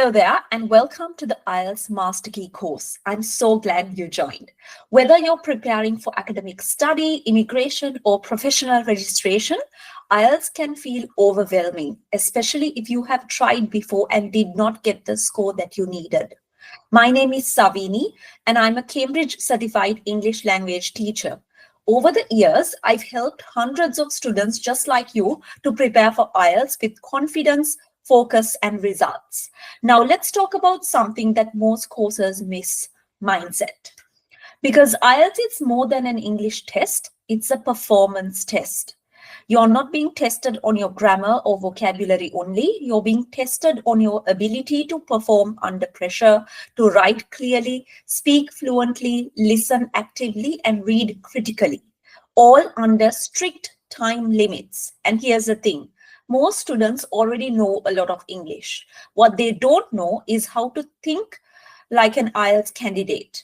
Hello there and welcome to the IELTS Master Key course. I'm so glad you joined. Whether you're preparing for academic study, immigration or professional registration, IELTS can feel overwhelming, especially if you have tried before and did not get the score that you needed. My name is Savini and I'm a Cambridge certified English language teacher. Over the years, I've helped hundreds of students just like you to prepare for IELTS with confidence, focus and results. Now let's talk about something that most courses miss: mindset. Because IELTS is more than an English test, it's a performance test. You're not being tested on your grammar or vocabulary only, you're being tested on your ability to perform under pressure, to write clearly, speak fluently, listen actively and read critically, all under strict time limits. And here's the thing. Most students already know a lot of English. What they don't know is how to think like an IELTS candidate.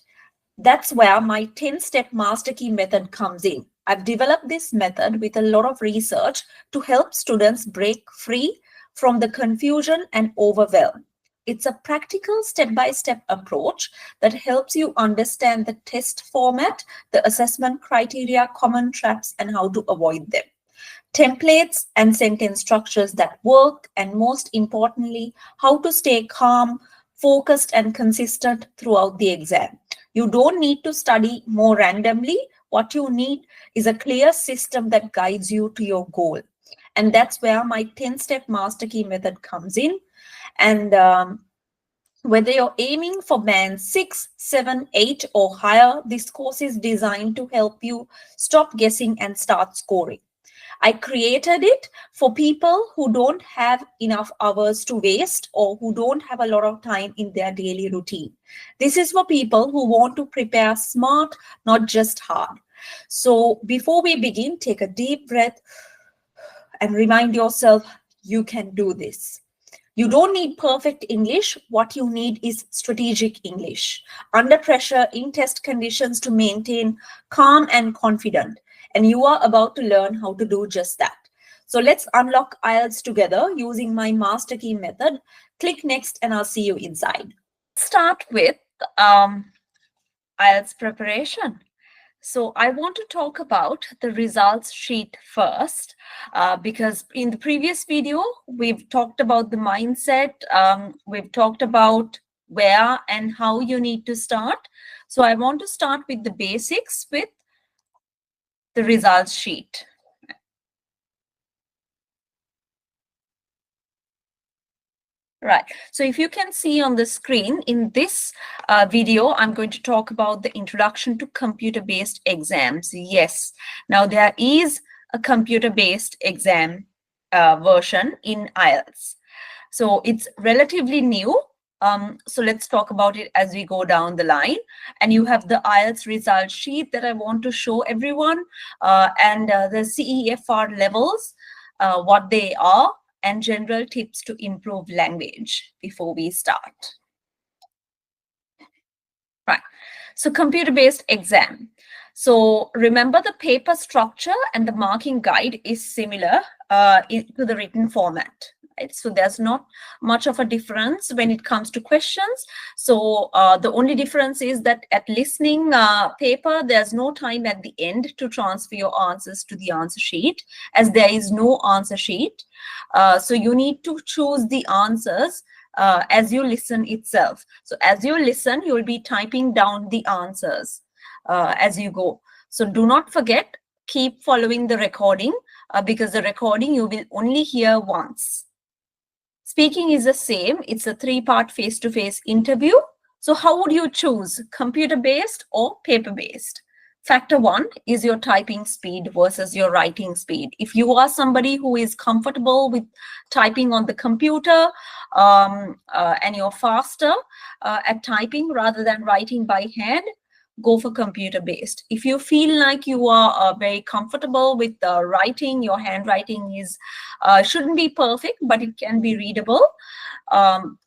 That's where my 10-step master key method comes in. I've developed this method with a lot of research to help students break free from the confusion and overwhelm. It's a practical step-by-step approach that helps you understand the test format, the assessment criteria, common traps, and how to avoid them. Templates and sentence structures that work, and most importantly, how to stay calm, focused and consistent throughout the exam. You don't need to study more randomly. What you need is a clear system that guides you to your goal. And that's where my 10-step master key method comes in. And whether you're aiming for band 6, 7, 8 or higher, this course is designed to help you stop guessing and start scoring. I created it for people who don't have enough hours to waste or who don't have a lot of time in their daily routine. This is for people who want to prepare smart, not just hard. So before we begin, take a deep breath and remind yourself you can do this. You don't need perfect English. What you need is strategic English. Under pressure, in test conditions, to maintain calm and confident. And you are about to learn how to do just that. So let's unlock IELTS together using my master key method. Click next and I'll see you inside. Start with IELTS preparation. So I want to talk about the results sheet first, because in the previous video, we've talked about the mindset. We've talked about where and how you need to start. So I want to start with the basics with the results sheet. Right. So if you can see on the screen, in this video, I'm going to talk about the introduction to computer-based exams. Yes. Now there is a computer-based exam version in IELTS. So it's relatively new. So let's talk about it as we go down the line. And you have the IELTS result sheet that I want to show everyone, and the CEFR levels, what they are, and general tips to improve language before we start. Right. So computer-based exam. So remember, the paper structure and the marking guide is similar to the written format. Right? So there's not much of a difference when it comes to questions. So the only difference is that at listening paper, there's no time at the end to transfer your answers to the answer sheet, as there is no answer sheet. So you need to choose the answers as you listen itself. So as you listen, you will be typing down the answers as you go. So do not forget, keep following the recording because the recording you will only hear once. Speaking is the same. It's a 3-part face-to-face interview. So how would you choose, computer-based or paper-based? Factor 1 is your typing speed versus your writing speed. If you are somebody who is comfortable with typing on the computer and you're faster at typing rather than writing by hand, go for computer-based. If you feel like you are very comfortable with writing, your handwriting is shouldn't be perfect, but it can be readable,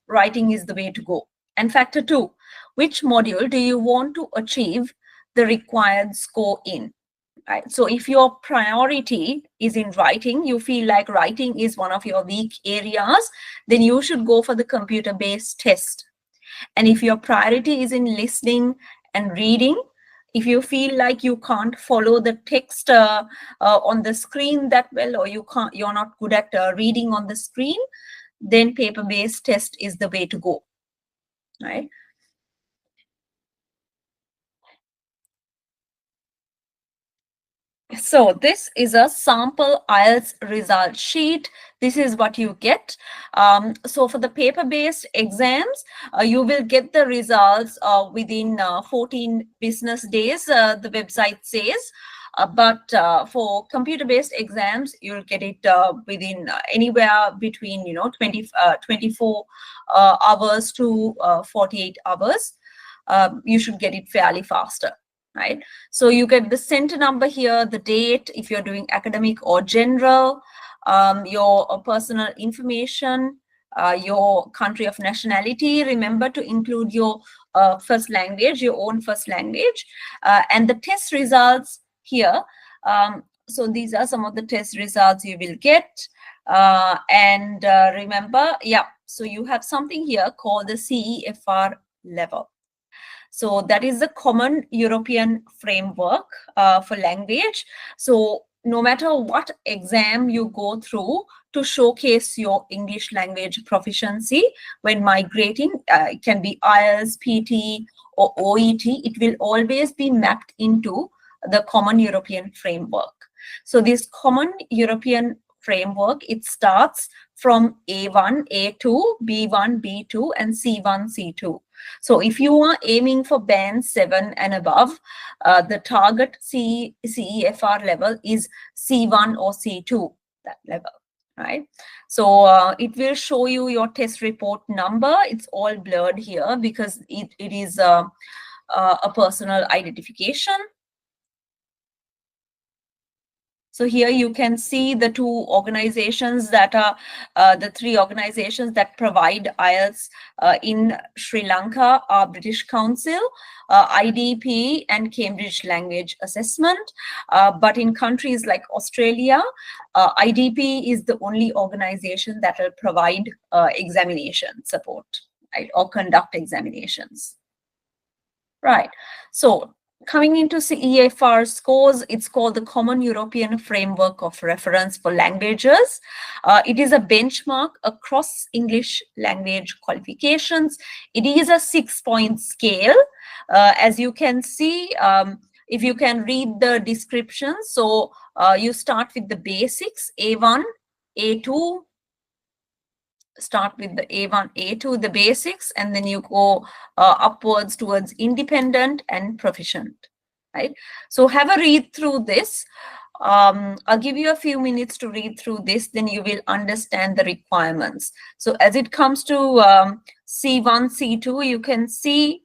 writing is the way to go. And factor 2, which module do you want to achieve the required score in? Right? So if your priority is in writing, you feel like writing is one of your weak areas, then you should go for the computer-based test. And if your priority is in listening and reading, if you feel like you can't follow the text on the screen that well, or you're not good at reading on the screen, then paper-based test is the way to go, right? So this is a sample IELTS result sheet. This is what you get. So for the paper-based exams, you will get the results within 14 business days, the website says. But for computer-based exams, you'll get it within anywhere between 24 hours to 48 hours. You should get it fairly faster. Right, so you get the center number here, the date, if you're doing academic or general, your personal information, your country of nationality. Remember to include your first language, your own first language, and the test results here. So these are some of the test results you will get. And remember, yeah, so you have something here called the CEFR level. So that is the common European framework for language. So no matter what exam you go through to showcase your English language proficiency when migrating, it can be IELTS, PT, or OET, it will always be mapped into the common European framework. So this common European framework, it starts from A1, A2, B1, B2, and C1, C2. So if you are aiming for band 7 and above, the target CEFR level is C1 or C2, that level, right? So it will show you your test report number. It's all blurred here because it is a personal identification. So here you can see the two organizations that are the three organizations that provide IELTS in Sri Lanka are British Council, IDP, and Cambridge Language Assessment. But in countries like Australia, IDP is the only organization that will provide examination support, right, or conduct examinations. Right. So coming into CEFR scores, it's called the Common European Framework of Reference for Languages. It is a benchmark across English language qualifications. It is a 6-point scale. As you can see, if you can read the description, so you start with the basics, A1, A2, start with the A1, A2, the basics, and then you go upwards towards independent and proficient, right? So have a read through this. I'll give you a few minutes to read through this, then you will understand the requirements. So as it comes to C1, C2, you can see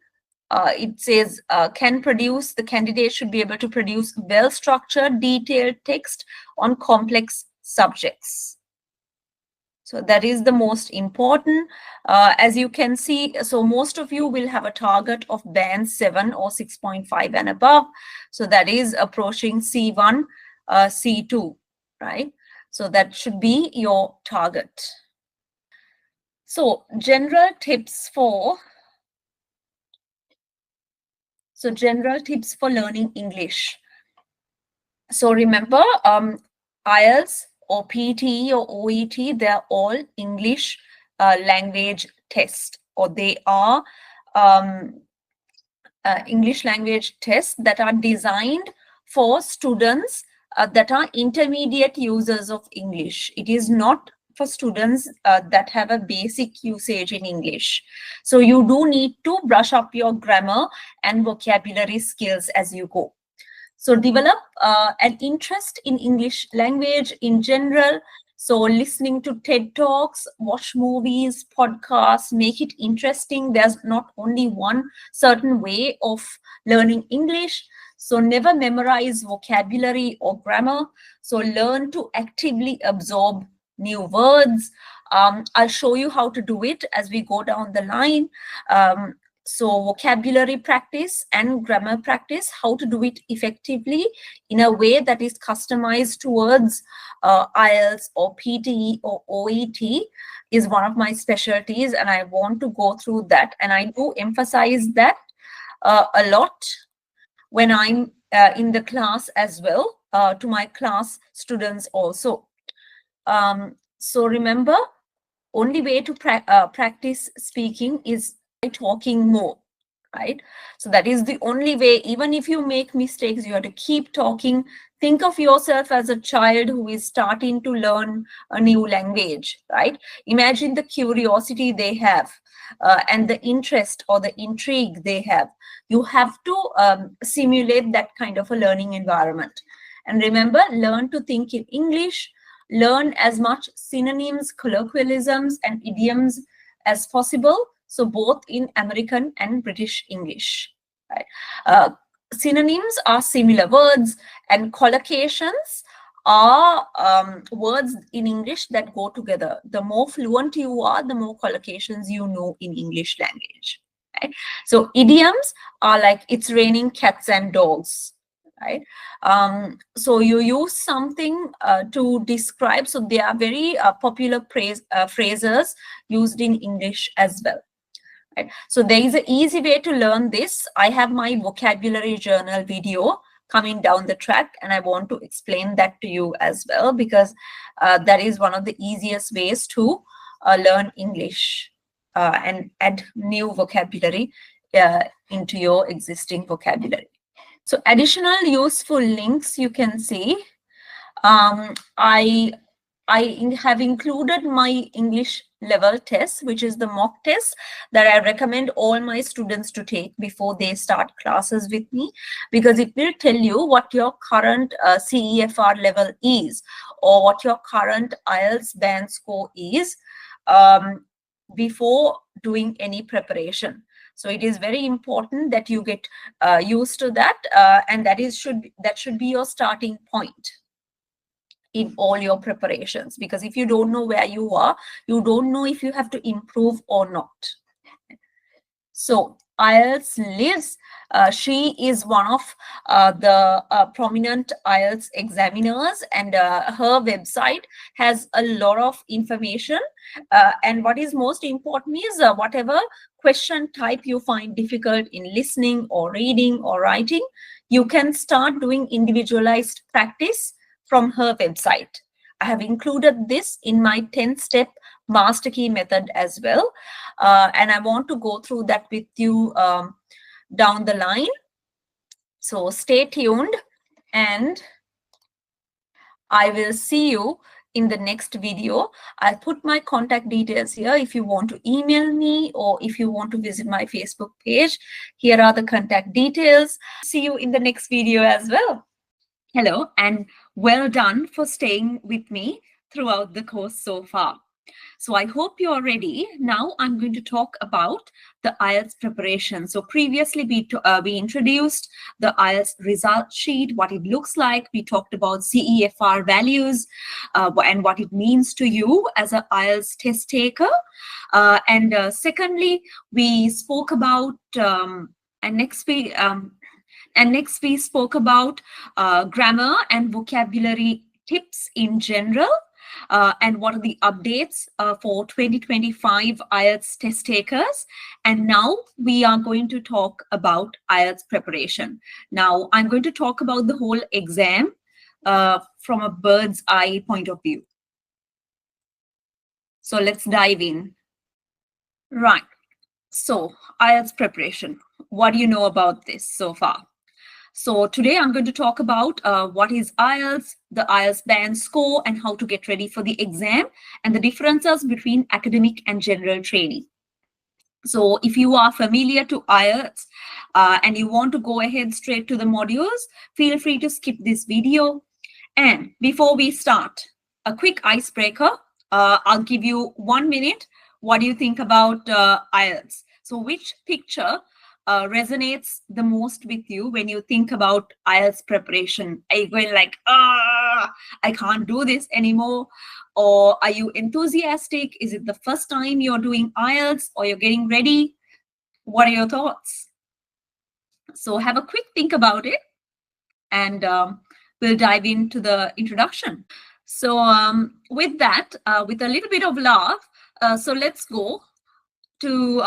it says the candidate should be able to produce well-structured, detailed text on complex subjects. So that is the most important. As you can see, so most of you will have a target of band 7 or 6.5 and above. So that is approaching C1, C2, right? So that should be your target. So general tips for learning English. So remember, IELTS or PT or OET, they're all English language tests, or they are English language tests that are designed for students that are intermediate users of English. It is not for students that have a basic usage in English. So you do need to brush up your grammar and vocabulary skills as you go. So develop an interest in English language in general. So listening to TED Talks, watch movies, podcasts, make it interesting. There's not only one certain way of learning English. So never memorize vocabulary or grammar. So learn to actively absorb new words. I'll show you how to do it as we go down the line. So vocabulary practice and grammar practice, how to do it effectively in a way that is customized towards IELTS or PTE or OET is one of my specialties, and I want to go through that. And I do emphasize that a lot when I'm in the class as well, to my class students also. So remember, only way to practice speaking is by talking more, right? So that is the only way. Even if you make mistakes, you have to keep talking. Think of yourself as a child who is starting to learn a new language, right? Imagine the curiosity they have and the interest or the intrigue they have. You have to simulate that kind of a learning environment. And remember, learn to think in English. Learn as much synonyms, colloquialisms, and idioms as possible. So both in American and British English. Right? Synonyms are similar words, and collocations are words in English that go together. The more fluent you are, the more collocations you know in English language. Right? So idioms are like, it's raining cats and dogs. Right? So you use something to describe. So they are very popular phrases used in English as well. Right? So there is an easy way to learn this. I have my vocabulary journal video coming down the track, and I want to explain that to you as well, because that is one of the easiest ways to learn English and add new vocabulary into your existing vocabulary. So additional useful links you can see. I have included my English level test, which is the mock test that I recommend all my students to take before they start classes with me, because it will tell you what your current CEFR level is, or what your current IELTS band score is before doing any preparation. So it is very important that you get used to that, and that should be your starting point in all your preparations, because if you don't know where you are, you don't know if you have to improve or not. So IELTS Liz, she is one of the prominent IELTS examiners, and her website has a lot of information. And what is most important is whatever question type you find difficult in listening or reading or writing, you can start doing individualized practice from her website. I have included this in my 10-step master key method as well. And I want to go through that with you down the line. So stay tuned, and I will see you in the next video. I'll put my contact details here if you want to email me, or if you want to visit my Facebook page. Here are the contact details. See you in the next video as well. Hello, and well done for staying with me throughout the course so far. So I hope you're ready. Now I'm going to talk about the IELTS preparation. So previously we introduced the IELTS result sheet, what it looks like. We talked about CEFR values and what it means to you as an IELTS test taker. And secondly, we spoke about, and next we spoke about grammar and vocabulary tips in general. And what are the updates for 2025 IELTS test takers. And now we are going to talk about IELTS preparation. Now I'm going to talk about the whole exam from a bird's eye point of view. So let's dive in. Right. So IELTS preparation. What do you know about this so far? So today I'm going to talk about what is IELTS, the IELTS band score, and how to get ready for the exam, and the differences between academic and general training. So if you are familiar to IELTS and you want to go ahead straight to the modules, feel free to skip this video. And before we start, a quick icebreaker. I'll give you 1 minute. What do you think about IELTS? So which picture resonates the most with you when you think about IELTS preparation? Are you going like, I can't do this anymore? Or are you enthusiastic? Is it the first time you're doing IELTS, or you're getting ready? What are your thoughts? So have a quick think about it, and we'll dive into the introduction. So with that, with a little bit of laugh, so let's go to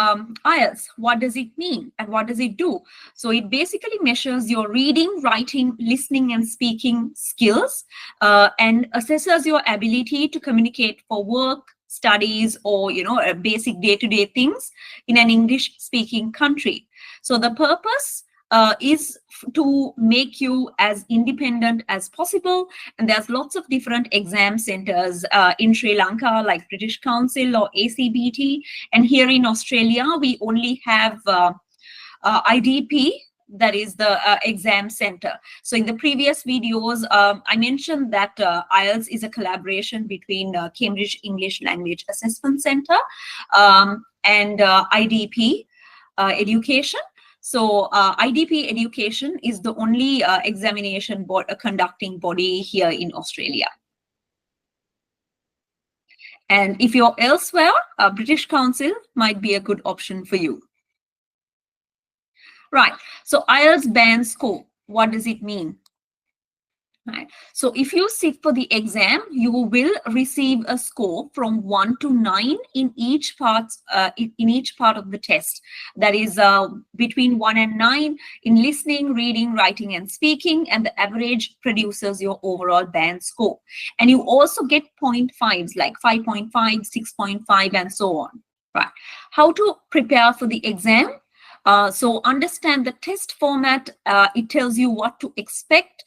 IELTS. What does it mean and what does it do? So it basically measures your reading, writing, listening, and speaking skills, and assesses your ability to communicate for work, studies, or basic day-to-day things in an English-speaking country. So the purpose is to make you as independent as possible, and there's lots of different exam centers in Sri Lanka, like British Council or ACBT, and here in Australia we only have IDP, that is the exam center. So in the previous videos, I mentioned that IELTS is a collaboration between Cambridge English Language Assessment Center and IDP Education. So IDP Education is the only examination conducting body here in Australia. And if you're elsewhere, British Council might be a good option for you. Right, so IELTS band score, what does it mean? Right. So if you sit for the exam, you will receive a score from 1 to 9 in each part of the test. That is between 1 and 9 in listening, reading, writing, and speaking, and the average produces your overall band score. And you also get 0.5s like 5.5, 6.5, and so on. Right. How to prepare for the exam? So understand the test format. It tells you what to expect.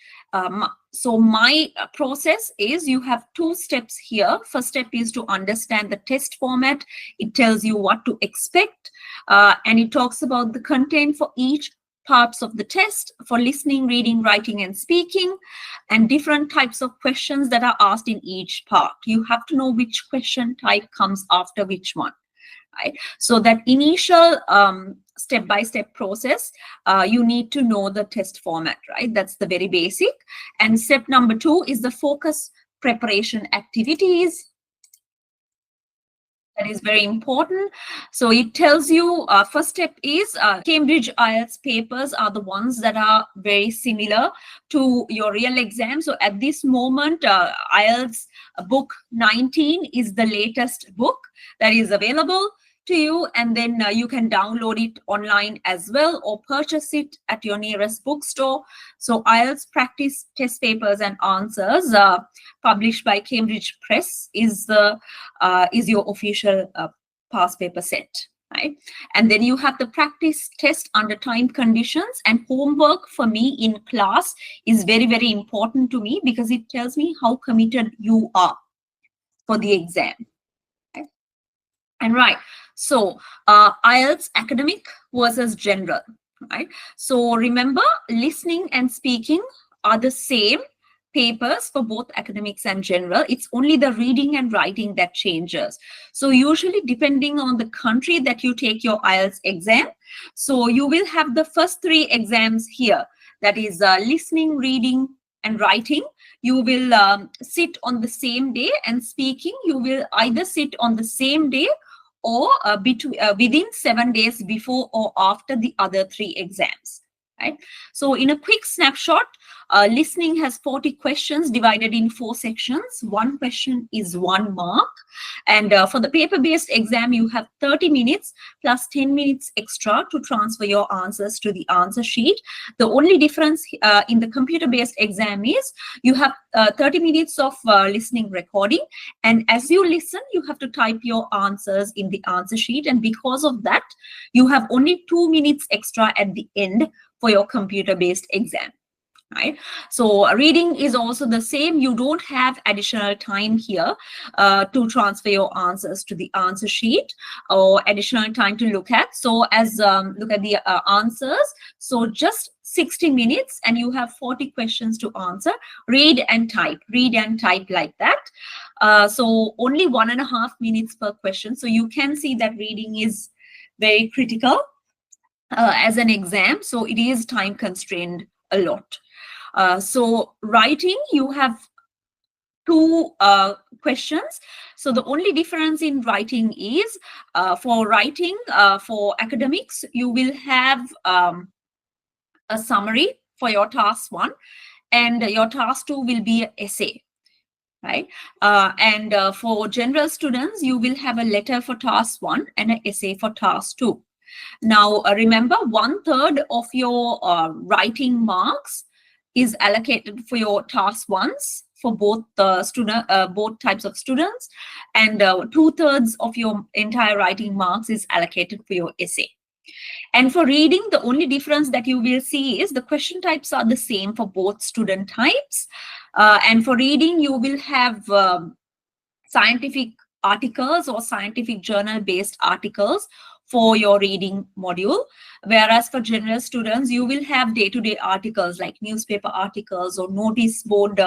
So my process is, you have 2 steps here. First step is to understand the test format. It tells you what to expect, and it talks about the content for each parts of the test, for listening, reading, writing, and speaking, and different types of questions that are asked in each part. You have to know which question type comes after which one. Right? So that initial step-by-step process, you need to know the test format, right? That's the very basic. And step number 2 is the focus preparation activities. That is very important. So it tells you, first step is Cambridge IELTS papers are the ones that are very similar to your real exam. So at this moment, IELTS book 19 is the latest book that is available to you, and then you can download it online as well, or purchase it at your nearest bookstore. So IELTS practice test papers and answers published by Cambridge Press is your official past paper set, right? And then you have the practice test under time conditions, and homework for me in class is very, very important to me, because it tells me how committed you are for the exam. Okay? And right, so IELTS academic versus general, right? So remember, listening and speaking are the same papers for both academics and general. It's only the reading and writing that changes. So usually, depending on the country that you take your IELTS exam, so you will have the first 3 exams here. That is listening, reading, and writing. You will sit on the same day, and speaking, you will either sit on the same day or within 7 days before or after the other 3 exams. Right? So in a quick snapshot, listening has 40 questions divided in 4 sections. 1 question is 1 mark. And for the paper-based exam, you have 30 minutes plus 10 minutes extra to transfer your answers to the answer sheet. The only difference in the computer-based exam is you have 30 minutes of listening recording. And as you listen, you have to type your answers in the answer sheet. And because of that, you have only 2 minutes extra at the end for your computer-based exam. Right? So reading is also the same. You don't have additional time here to transfer your answers to the answer sheet, or additional time to look at. So as look at the answers, so just 60 minutes and you have 40 questions to answer. Read and type like that. So only 1.5 minutes per question. So you can see that reading is very critical as an exam. So it is time constrained a lot. So writing, you have two questions. So the only difference in writing is for writing for academics, you will have a summary for your task 1, and your task 2 will be an essay, right? And for general students, you will have a letter for task 1 and an essay for task 2. Now, remember, 1/3 of your writing marks is allocated for your task 1s for both both types of students, and 2/3 of your entire writing marks is allocated for your essay. And for reading, the only difference that you will see is the question types are the same for both student types. And for reading, you will have scientific articles or scientific journal-based articles for your reading module. Whereas for general students, you will have day-to-day articles like newspaper articles or notice board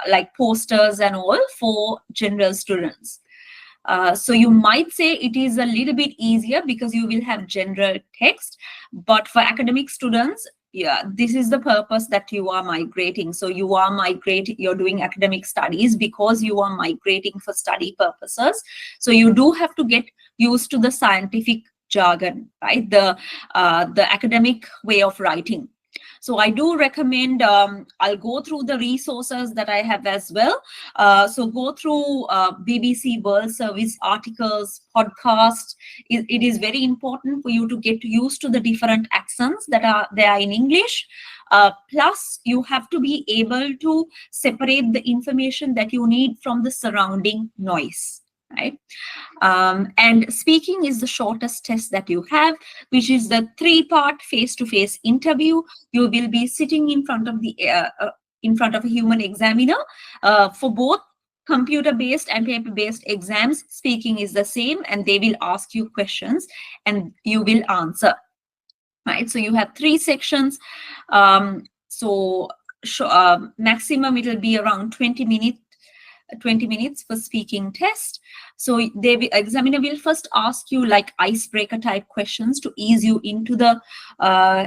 like posters and all for general students. So you might say it is a little bit easier because you will have general text, but for academic students, yeah, this is the purpose that you are migrating. So you are migrating, you're doing academic studies because you are migrating for study purposes. So you do have to get used to the scientific jargon, right? The academic way of writing. So I do recommend, I'll go through the resources that I have as well. So go through BBC World Service articles, podcasts. It is very important for you to get used to the different accents that are there in English. Plus, you have to be able to separate the information that you need from the surrounding noise, right? And speaking is the shortest test that you have, which is the 3-part face-to-face interview. You will be sitting in front of a human examiner. For both computer-based and paper-based exams, speaking is the same, and they will ask you questions and you will answer, right? So you have 3 sections. Maximum it will be around 20 minutes for speaking test. So the examiner will first ask you like icebreaker type questions to ease you into the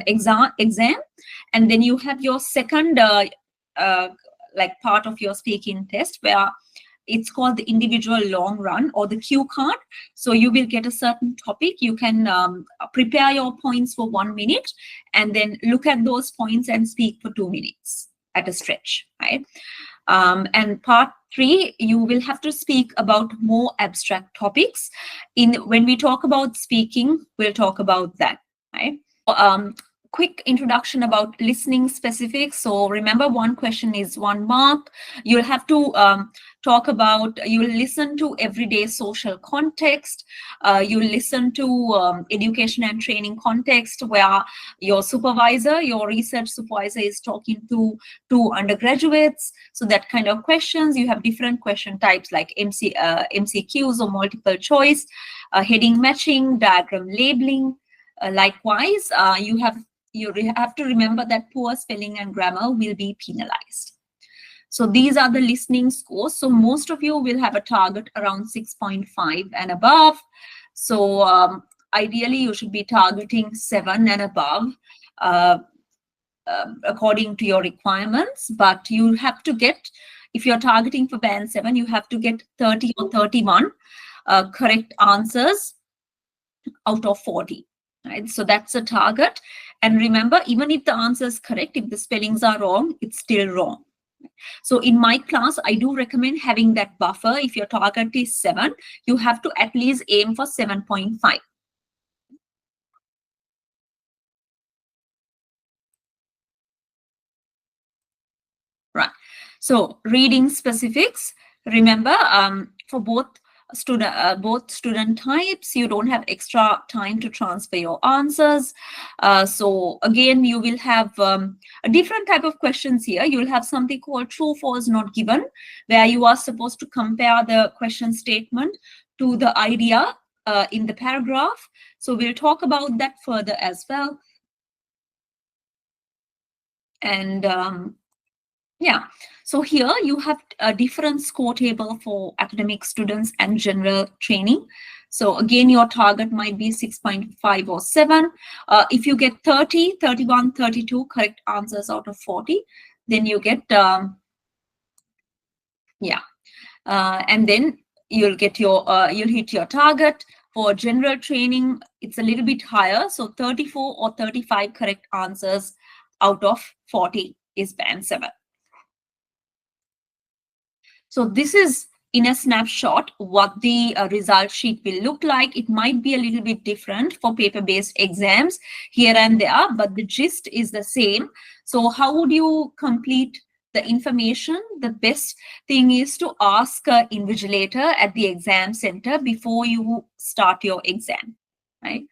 exam, and then you have your second like part of your speaking test where it's called the individual long run or the cue card. So you will get a certain topic. You can prepare your points for 1 minute and then look at those points and speak for 2 minutes at a stretch, right? And part 3, you will have to speak about more abstract topics. When we talk about speaking, we'll talk about that, right? Quick introduction about listening specifics. So remember, 1 question is 1 mark. You'll have to you'll listen to everyday social context. You'll listen to education and training context where your supervisor, your research supervisor is talking to 2 undergraduates. So that kind of questions. You have different question types like MCQs or multiple choice, heading matching, diagram labeling. Likewise, you have to remember that poor spelling and grammar will be penalized. So these are the listening scores. So most of you will have a target around 6.5 and above. So ideally, you should be targeting 7 and above according to your requirements. But you have to get, if you're targeting for band 7, you have to get 30 or 31 correct answers out of 40. Right? So that's a target. And remember, even if the answer is correct, if the spellings are wrong, it's still wrong. So in my class, I do recommend having that buffer. If your target is 7, you have to at least aim for 7.5. Right. So reading specifics, remember, for both student types, you don't have extra time to transfer your answers. So again, you will have a different type of questions here. You will have something called true, false, not given, where you are supposed to compare the question statement to the idea in the paragraph. So we'll talk about that further as well. And yeah, so here you have a different score table for academic students and general training. So again, your target might be 6.5 or 7. If you get 30, 31, 32 correct answers out of 40, then you get Yeah. And then you'll get your you'll hit your target. For general training, it's a little bit higher, so 34 or 35 correct answers out of 40 is band 7. So this is in a snapshot what the result sheet will look like. It might be a little bit different for paper-based exams here and there, but the gist is the same. So how would you complete the information? The best thing is to ask an invigilator at the exam center before you start your exam, right?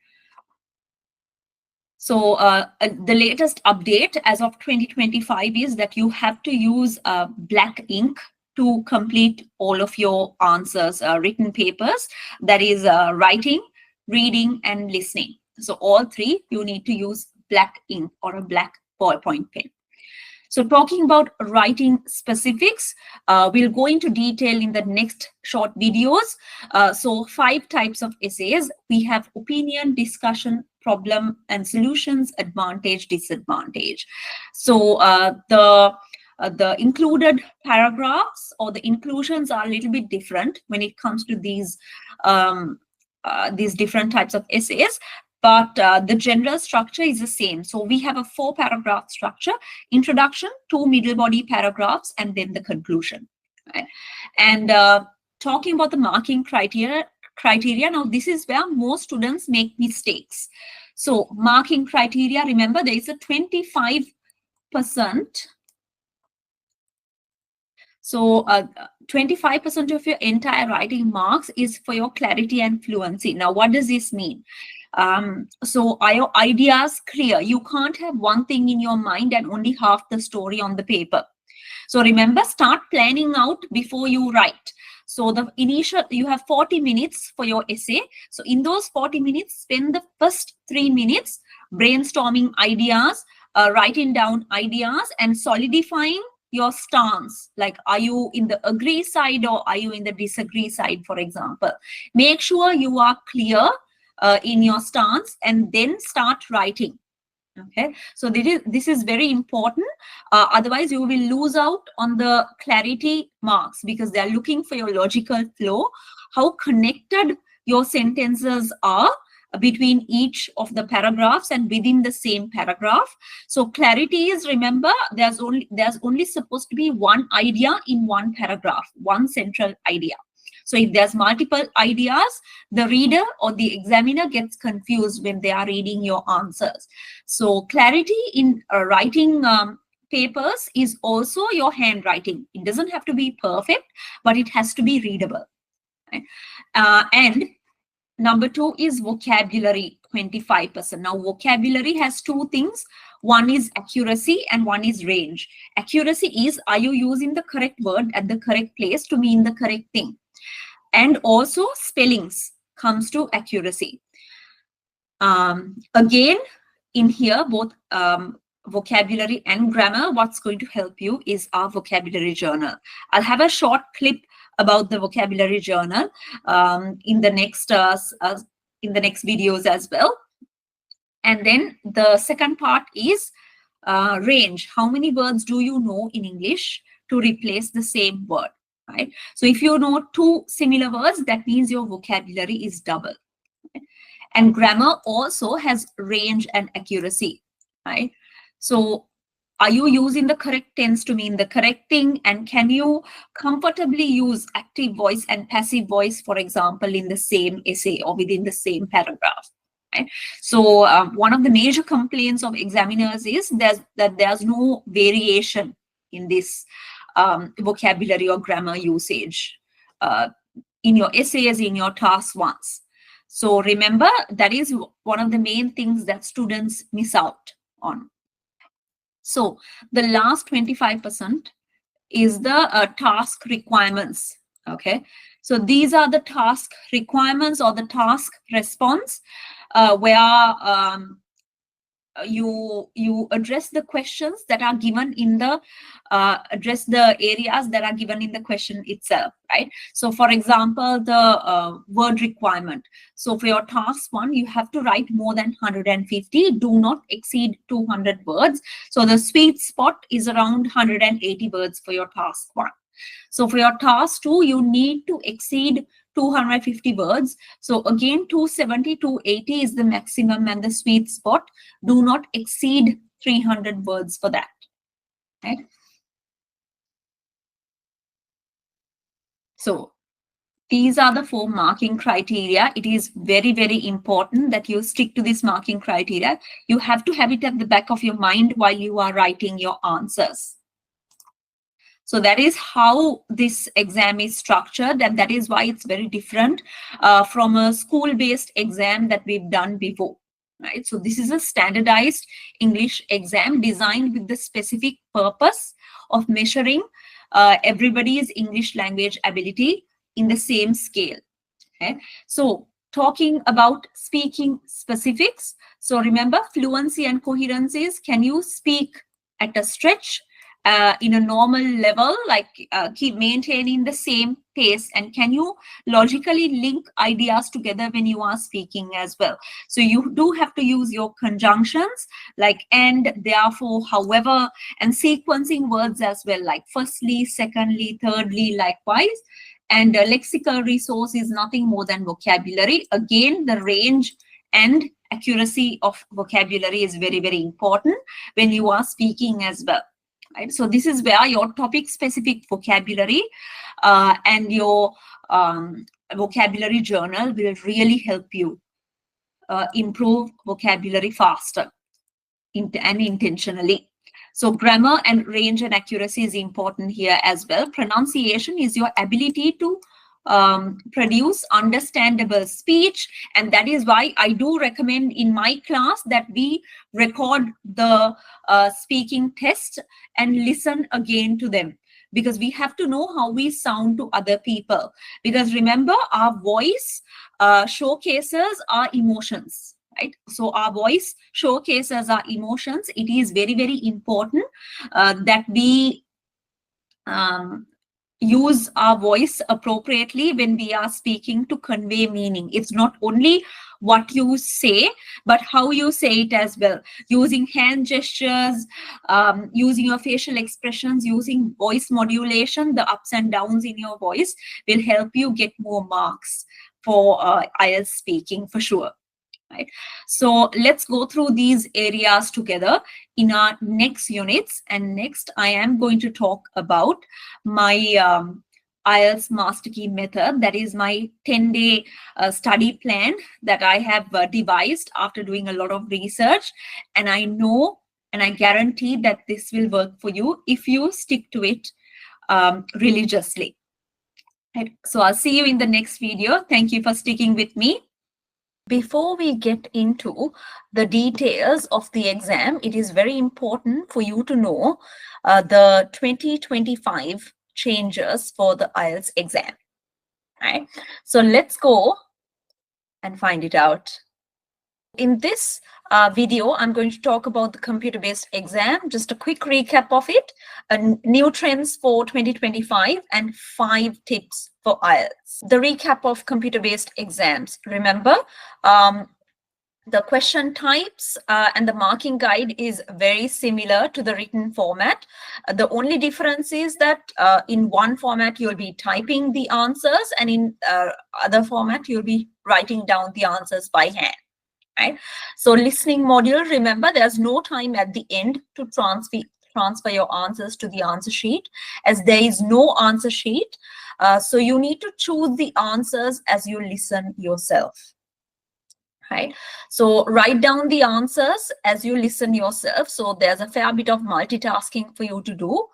So the latest update as of 2025 is that you have to use black ink to complete all of your answers, written papers, that is writing, reading, and listening. So all three, you need to use black ink or a black ballpoint pen. So talking about writing specifics, we'll go into detail in the next short videos. So 5 types of essays. We have opinion, discussion, problem and solutions, advantage, disadvantage. So the included paragraphs or the inclusions are a little bit different when it comes to these different types of essays. But the general structure is the same. So we have a 4-paragraph structure: introduction, 2 middle body paragraphs, and then the conclusion. Right? And talking about the marking criteria, now this is where most students make mistakes. So marking criteria, remember there is a 25%. So 25% of your entire writing marks is for your clarity and fluency. Now, what does this mean? So are your ideas clear? You can't have one thing in your mind and only half the story on the paper. So remember, start planning out before you write. So the initial, you have 40 minutes for your essay. So in those 40 minutes, spend the first 3 minutes brainstorming ideas, writing down ideas and solidifying your stance. Like, are you in the agree side or are you in the disagree side, for example? Make sure you are clear in your stance and then start writing. Okay, so this is very important. Otherwise, you will lose out on the clarity marks because they are looking for your logical flow, how connected your sentences are between each of the paragraphs and within the same paragraph. So clarity is, remember, there's only supposed to be one idea in one paragraph, one central idea. So if there's multiple ideas, the reader or the examiner gets confused when they are reading your answers. So clarity in writing papers is also your handwriting. It doesn't have to be perfect, but it has to be readable. Right? And number 2 is vocabulary, 25%. Now, vocabulary has 2 things. One is accuracy and one is range. Accuracy is, are you using the correct word at the correct place to mean the correct thing? And also spellings comes to accuracy. Again, in here, both vocabulary and grammar, what's going to help you is our vocabulary journal. I'll have a short clip about the vocabulary journal in the next videos as well. And then the second part is range. How many words do you know in English to replace the same word? Right? So if you know 2 similar words, that means your vocabulary is double. Right? And grammar also has range and accuracy. Right? So are you using the correct tense to mean the correct thing? And can you comfortably use active voice and passive voice, for example, in the same essay or within the same paragraph? Right? So one of the major complaints of examiners is that there's no variation in this vocabulary or grammar usage in your essays, in your task ones. So remember, that is one of the main things that students miss out on. So the last 25% is the task requirements. Okay, so these are the task requirements or the task response where you address the questions that are given in the address the areas that are given in the question itself, right? So for example, the word requirement. So for your task 1, you have to write more than 150. Do not exceed 200 words. So the sweet spot is around 180 words for your task 1. So for your task 2, you need to exceed 250 words. So again, 270, 280 is the maximum and the sweet spot. Do not exceed 300 words for that. Right? So these are the 4 marking criteria. It is very, very important that you stick to this marking criteria. You have to have it at the back of your mind while you are writing your answers. So that is how this exam is structured, and that is why it's very different from a school-based exam that we've done before. Right? So this is a standardized English exam designed with the specific purpose of measuring everybody's English language ability in the same scale. Okay? So talking about speaking specifics. So remember, fluency and coherency is, can you speak at a stretch in a normal level, like keep maintaining the same pace, and can you logically link ideas together when you are speaking as well? So you do have to use your conjunctions like and, therefore, however, and sequencing words as well, like firstly, secondly, thirdly, likewise. And lexical resource is nothing more than vocabulary. Again, the range and accuracy of vocabulary is very, very important when you are speaking as well. Right? So this is where your topic-specific vocabulary and your vocabulary journal will really help you improve vocabulary faster and intentionally. So grammar and range and accuracy is important here as well. Pronunciation is your ability to produce understandable speech, and that is why I do recommend in my class that we record the speaking test and listen again to them, because we have to know how we sound to other people. Because remember, our voice showcases our emotions. Right? So our voice showcases our emotions. It is very, very important that we use our voice appropriately when we are speaking to convey meaning. It's not only what you say, but how you say it as well. Using hand gestures, using your facial expressions, using voice modulation, the ups and downs in your voice will help you get more marks for IELTS speaking for sure. Right? So let's go through these areas together in our next units. And next, I am going to talk about my IELTS Master Key method. That is my 10-day study plan that I have devised after doing a lot of research. And I know and I guarantee that this will work for you if you stick to it religiously. Right? So I'll see you in the next video. Thank you for sticking with me. Before we get into the details of the exam, it is very important for you to know the 2025 changes for the IELTS exam. Right? So let's go and find it out. In this video, I'm going to talk about the computer-based exam, just a quick recap of it, new trends for 2025, and 5 tips for IELTS. The recap of computer-based exams. Remember, the question types and the marking guide is very similar to the written format. The only difference is that in one format, you'll be typing the answers, and in other format, you'll be writing down the answers by hand. Right? So listening module, remember, there's no time at the end to transfer your answers to the answer sheet, as there is no answer sheet. So you need to choose the answers as you listen yourself. Right? So write down the answers as you listen yourself. So there's a fair bit of multitasking for you to do.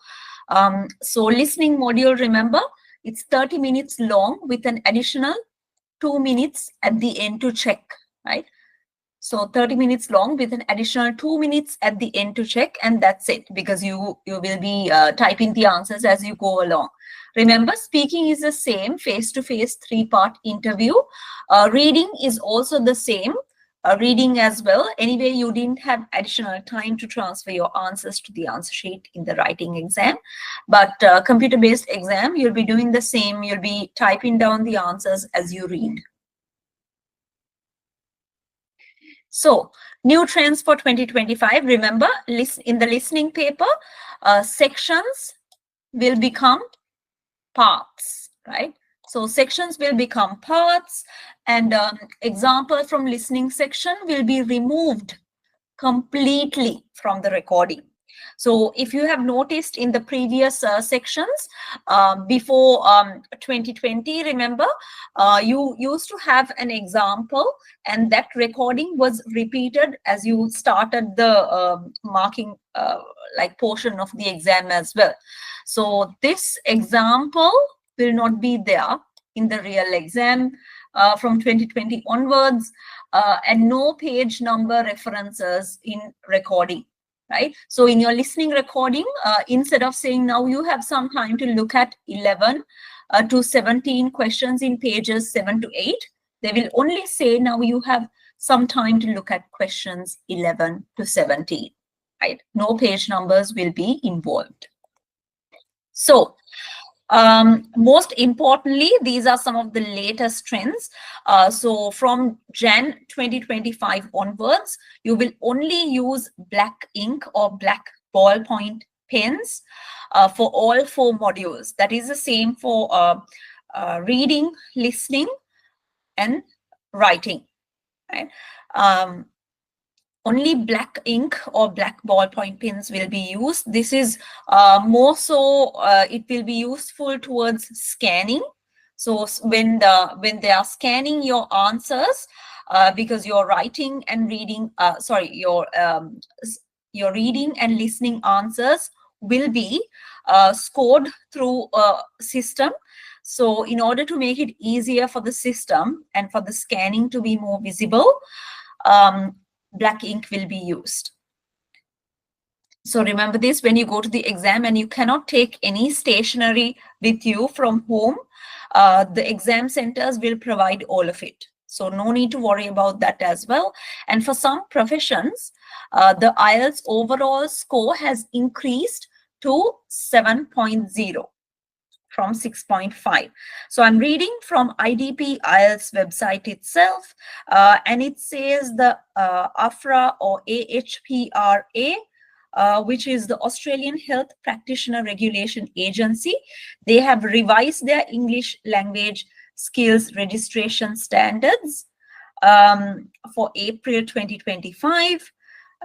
So listening module, remember, it's 30 minutes long with an additional 2 minutes at the end to check. Right? So 30 minutes long with an additional 2 minutes at the end to check, and that's it, because you will be typing the answers as you go along. Remember, speaking is the same face-to-face 3-part interview. Reading is also the same, reading as well. Anyway, you didn't have additional time to transfer your answers to the answer sheet in the writing exam. But computer-based exam, you'll be doing the same. You'll be typing down the answers as you read. So, new trends for 2025. Remember, in the listening paper, sections will become parts, right? So sections will become parts, and example from listening section will be removed completely from the recording. So if you have noticed in the previous sections before 2020, remember, you used to have an example, and that recording was repeated as you started the marking like portion of the exam as well. So this example will not be there in the real exam from 2020 onwards, and no page number references in recording, right? So in your listening recording, instead of saying now you have some time to look at 11 to 17 questions in pages 7 to 8, they will only say now you have some time to look at questions 11 to 17, right? No page numbers will be involved. So most importantly, these are some of the latest trends. So from Jan 2025 onwards, you will only use black ink or black ballpoint pens for all 4 modules. That is the same for reading, listening, and writing, right? Only black ink or black ballpoint pens will be used. This is more so, it will be useful towards scanning. So when they are scanning your answers, because your writing and reading, your reading and listening answers will be scored through a system. So in order to make it easier for the system and for the scanning to be more visible, black ink will be used. So remember this when you go to the exam, and you cannot take any stationery with you from home. The exam centers will provide all of it. So no need to worry about that as well. And for some professions, the IELTS overall score has increased to 7.0 from 6.5. So I'm reading from IDP IELTS website itself, and it says the AFRA or AHPRA, which is the Australian Health Practitioner Regulation Agency, they have revised their English language skills registration standards for April 2025.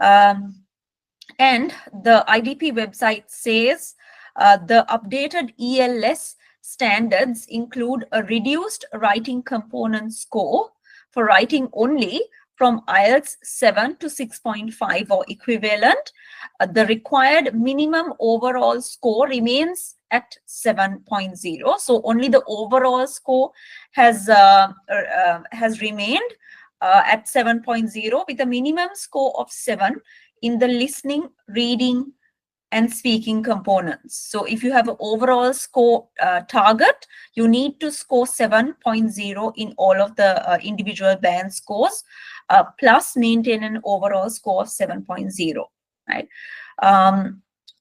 And the IDP website says the updated ELS standards include a reduced writing component score for writing only from IELTS 7 to 6.5 or equivalent. The required minimum overall score remains at 7.0. So only the overall score has remained at 7.0 with a minimum score of 7 in the listening, reading, and speaking components. So if you have an overall score target, you need to score 7.0 in all of the individual band scores, plus maintain an overall score of 7.0, right?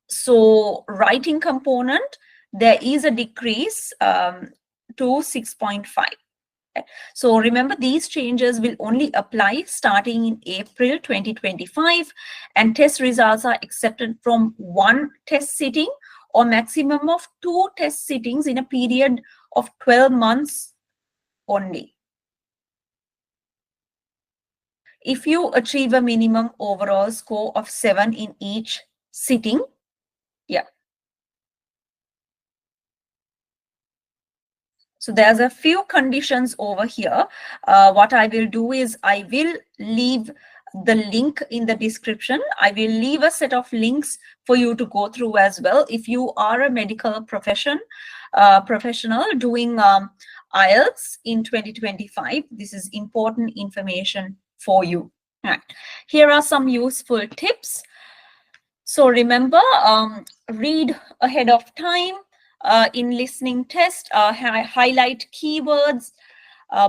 So writing component, there is a decrease to 6.5. So remember, these changes will only apply starting in April 2025, and test results are accepted from 1 test sitting or maximum of 2 test sittings in a period of 12 months only. If you achieve a minimum overall score of 7 in each sitting, yeah. So there's a few conditions over here. What I will do is I will leave the link in the description. I will leave a set of links for you to go through as well. If you are a medical professional doing IELTS in 2025, this is important information for you. Right. Here are some useful tips. So remember, read ahead of time. In listening test, highlight keywords.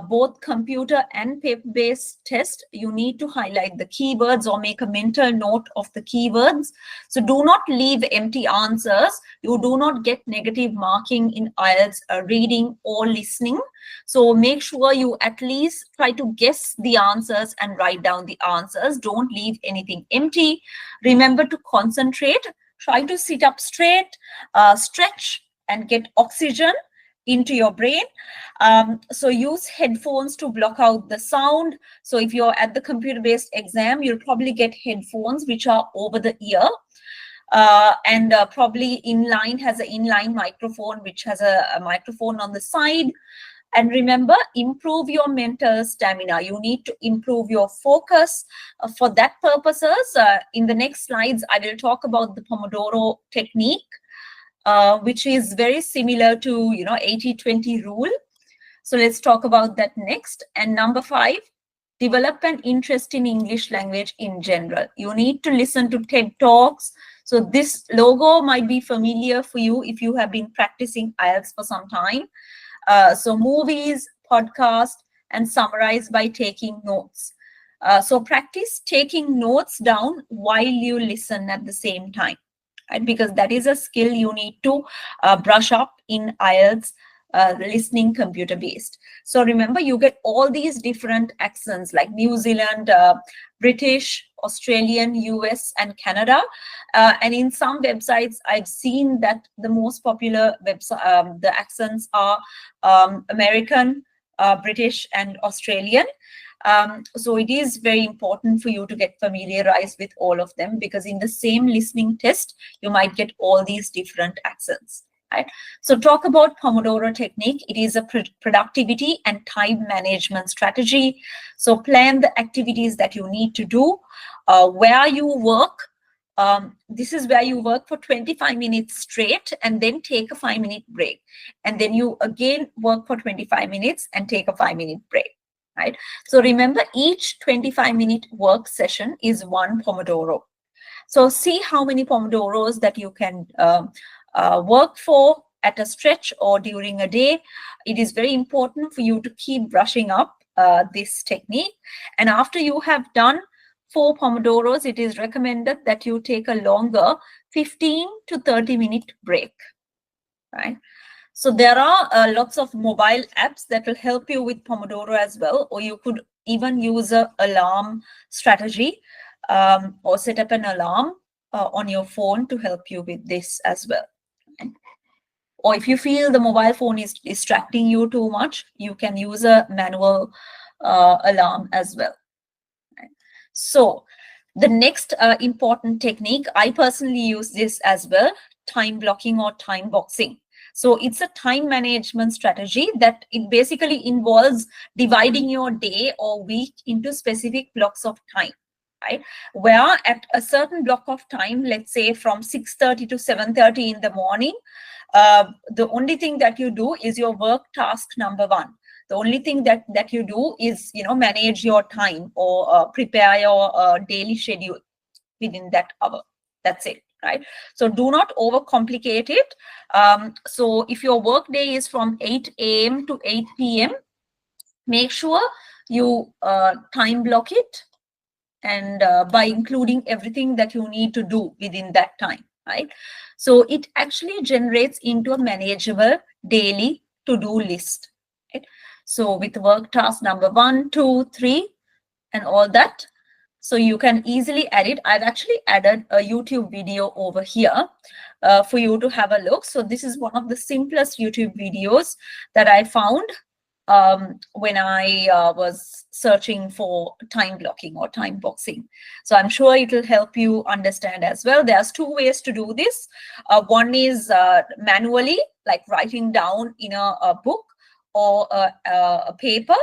Both computer and paper-based test, you need to highlight the keywords or make a mental note of the keywords. So do not leave empty answers. You do not get negative marking in IELTS reading or listening. So make sure you at least try to guess the answers and write down the answers. Don't leave anything empty. Remember to concentrate. Try to sit up straight, stretch, and get oxygen, into your brain. So use headphones to block out the sound. So if you're at the computer-based exam, you'll probably get headphones which are over the ear. And probably inline has an inline microphone, which has a microphone on the side. And remember, improve your mental stamina. You need to improve your focus. For that purposes, in the next slides, I will talk about the Pomodoro technique, which is very similar to 80-20 rule. So let's talk about that next. And number 5, develop an interest in English language in general. You need to listen to TED Talks. So this logo might be familiar for you if you have been practicing IELTS for some time. So movies, podcast, and summarize by taking notes. So practice taking notes down while you listen at the same time, right? Because that is a skill you need to brush up in IELTS listening computer-based. So remember, you get all these different accents like New Zealand, British, Australian, US, and Canada. And in some websites, I've seen that the most popular the accents are American, British, and Australian. So it is very important for you to get familiarized with all of them, because in the same listening test, you might get all these different accents. Right? So talk about Pomodoro technique. It is a productivity and time management strategy. So plan the activities that you need to do. Where you work, this is where you work for 25 minutes straight and then take a 5-minute break. And then you again work for 25 minutes and take a 5-minute break. Right? So remember, each 25-minute work session is 1 Pomodoro. So see how many Pomodoros that you can work for at a stretch or during a day. It is very important for you to keep brushing up this technique. And after you have done 4 Pomodoros, it is recommended that you take a longer 15 to 30-minute break. Right? So there are lots of mobile apps that will help you with Pomodoro as well, or you could even use an alarm strategy or set up an alarm on your phone to help you with this as well. Or if you feel the mobile phone is distracting you too much, you can use a manual alarm as well. So the next important technique, I personally use this as well, time blocking or time boxing. So it's a time management strategy that it basically involves dividing your day or week into specific blocks of time. Right? Where at a certain block of time, let's say from 6:30 to 7:30 in the morning, the only thing that you do is your work task number 1. The only thing that you do is, manage your time or prepare your daily schedule within that hour. That's it, right? So do not overcomplicate it. So if your work day is from 8 a.m. to 8 p.m., make sure you time block it, and by including everything that you need to do within that time, right? So it actually generates into a manageable daily to-do list. Right? So with work task number 1, 2, 3, and all that, so you can easily add it. I've actually added a YouTube video over here for you to have a look. So this is one of the simplest YouTube videos that I found when I was searching for time blocking or time boxing. So I'm sure it will help you understand as well. There's 2 ways to do this. One is manually, like writing down in a book or a paper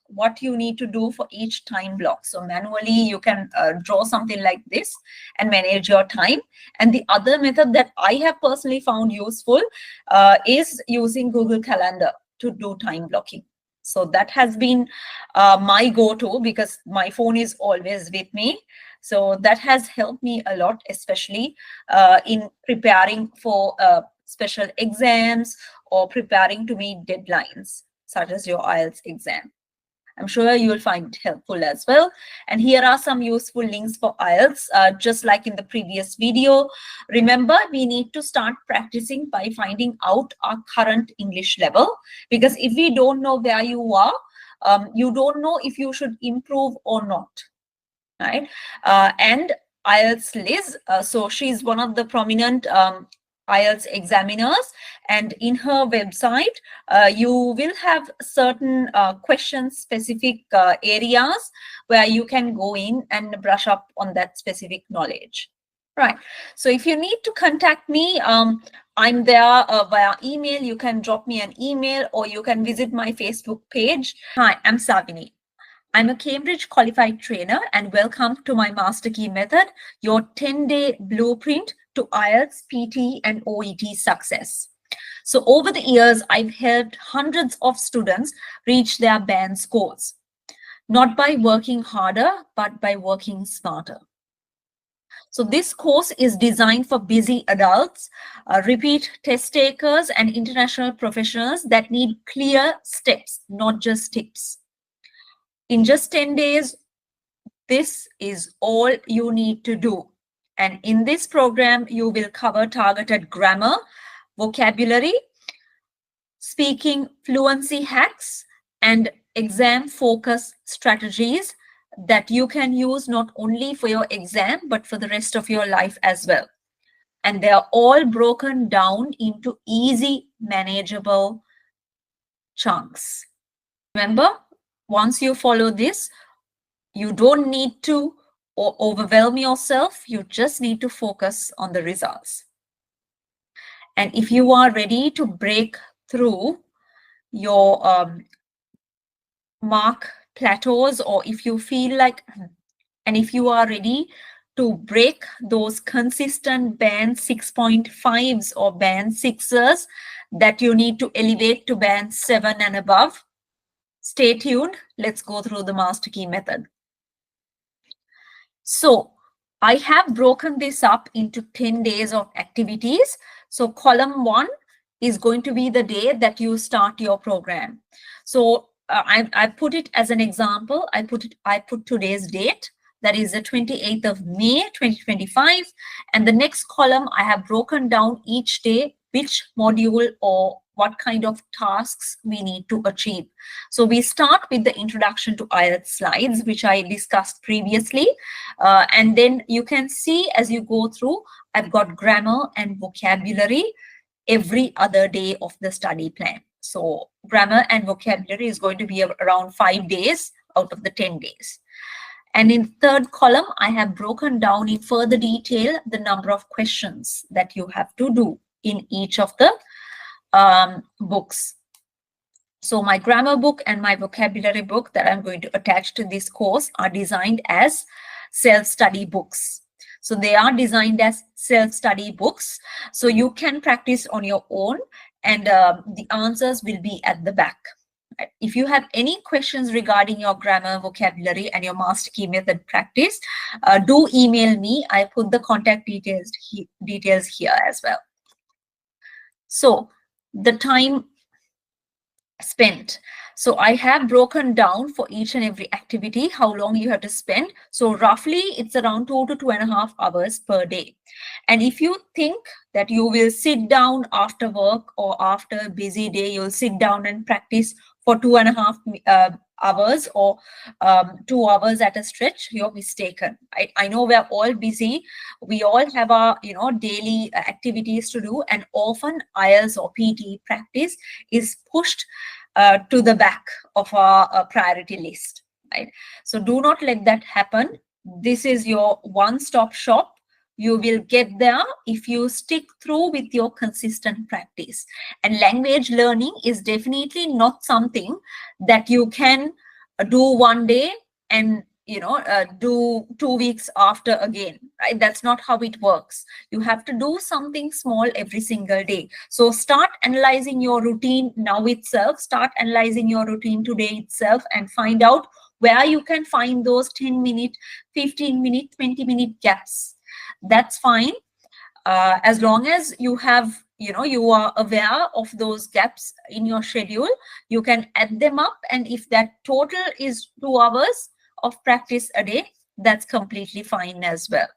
what you need to do for each time block. So manually, you can draw something like this and manage your time. And the other method that I have personally found useful is using Google Calendar to do time blocking. So that has been my go-to, because my phone is always with me. So that has helped me a lot, especially in preparing for special exams or preparing to meet deadlines, such as your IELTS exam. I'm sure you will find it helpful as well. And here are some useful links for IELTS, just like in the previous video. Remember, we need to start practicing by finding out our current English level, because if we don't know where you are, you don't know if you should improve or not, right? And IELTS Liz, so she's one of the prominent IELTS examiners, and in her website you will have certain question specific areas where you can go in and brush up on that specific knowledge. Right. So if you need to contact me, I'm there via email. You can drop me an email or you can visit my Facebook page. Hi, I'm Savini. I'm a Cambridge-qualified trainer, and welcome to my Master Key Method, your 10-day blueprint to IELTS, PT, and OET success. So over the years, I've helped hundreds of students reach their band scores, not by working harder, but by working smarter. So this course is designed for busy adults, repeat test takers, and international professionals that need clear steps, not just tips. In just 10 days, this is all you need to do. And in this program, you will cover targeted grammar, vocabulary, speaking fluency hacks, and exam focus strategies that you can use not only for your exam, but for the rest of your life as well. And they are all broken down into easy, manageable chunks. Remember, once you follow this, you don't need to overwhelm yourself. You just need to focus on the results. And if you are ready to break through your mark plateaus, or if you feel like, and if you are ready to break those consistent band 6.5s or band 6s that you need to elevate to band 7 and above, stay tuned. Let's go through the Master Key Method. So I have broken this up into 10 days of activities. So column 1 is going to be the day that you start your program. So I put it as an example. I put today's date, that is the 28th of May 2025, and the next column I have broken down each day which module or what kind of tasks we need to achieve. So we start with the introduction to IELTS slides, which I discussed previously, and then you can see as you go through, I've got grammar and vocabulary every other day of the study plan. So grammar and vocabulary is going to be around 5 days out of the 10 days. And in third column, I have broken down in further detail the number of questions that you have to do in each of the books. So my grammar book and my vocabulary book that I'm going to attach to this course are designed as self-study books. So they are designed as self-study books. So you can practice on your own, and the answers will be at the back. If you have any questions regarding your grammar, vocabulary, and your Master Key Method practice, do email me. I put the contact details here as well. So the time spent. So I have broken down for each and every activity how long you have to spend. So roughly it's around 2 to 2.5 hours per day. And if you think that you will sit down after work or after a busy day, you'll sit down and practice for 2.5 hours or 2 hours at a stretch, you're mistaken. I know we're all busy. We all have our daily activities to do, and often IELTS or PT practice is pushed to the back of our priority list, right? So do not let that happen. This is your one-stop shop. You will get there if you stick through with your consistent practice. And language learning is definitely not something that you can do one day and do 2 weeks after again, right? That's not how it works. You have to do something small every single day. So start analyzing your routine now itself. Start analyzing your routine today itself and find out where you can find those 10-minute, 15-minute, 20-minute gaps. That's fine. As long as you have, you are aware of those gaps in your schedule, you can add them up. And if that total is 2 hours of practice a day, that's completely fine as well.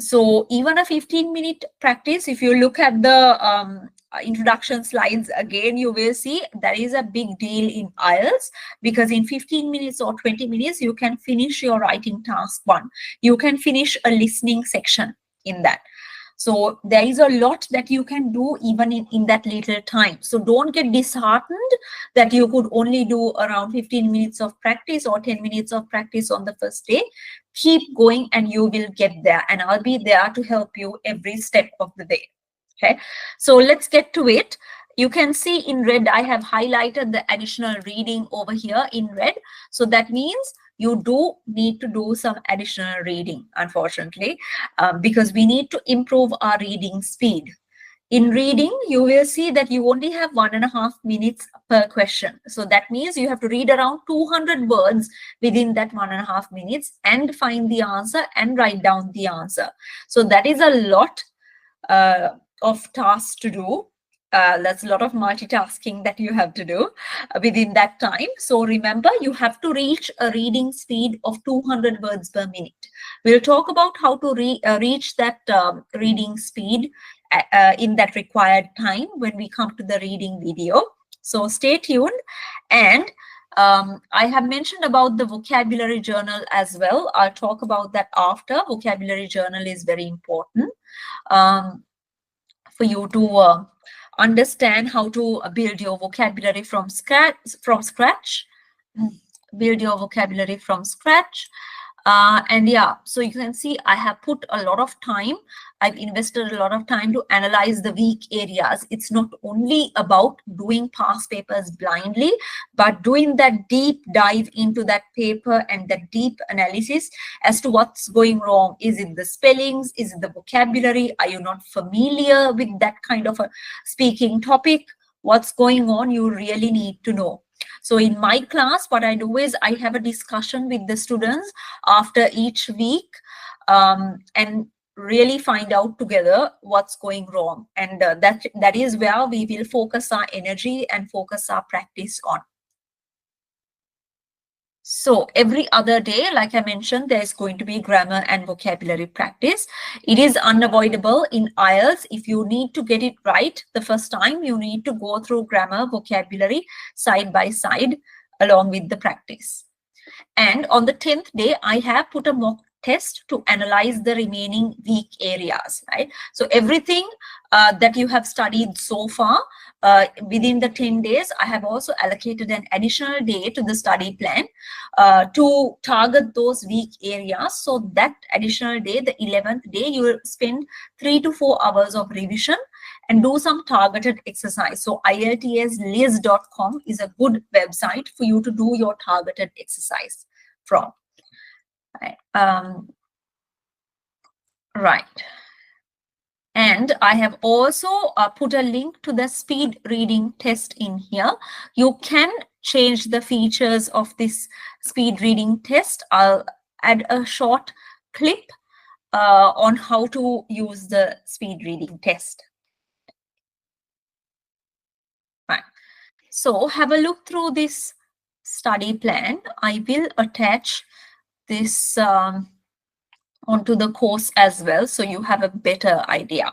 So even a 15-minute practice, if you look at the introduction slides again, you will see that is a big deal in IELTS, because in 15 minutes or 20 minutes, you can finish your writing task 1. You can finish a listening section in that. So there is a lot that you can do even in that little time. So don't get disheartened that you could only do around 15 minutes of practice or 10 minutes of practice on the first day. Keep going and you will get there, and I'll be there to help you every step of the way. Okay, so let's get to it. You can see in red, I have highlighted the additional reading over here in red. So that means you do need to do some additional reading, unfortunately, because we need to improve our reading speed. In reading, you will see that you only have 1.5 minutes per question. So that means you have to read around 200 words within that 1.5 minutes and find the answer and write down the answer. So that is a lot of tasks to do. That's a lot of multitasking that you have to do within that time. So remember, you have to reach a reading speed of 200 words per minute. We'll talk about how to reach that reading speed in that required time when we come to the reading video. So stay tuned. And I have mentioned about the vocabulary journal as well. I'll talk about that after. Vocabulary journal is very important for you to understand how to build your vocabulary from scratch. Build your vocabulary from scratch. And yeah, so you can see I have put a lot of time. I've invested a lot of time to analyze the weak areas. It's not only about doing past papers blindly, but doing that deep dive into that paper and that deep analysis as to what's going wrong. Is it the spellings? Is it the vocabulary? Are you not familiar with that kind of a speaking topic? What's going on? You really need to know. So in my class, what I do is I have a discussion with the students after each week and really find out together what's going wrong. And that is where we will focus our energy and focus our practice on. So every other day, like I mentioned, there's going to be grammar and vocabulary practice. It is unavoidable in IELTS. If you need to get it right the first time, you need to go through grammar, vocabulary side by side along with the practice. And on the 10th day, I have put a mock test to analyze the remaining weak areas, right? So everything that you have studied so far within the 10 days, I have also allocated an additional day to the study plan to target those weak areas. So that additional day, the 11th day, you will spend 3 to 4 hours of revision and do some targeted exercise. So IELTSLiz.com is a good website for you to do your targeted exercise from. Right. And I have also put a link to the speed reading test in here. You can change the features of this speed reading test. I'll add a short clip on how to use the speed reading test. Right. So have a look through this study plan. I will attach this onto the course as well, so you have a better idea.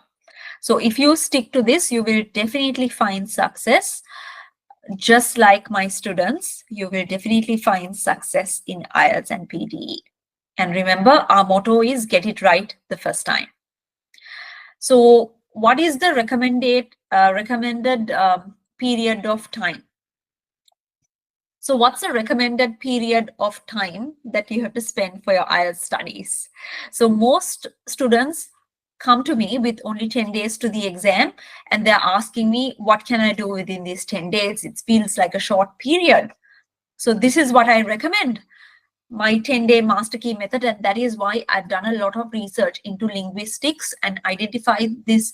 So if you stick to this, you will definitely find success. Just like my students, you will definitely find success in IELTS and PTE. And remember, our motto is get it right the first time. So what is the recommended period of time? So what's the recommended period of time that you have to spend for your IELTS studies? So most students come to me with only 10 days to the exam, and they're asking me, what can I do within these 10 days? It feels like a short period. So this is what I recommend, my 10-day master key method. And that is why I've done a lot of research into linguistics and identified this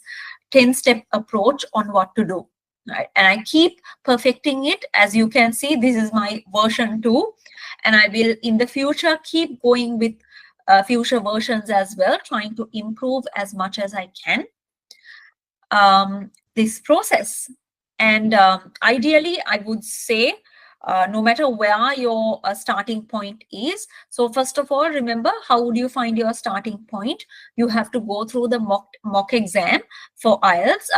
10-step approach on what to do. Right. And I keep perfecting it. As you can see, this is my version 2, and I will in the future keep going with future versions as well, trying to improve as much as I can this process. And ideally, I would say no matter where your starting point is. So first of all, remember, how would you find your starting point? You have to go through the mock exam for IELTS.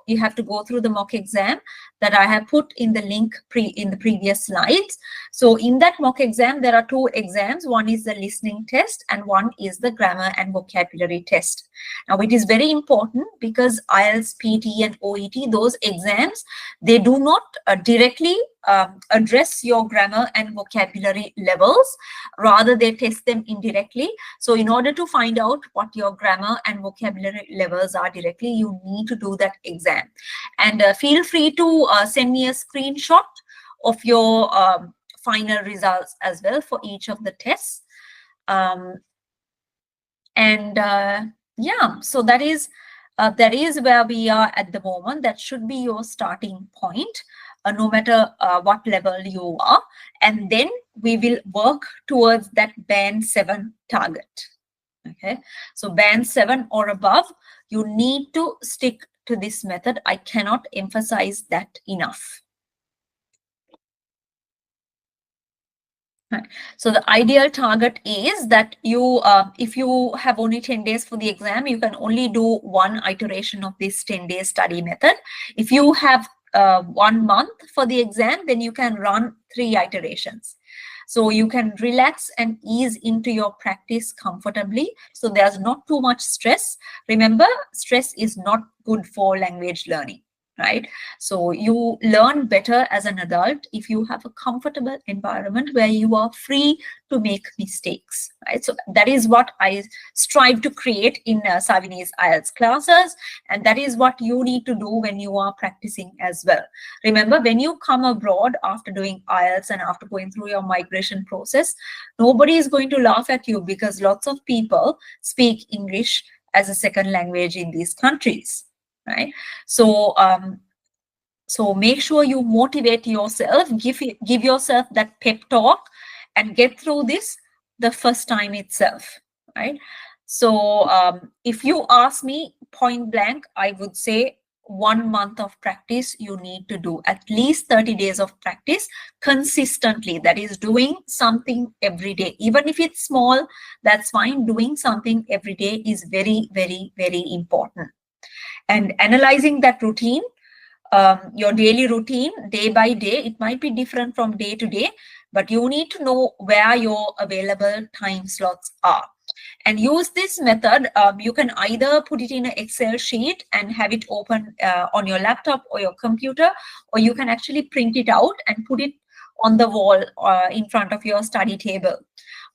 You have to go through the mock exam that I have put in the link in the previous slides. So in that mock exam, there are two exams. One is the listening test and one is the grammar and vocabulary test. Now, it is very important because IELTS, PT and OET, those exams, they do not directly address your grammar and vocabulary levels. Rather, they test them indirectly. So in order to find out what your grammar and vocabulary levels are directly, you need to do that exam. And feel free to send me a screenshot of your final results as well for each of the tests. Yeah, so that is where we are at the moment. That should be your starting point, no matter what level you are. And then we will work towards that band 7 target. Okay, so band 7 or above, you need to stick to this method. I cannot emphasize that enough. Right. So the ideal target is that you, if you have only 10 days for the exam, you can only do one iteration of this 10-day study method. If you have 1 month for the exam, then you can run 3 iterations. So you can relax and ease into your practice comfortably. So there's not too much stress. Remember, stress is not good for language learning. Right? So you learn better as an adult if you have a comfortable environment where you are free to make mistakes. Right? So that is what I strive to create in Savini's IELTS classes, and that is what you need to do when you are practicing as well. Remember, when you come abroad after doing IELTS and after going through your migration process, nobody is going to laugh at you because lots of people speak English as a second language in these countries. Right? So so make sure you motivate yourself, give yourself that pep talk and get through this the first time itself. Right? So if you ask me point blank, I would say 1 month of practice. You need to do at least 30 days of practice consistently. That is doing something every day. Even if it's small, that's fine. Doing something every day is very, very, very important. And analyzing that routine, your daily routine, day by day, it might be different from day to day, but you need to know where your available time slots are. And use this method. You can either put it in an Excel sheet and have it open on your laptop or your computer, or you can actually print it out and put it on the wall in front of your study table.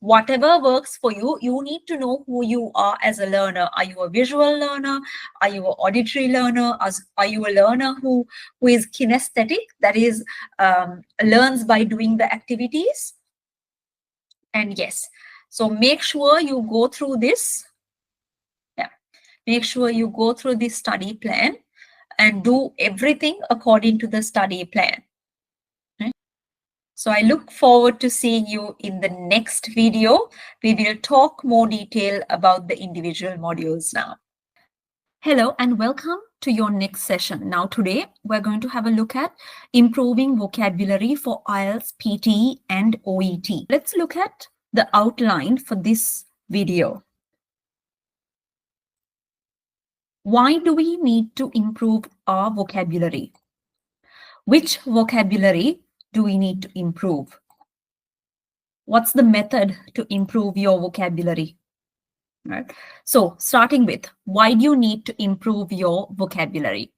Whatever works for you, you need to know who you are as a learner. Are you a visual learner? Are you an auditory learner? Are you a learner who is kinesthetic, that is, learns by doing the activities? And yes, so make sure you go through this. Yeah, make sure you go through this study plan and do everything according to the study plan. So I look forward to seeing you in the next video. We will talk more detail about the individual modules now. Hello and welcome to your next session. Now today we're going to have a look at improving vocabulary for IELTS, PT and OET. Let's look at the outline for this video. Why do we need to improve our vocabulary? Which vocabulary do we need to improve? What's the method to improve your vocabulary? Right. So starting with, why do you need to improve your vocabulary?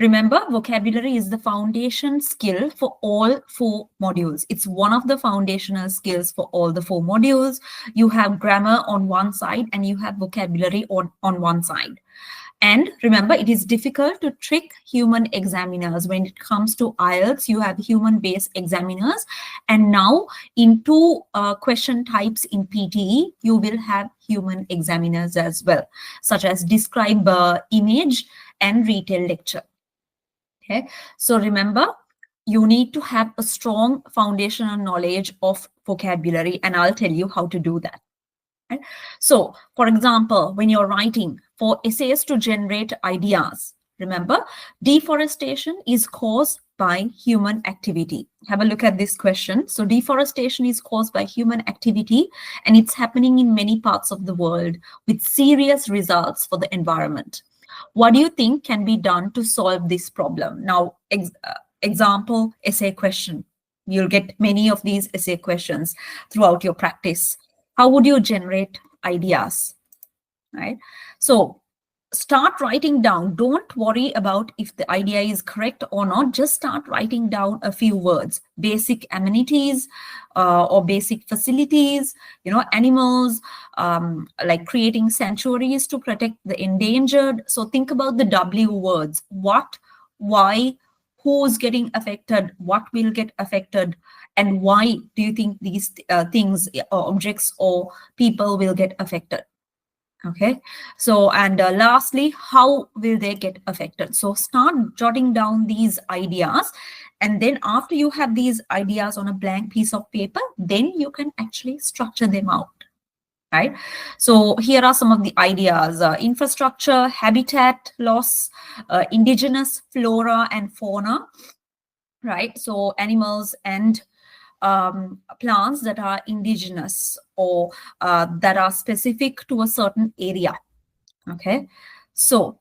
Remember, vocabulary is the foundation skill for all 4 modules. It's one of the foundational skills for all the 4 modules. You have grammar on one side and you have vocabulary on one side. And remember, it is difficult to trick human examiners. When it comes to IELTS, you have human-based examiners. And now in 2 question types in PTE, you will have human examiners as well, such as describe, image, and retail lecture. Okay, so remember, you need to have a strong foundational knowledge of vocabulary, and I'll tell you how to do that. Right? So, for example, when you're writing for essays to generate ideas, remember, deforestation is caused by human activity? Have a look at this question. So deforestation is caused by human activity, and it's happening in many parts of the world with serious results for the environment. What do you think can be done to solve this problem? Now, example essay question. You'll get many of these essay questions throughout your practice. How would you generate ideas? Right? So start writing down. Don't worry about if the idea is correct or not. Just start writing down a few words. Basic amenities or basic facilities, animals, like creating sanctuaries to protect the endangered. So think about the W words. What, why, who's getting affected, what will get affected, and why do you think these things, objects or people will get affected? Okay, so and lastly, how will they get affected? So start jotting down these ideas, and then after you have these ideas on a blank piece of paper, then you can actually structure them out. Right? So here are some of the ideas: infrastructure, habitat loss, indigenous flora and fauna, right? So animals and plants that are indigenous or that are specific to a certain area. Okay, so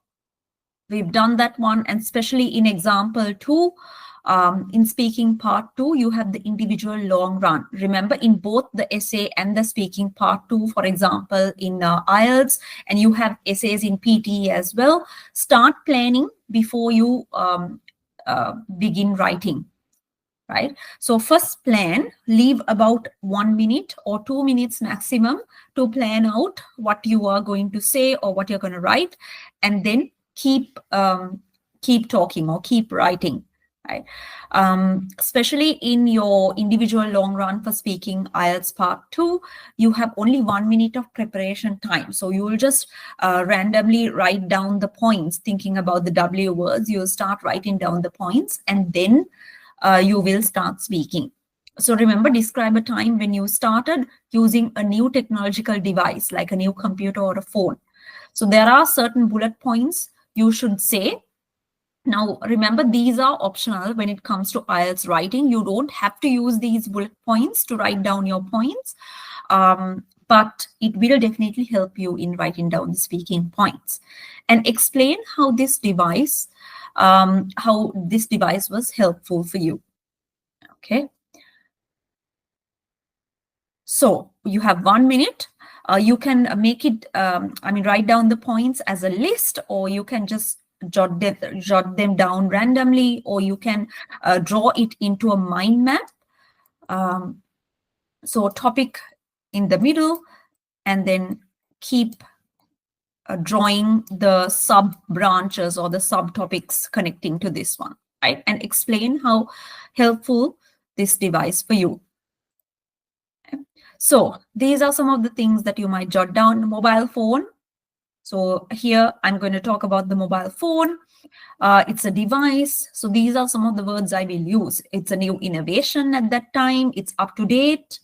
we've done that one, and especially in example 2, in speaking part 2, you have the individual long run. Remember, in both the essay and the speaking part 2, for example, in IELTS, and you have essays in PTE as well, start planning before you begin writing. Right? So first plan, leave about 1 minute or 2 minutes maximum to plan out what you are going to say or what you're going to write, and then keep talking or keep writing. Right? Especially in your individual long run for speaking IELTS part 2, you have only 1 minute of preparation time. So you will just randomly write down the points, thinking about the W words. You'll start writing down the points, and then you will start speaking. So remember, describe a time when you started using a new technological device like a new computer or a phone. So there are certain bullet points you should say. Now, remember, these are optional when it comes to IELTS writing. You don't have to use these bullet points to write down your points, but it will definitely help you in writing down the speaking points. And explain how this device was helpful for you. Okay. So you have 1 minute. You can make it, write down the points as a list, or you can just jot them down randomly, or you can draw it into a mind map. So topic in the middle, and then keep drawing the sub branches or the subtopics connecting to this one, right? And explain how helpful this device for you. Okay. So these are some of the things that you might jot down. Mobile phone. So here I'm going to talk about the mobile phone. It's a device. So these are some of the words I will use. It's a new innovation at that time. It's up to date.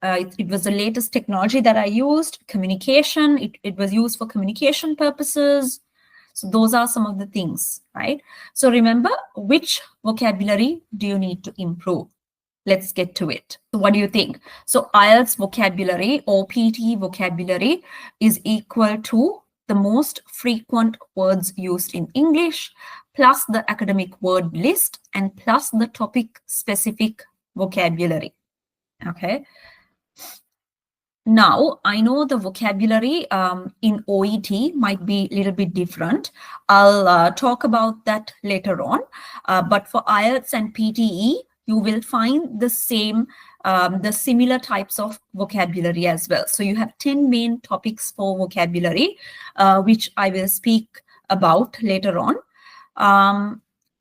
It was the latest technology that I used. Communication, it was used for communication purposes. So those are some of the things, right? So remember, which vocabulary do you need to improve? Let's get to it. So what do you think? So IELTS vocabulary or PTE vocabulary is equal to the most frequent words used in English plus the academic word list and plus the topic specific vocabulary. Okay. Now, I know the vocabulary in OET might be a little bit different. I'll talk about that later on. But for IELTS and PTE, you will find the same, the similar types of vocabulary as well. So you have 10 main topics for vocabulary, which I will speak about later on.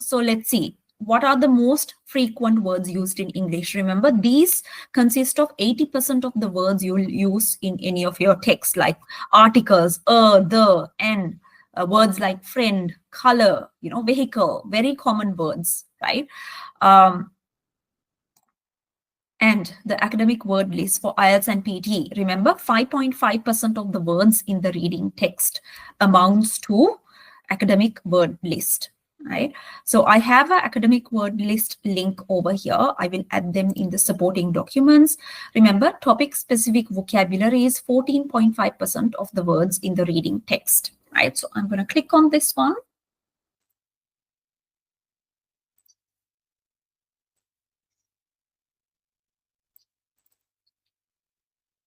So let's see. What are the most frequent words used in English? Remember, these consist of 80% of the words you'll use in any of your texts, like articles, the, and words like friend, color, vehicle, very common words, right? And the academic word list for IELTS and PTE. Remember, 5.5% of the words in the reading text amounts to academic word list. right? So I have an academic word list link over here. I will add them in the supporting documents. Remember, topic-specific vocabulary is 14.5% of the words in the reading text, right? So I'm going to click on this one.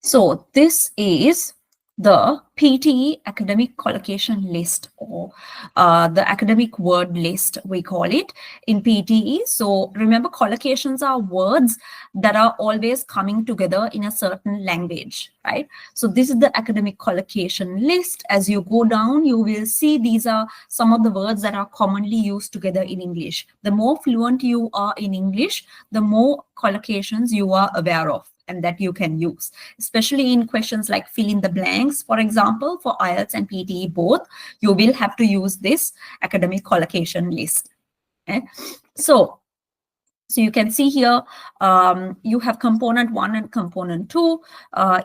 So this is the PTE academic collocation list, or the academic word list, we call it in PTE. So remember, collocations are words that are always coming together in a certain language, right? So this is the academic collocation list. As you go down, you will see these are some of the words that are commonly used together in English. The more fluent you are in English, the more collocations you are aware of and that you can use, especially in questions like fill in the blanks. For example, for IELTS and PTE both, you will have to use this academic collocation list. Okay? So you can see here, you have component 1 and component 2.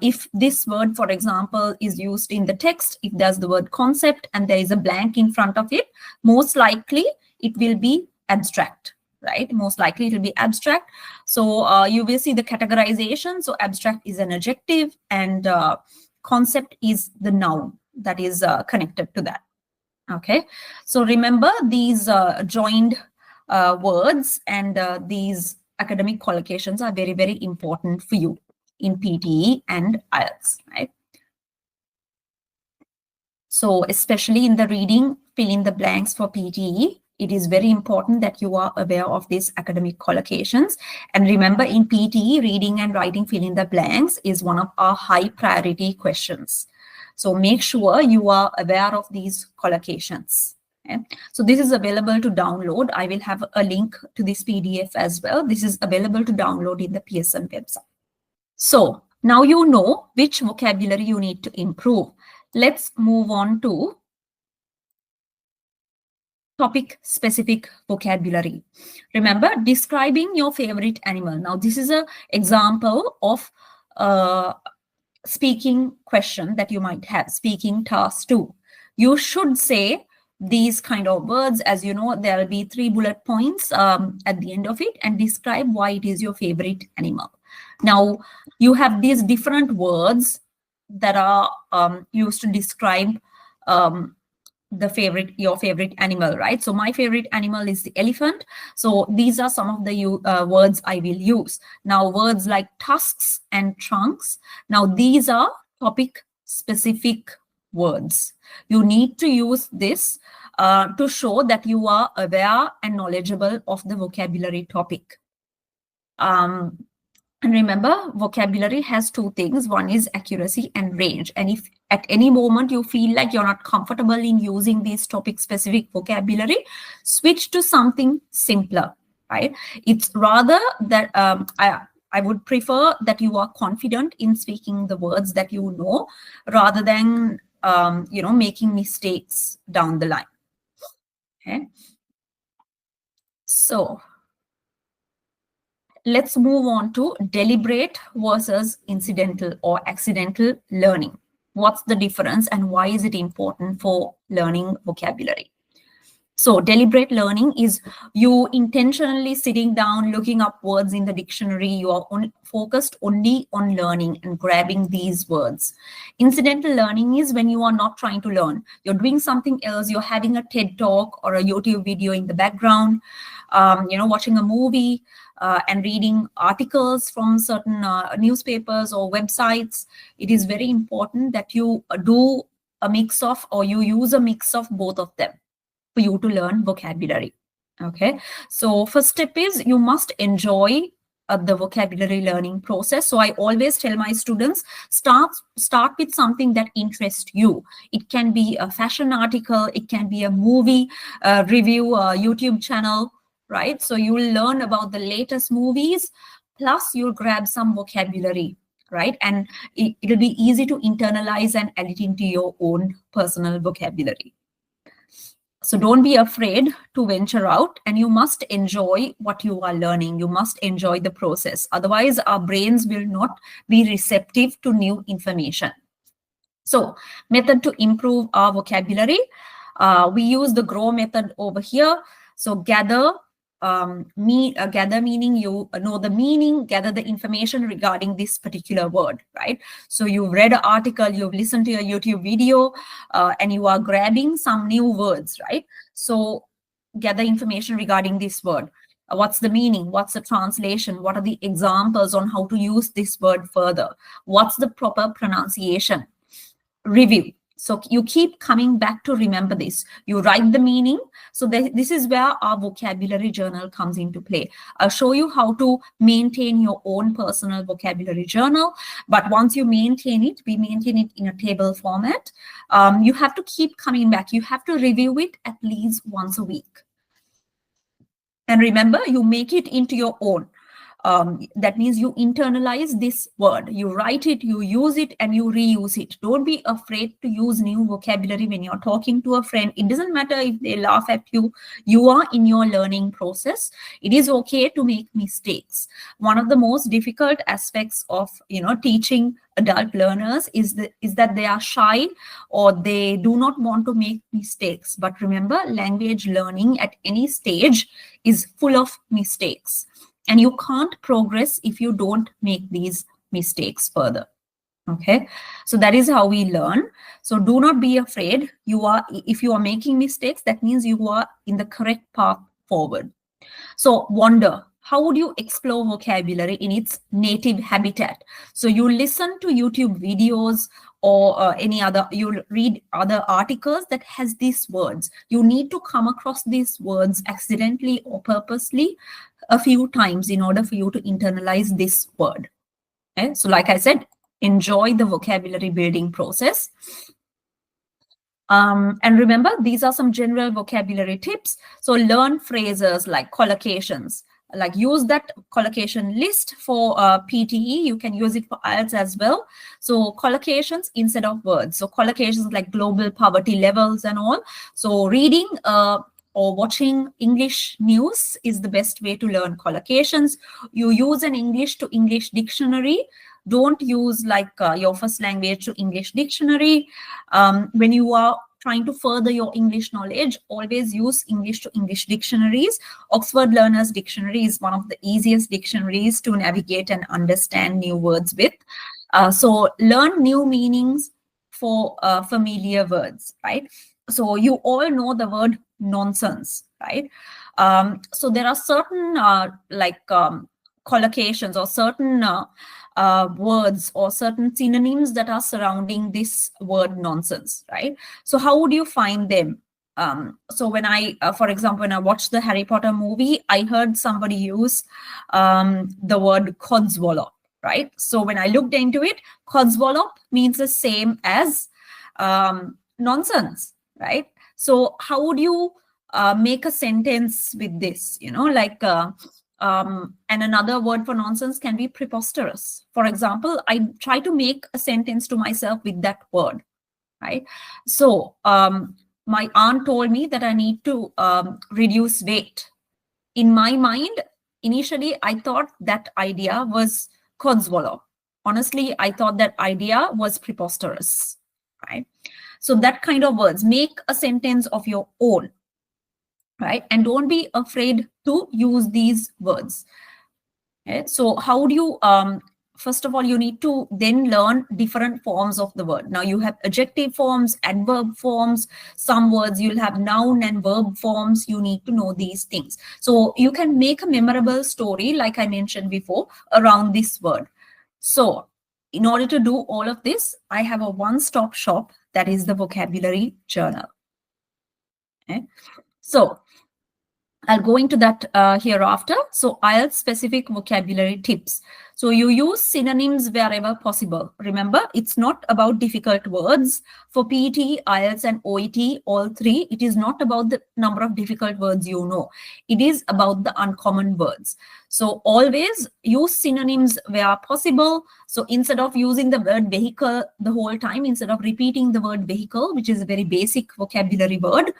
If this word, for example, is used in the text, if there's the word concept and there is a blank in front of it, most likely it will be abstract, right? Most likely it will be abstract. So you will see the categorization. So abstract is an adjective and concept is the noun that is connected to that. Okay, so remember these joined words and these academic collocations are very, very important for you in PTE and IELTS, right? So especially in the reading, fill in the blanks for PTE, it is very important that you are aware of these academic collocations. And remember, in PTE, reading and writing fill in the blanks is one of our high priority questions. So make sure you are aware of these collocations. Okay. So this is available to download. I will have a link to this PDF as well. This is available to download in the Pearson website. So now you know which vocabulary you need to improve. Let's move on to topic-specific vocabulary. Remember, describing your favorite animal. Now, this is an example of speaking question that you might have, speaking task 2. You should say these kind of words. As you know, there will be 3 bullet points at the end of it, and describe why it is your favorite animal. Now, you have these different words that are used to describe your favorite animal, right? So my favorite animal is the elephant. So these are some of the words I will use. Now, words like tusks and trunks. Now, these are topic specific words. You need to use this to show that you are aware and knowledgeable of the vocabulary topic. And remember, vocabulary has 2 things. One is accuracy and range. And if at any moment you feel like you're not comfortable in using these topic-specific vocabulary, switch to something simpler, right? It's rather that I would prefer that you are confident in speaking the words that you know, rather than making mistakes down the line. Okay. So let's move on to deliberate versus incidental or accidental learning. What's the difference and why is it important for learning vocabulary? So deliberate learning is you intentionally sitting down, looking up words in the dictionary. You are focused only on learning and grabbing these words. Incidental learning is when you are not trying to learn. You're doing something else. You're having a TED talk or a YouTube video in the background, watching a movie and reading articles from certain newspapers or websites. It is very important that you do a mix of, or you use a mix of both of them for you to learn vocabulary. Okay, so first step is you must enjoy the vocabulary learning process. So I always tell my students, start with something that interests you. It can be a fashion article, it can be a movie review, a YouTube channel, right? So you will learn about the latest movies, plus you'll grab some vocabulary, right? And it'll be easy to internalize and add it into your own personal vocabulary. So don't be afraid to venture out, and you must enjoy what you are learning. You must enjoy the process. Otherwise, our brains will not be receptive to new information. So method to improve our vocabulary. We use the GROW method over here. So gather, gather meaning you know the meaning, gather the information regarding this particular word, right? So you've read an article, you've listened to a YouTube video, and you are grabbing some new words, right? So gather information regarding this word. What's the meaning? What's the translation? What are the examples on how to use this word further? What's the proper pronunciation? Review. So you keep coming back to remember this. You write the meaning. So this is where our vocabulary journal comes into play. I'll show you how to maintain your own personal vocabulary journal. But once you maintain it, we maintain it in a table format. You have to keep coming back. You have to review it at least once a week. And remember, you make it into your own. That means you internalize this word, you write it, you use it, and you reuse it. Don't be afraid to use new vocabulary when you're talking to a friend. It doesn't matter if they laugh at you. You are in your learning process. It is okay to make mistakes. One of the most difficult aspects of teaching adult learners is that they are shy or they do not want to make mistakes. But remember, language learning at any stage is full of mistakes. And you can't progress if you don't make these mistakes further. Okay, so that is how we learn. So do not be afraid. If you are making mistakes, that means you are in the correct path forward. So wonder, how would you explore vocabulary in its native habitat? So you listen to YouTube videos or you read other articles that has these words. You need to come across these words accidentally or purposely a few times in order for you to internalize this word. Okay? So like I said, enjoy the vocabulary building process. And remember, these are some general vocabulary tips. So learn phrases like collocations, like use that collocation list for PTE. You can use it for IELTS as well. So collocations instead of words. So collocations like global poverty levels and all. So reading or watching English news is the best way to learn collocations. You use an English to English dictionary. Don't use like your first language to English dictionary. When you are trying to further your English knowledge, always use English to English dictionaries. Oxford Learner's Dictionary is one of the easiest dictionaries to navigate and understand new words with. So learn new meanings for familiar words, right? So you all know the word nonsense, right? So there are certain collocations or certain words or certain synonyms that are surrounding this word nonsense, right? So how would you find them? So when for example, when I watched the Harry Potter movie, I heard somebody use the word codswallop, right? So when I looked into it, codswallop means the same as nonsense, right? So how would you make a sentence with this? And another word for nonsense can be preposterous. For example, I try to make a sentence to myself with that word, right? So my aunt told me that I need to reduce weight. In my mind, initially, I thought that idea was codswallop. Honestly, I thought that idea was preposterous, right? So that kind of words, make a sentence of your own, right? And don't be afraid to use these words. Okay? So how do you, first of all, you need to then learn different forms of the word. Now you have adjective forms, adverb forms, some words you'll have noun and verb forms. You need to know these things. So you can make a memorable story, like I mentioned before, around this word. So in order to do all of this, I have a one-stop shop, that is the vocabulary journal. Okay? So I'll go into that hereafter. So IELTS specific vocabulary tips. So you use synonyms wherever possible. Remember, it's not about difficult words. For PET, IELTS and OET, all three, it is not about the number of difficult words you know. It is about the uncommon words. So always use synonyms where possible. So instead of using the word vehicle the whole time, instead of repeating the word vehicle, which is a very basic vocabulary word,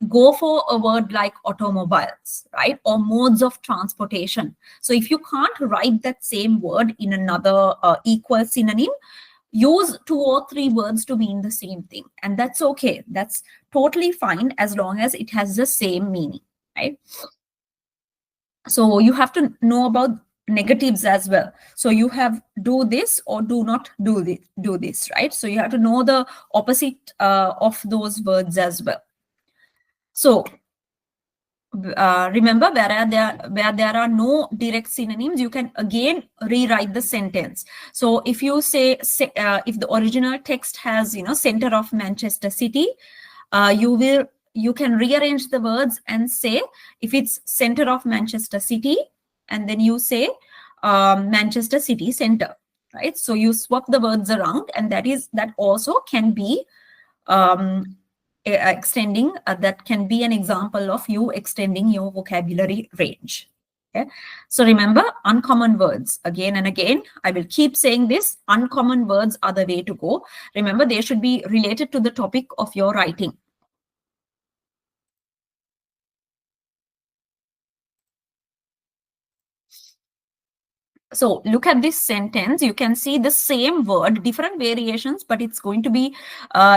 go for a word like automobiles, right? Or modes of transportation. So if you can't write that same word in another equal synonym, use 2 or 3 words to mean the same thing. And that's okay. That's totally fine as long as it has the same meaning. right? So you have to know about negatives as well. So you have do this or do not do this, right? So you have to know the opposite of those words as well. So remember, where there are no direct synonyms, you can again rewrite the sentence. So if you say if the original text has, you know, center of Manchester City, you can rearrange the words and say, if it's center of Manchester City, and then you say Manchester City Center, right? So you swap the words around, and that also can be extending, that can be an example of you extending your vocabulary range. Okay, so remember, uncommon words, again and again I will keep saying this, uncommon words are the way to go. Remember, they should be related to the topic of your writing. So look at this sentence. You can see the same word, different variations, but it's going to be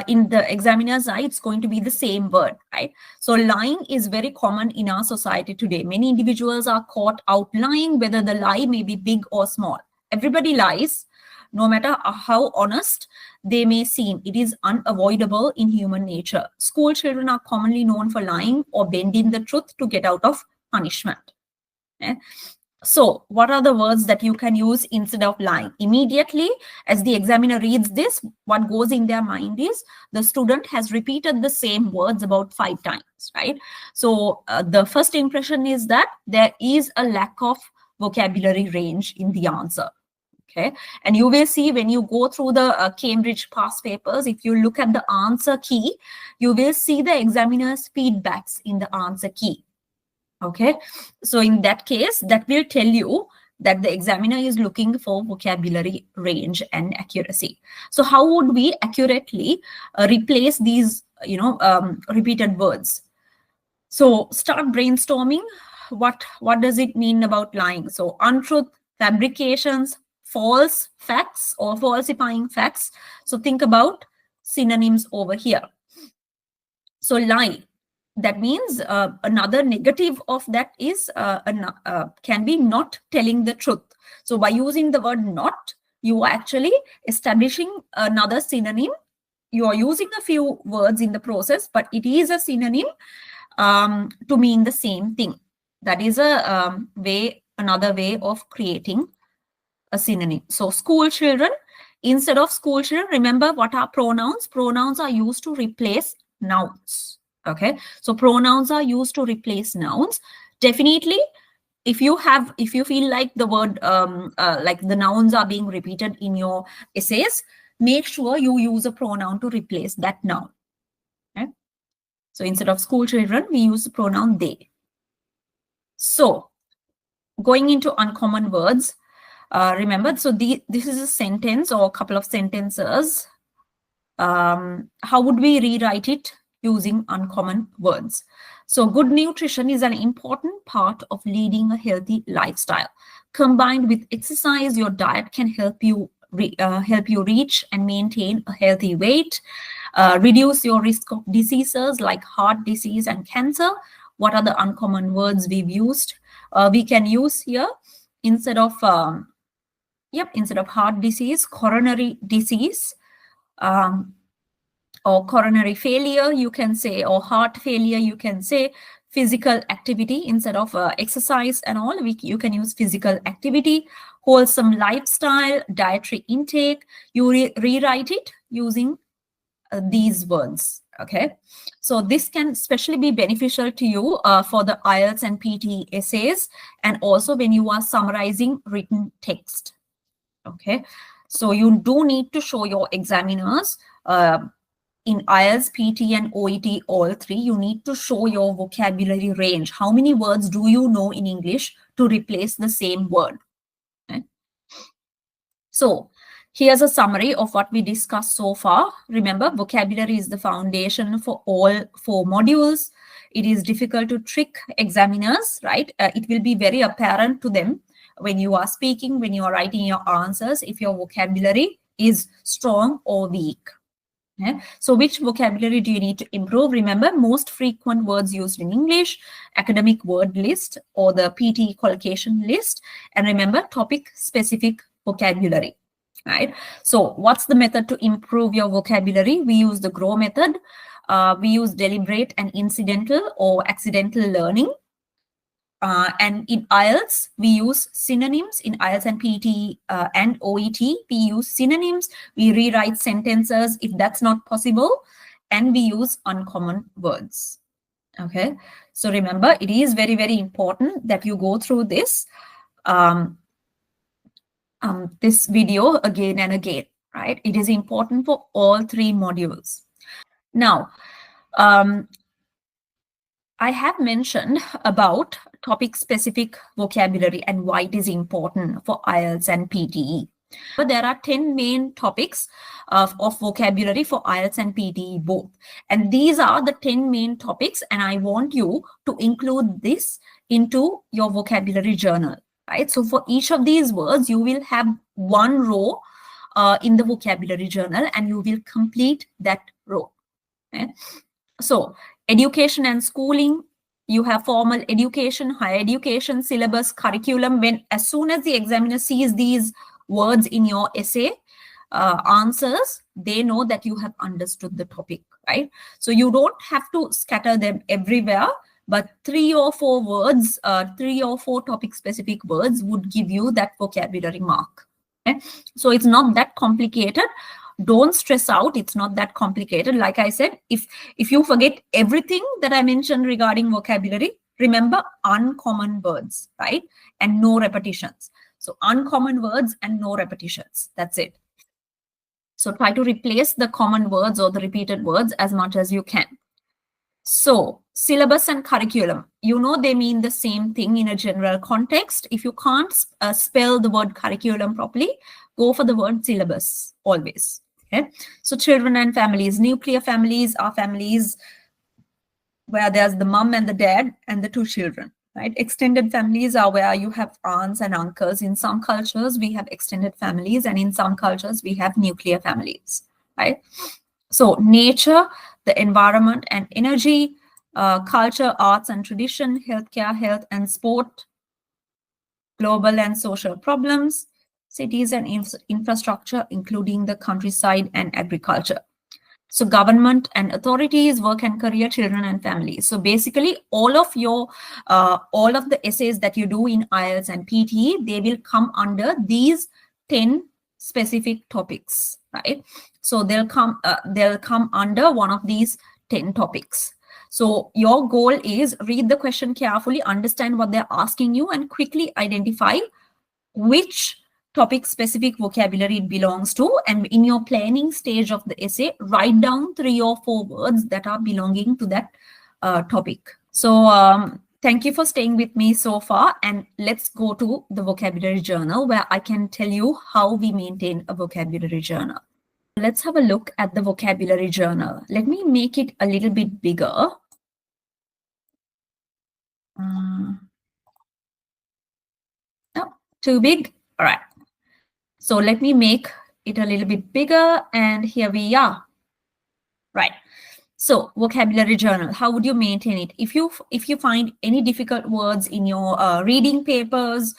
in the examiner's eye, it's going to be the same word, right? So lying is very common in our society today. Many individuals are caught out lying, whether the lie may be big or small. Everybody lies, no matter how honest they may seem. It is unavoidable in human nature. School children are commonly known for lying or bending the truth to get out of punishment. Okay? So what are the words that you can use instead of lying? Immediately, as the examiner reads this, what goes in their mind is the student has repeated the same words about 5 times, right? So the first impression is that there is a lack of vocabulary range in the answer. Okay, and you will see when you go through the Cambridge past papers, if you look at the answer key, you will see the examiner's feedbacks in the answer key. Okay, so in that case, that will tell you that the examiner is looking for vocabulary range and accuracy. So how would we accurately replace these, repeated words? So start brainstorming. What does it mean about lying? So untruth, fabrications, false facts, or falsifying facts. So think about synonyms over here. So lie, that means another negative of that is can be not telling the truth. So by using the word not, you are actually establishing another synonym. You are using a few words in the process, but it is a synonym to mean the same thing. That is a another way of creating a synonym. So school children, instead of school children, remember what are pronouns? Pronouns are used to replace nouns. Okay, so pronouns are used to replace nouns. Definitely, if you feel like the word like the nouns are being repeated in your essays, make sure you use a pronoun to replace that noun. Okay, so instead of school children, we use the pronoun they. So going into uncommon words, remember, so this is a sentence or a couple of sentences. How would we rewrite it using uncommon words? So good nutrition is an important part of leading a healthy lifestyle. Combined with exercise, your diet can help you reach and maintain a healthy weight, reduce your risk of diseases like heart disease and cancer. What are the uncommon words we've used? We can use here, instead of instead of heart disease, coronary disease, or coronary failure, you can say, or heart failure, you can say. Physical activity, instead of exercise and all, you can use physical activity. Wholesome lifestyle, dietary intake, you rewrite it using these words. Okay, so this can especially be beneficial to you for the IELTS and PT essays, and also when you are summarizing written text. Okay, so you do need to show your examiners in IELTS, PT, and OET, all three, you need to show your vocabulary range. How many words do you know in English to replace the same word? Okay. So here's a summary of what we discussed so far. Remember, vocabulary is the foundation for all 4 modules. It is difficult to trick examiners, right? It will be very apparent to them when you are speaking, when you are writing your answers, if your vocabulary is strong or weak. Okay. So which vocabulary do you need to improve? Remember, most frequent words used in English, academic word list, or the PTE qualification list. And remember, topic specific vocabulary, right? So what's the method to improve your vocabulary? We use the GROW method. We use deliberate and incidental or accidental learning. And in IELTS, we use synonyms. In IELTS and PTE and OET, we use synonyms. We rewrite sentences if that's not possible. And we use uncommon words. Okay. So remember, it is very, very important that you go through this, this video again and again, right? It is important for all three modules. Now, I have mentioned about topic-specific vocabulary and why it is important for IELTS and PTE. But there are 10 main topics of vocabulary for IELTS and PTE both. And these are the 10 main topics, and I want you to include this into your vocabulary journal, right? So for each of these words, you will have one row in the vocabulary journal, and you will complete that row. Okay? So education and schooling, you have formal education, higher education, syllabus, curriculum. As soon as the examiner sees these words in your essay answers, they know that you have understood the topic, right? So you don't have to scatter them everywhere, but 3 or 4 words, 3 or 4 topic specific words would give you that vocabulary mark. Okay? So it's not that complicated. Don't stress out. It's not that complicated. Like I said, if you forget everything that I mentioned regarding vocabulary, remember uncommon words, right? And no repetitions. So uncommon words and no repetitions. That's it. So try to replace the common words or the repeated words as much as you can. So syllabus and curriculum, you know they mean the same thing in a general context. If you can't spell the word curriculum properly, go for the word syllabus always. Okay. So children and families, nuclear families are families where there's the mom and the dad and the 2 children, right? Extended families are where you have aunts and uncles. In some cultures, we have extended families, and in some cultures, we have nuclear families, right? So nature, the environment and energy, culture, arts and tradition, healthcare, health and sport, global and social problems, cities and infrastructure, including the countryside and agriculture. So government and authorities, work and career, children and families. So basically all of the essays that you do in IELTS and PTE, they will come under these 10 specific topics, right? So they'll come under one of these 10 topics. So your goal is read the question carefully, understand what they're asking you, and quickly identify which topic specific vocabulary it belongs to. And in your planning stage of the essay, write down 3 or 4 words that are belonging to that topic. So thank you for staying with me so far, and let's go to the vocabulary journal where I can tell you how we maintain a vocabulary journal. Let's have a look at the vocabulary journal. Let me make it a little bit bigger. No, too big. All right. So let me make it a little bit bigger, and here we are. Right. So vocabulary journal, how would you maintain it? If you find any difficult words in your reading papers,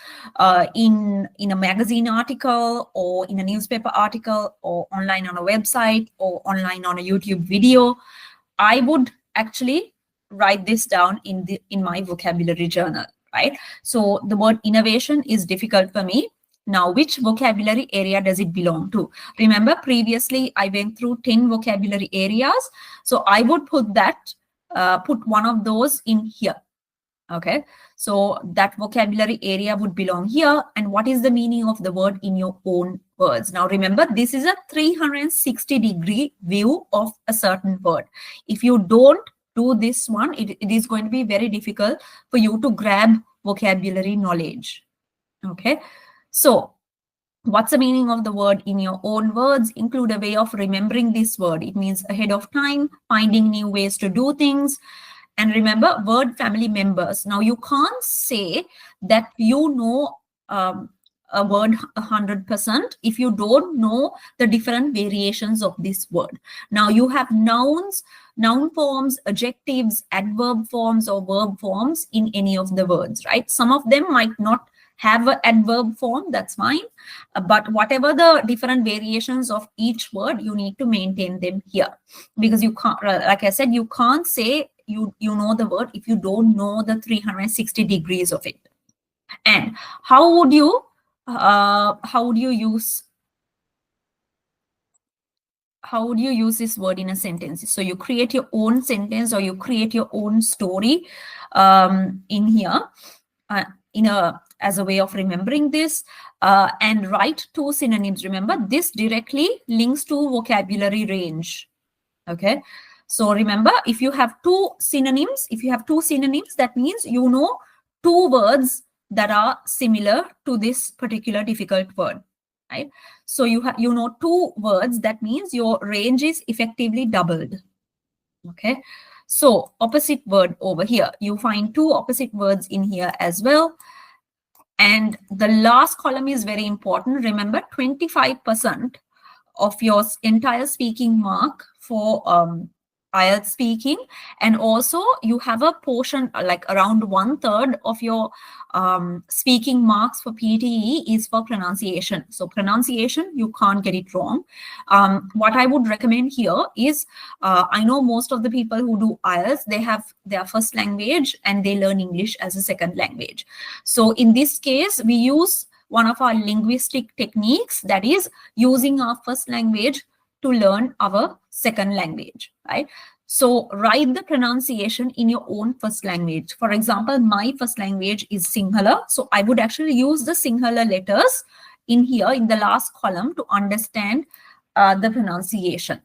in a magazine article, or in a newspaper article, or online on a website, or online on a YouTube video, I would actually write this down in my vocabulary journal, right? So the word innovation is difficult for me. Now, which vocabulary area does it belong to? Remember, previously I went through 10 vocabulary areas. So I would put one of those in here. Okay, so that vocabulary area would belong here. And what is the meaning of the word in your own words? Now, remember, this is a 360-degree view of a certain word. If you don't do this one, it is going to be very difficult for you to grab vocabulary knowledge. Okay. So what's the meaning of the word in your own words? Include a way of remembering this word. It means ahead of time, finding new ways to do things. And remember, word family members. Now, you can't say that you know a word 100% if you don't know the different variations of this word. Now you have nouns, noun forms, adjectives, adverb forms, or verb forms in any of the words, right? Some of them might not have an adverb form, that's fine. But whatever the different variations of each word, you need to maintain them here, because you can't, like I said, you can't say you know the word if you don't know the 360 degrees of it. And how would you use this word in a sentence? So you create your own sentence, or you create your own story in here as a way of remembering this, and write 2 synonyms. Remember, this directly links to vocabulary range. Okay, so remember, if you have 2 synonyms, that means you know 2 words that are similar to this particular difficult word, right? So you know 2 words, that means your range is effectively doubled. Okay, so opposite word over here, you find 2 opposite words in here as well. And the last column is very important. Remember, 25% of your entire speaking mark for IELTS speaking, and also you have a portion like around 1/3 of your speaking marks for PTE is for pronunciation. So pronunciation, you can't get it wrong. What I would recommend here is, I know most of the people who do IELTS, they have their first language and they learn English as a second language. So in this case, we use one of our linguistic techniques, that is using our first language to learn our second language, right? So write the pronunciation in your own first language. For example, my first language is Sinhala. So I would actually use the Sinhala letters in here in the last column to understand the pronunciation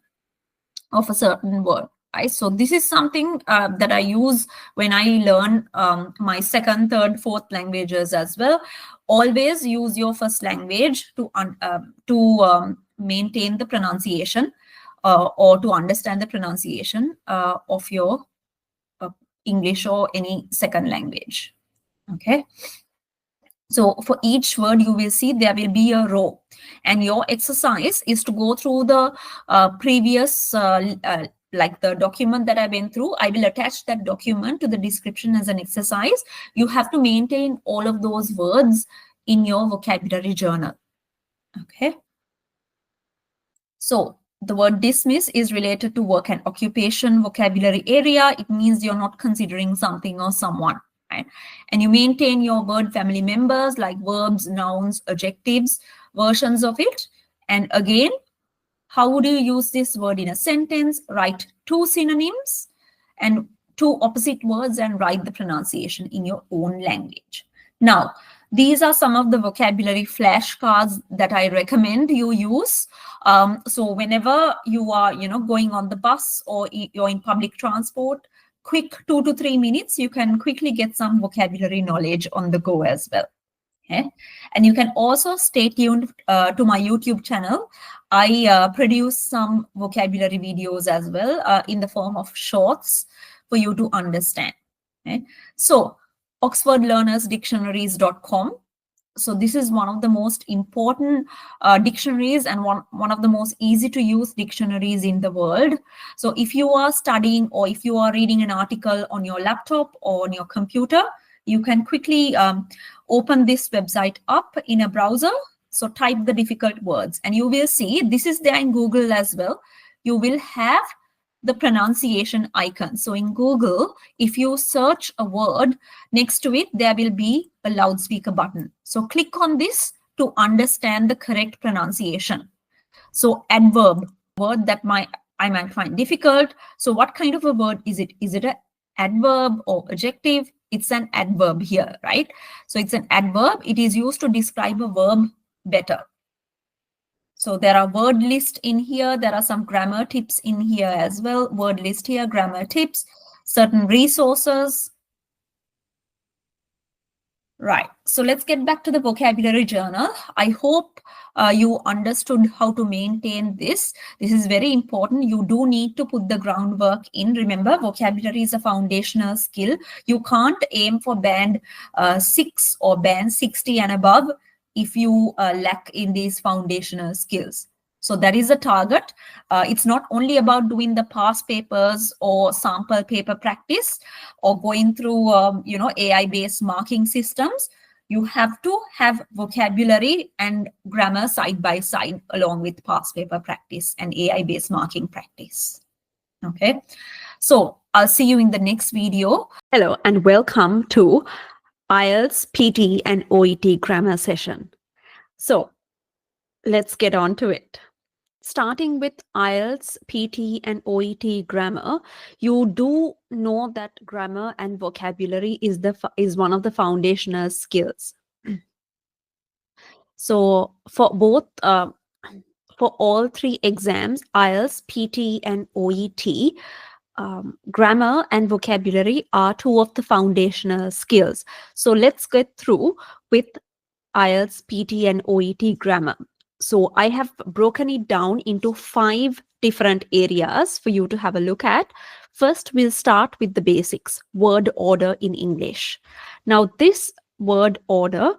of a certain word. Right? So this is something that I use when I learn my second, third, fourth languages as well. Always use your first language to maintain the pronunciation or to understand the pronunciation of your English or any second language. Okay. So for each word, you will see there will be a row, and your exercise is to go through the previous like the document that I went through. I will attach that document to the description as an exercise. You have to maintain all of those words in your vocabulary journal. Okay. So the word dismiss is related to work and occupation vocabulary area. It means you're not considering something or someone. Right? And you maintain your word family members like verbs, nouns, adjectives, versions of it. And again, how would you use this word in a sentence? Write 2 synonyms and 2 opposite words and write the pronunciation in your own language. Now, these are some of the vocabulary flashcards that I recommend you use. So whenever you are, going on the bus or you're in public transport, quick 2 to 3 minutes, you can quickly get some vocabulary knowledge on the go as well. Okay. And you can also stay tuned to my YouTube channel. I produce some vocabulary videos as well in the form of shorts for you to understand. Okay. So oxfordlearnersdictionaries.com. So this is one of the most important dictionaries and one of the most easy to use dictionaries in the world. So if you are studying or if you are reading an article on your laptop or on your computer, you can quickly open this website up in a browser. So type the difficult words and you will see this is there in Google as well. You will have the pronunciation icon. So in Google, if you search a word, next to it, there will be a loudspeaker button. So click on this to understand the correct pronunciation. So adverb, word that I might find difficult. So what kind of a word is it? Is it an adverb or adjective? It's an adverb here, right? So it's an adverb. It is used to describe a verb better. So there are word list in here. There are some grammar tips in here as well. Word list here, grammar tips, certain resources. Right. So let's get back to the vocabulary journal. I hope you understood how to maintain this. This is very important. You do need to put the groundwork in. Remember, vocabulary is a foundational skill. You can't aim for band 6 or band 60 and above if you lack in these foundational skills. So that is a target. It's not only about doing the past papers or sample paper practice or going through, AI-based marking systems. You have to have vocabulary and grammar side by side along with past paper practice and AI-based marking practice. Okay. So I'll see you in the next video. Hello and welcome to IELTS PT and OET grammar session. So let's get on to it. Starting with IELTS, PT and OET grammar, you do know that grammar and vocabulary is one of the foundational skills. So for both, for all three exams, IELTS, PT and OET, grammar and vocabulary are two of the foundational skills. So let's get through with IELTS, PT and OET grammar. So I have broken it down into 5 different areas for you to have a look at. First, we'll start with the basics, word order in English. Now, this word order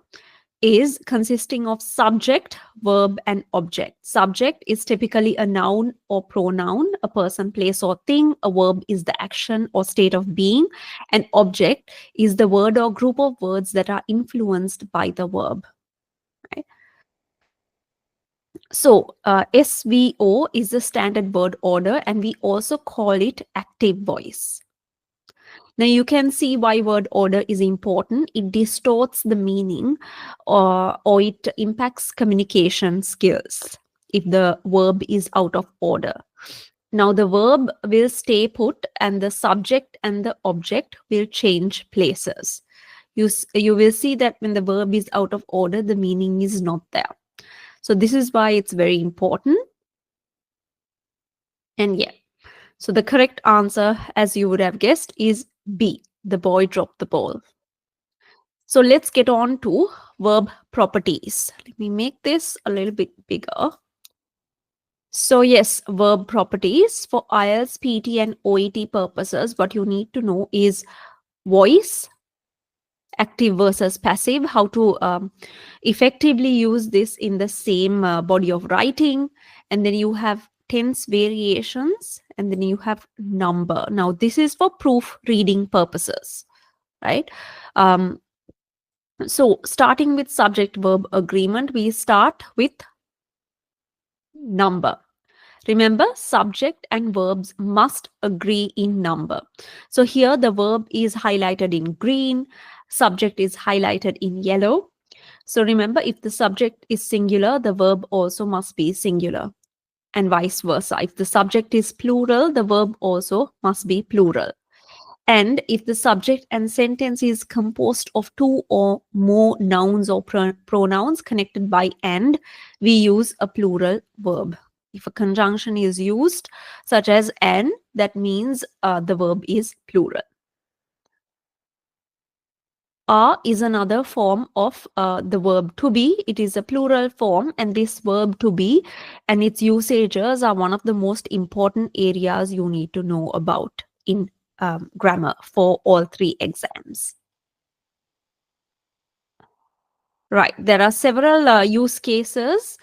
is consisting of subject, verb, and object. Subject is typically a noun or pronoun, a person, place, or thing. A verb is the action or state of being. An object is the word or group of words that are influenced by the verb. Right? So SVO is the standard word order, and we also call it active voice. Now you can see why word order is important. It distorts the meaning or it impacts communication skills if the verb is out of order. Now the verb will stay put and the subject and the object will change places. You will see that when the verb is out of order, the meaning is not there. So this is why it's very important. And yeah, so the correct answer, as you would have guessed, is B. The boy dropped the ball. So let's get on to verb properties. Let me make this a little bit bigger. So yes, verb properties for IELTS, PT and OET purposes, what you need to know is voice, active versus passive, how to effectively use this in the same body of writing. And then you have tense variations, and then you have number. Now this is for proofreading purposes, right? So starting with subject verb agreement, we start with number. Remember, subject and verbs must agree in number. So here the verb is highlighted in green, subject is highlighted in yellow. So remember, if the subject is singular, the verb also must be singular, and vice versa. If the subject is plural, the verb also must be plural. And if the subject and sentence is composed of 2 or more nouns or pronouns connected by and, we use a plural verb. If a conjunction is used, such as and, that means the verb is plural. Are is another form of the verb to be. It is a plural form, and this verb to be and its usages are one of the most important areas you need to know about in grammar for all 3 exams. Right, there are several use cases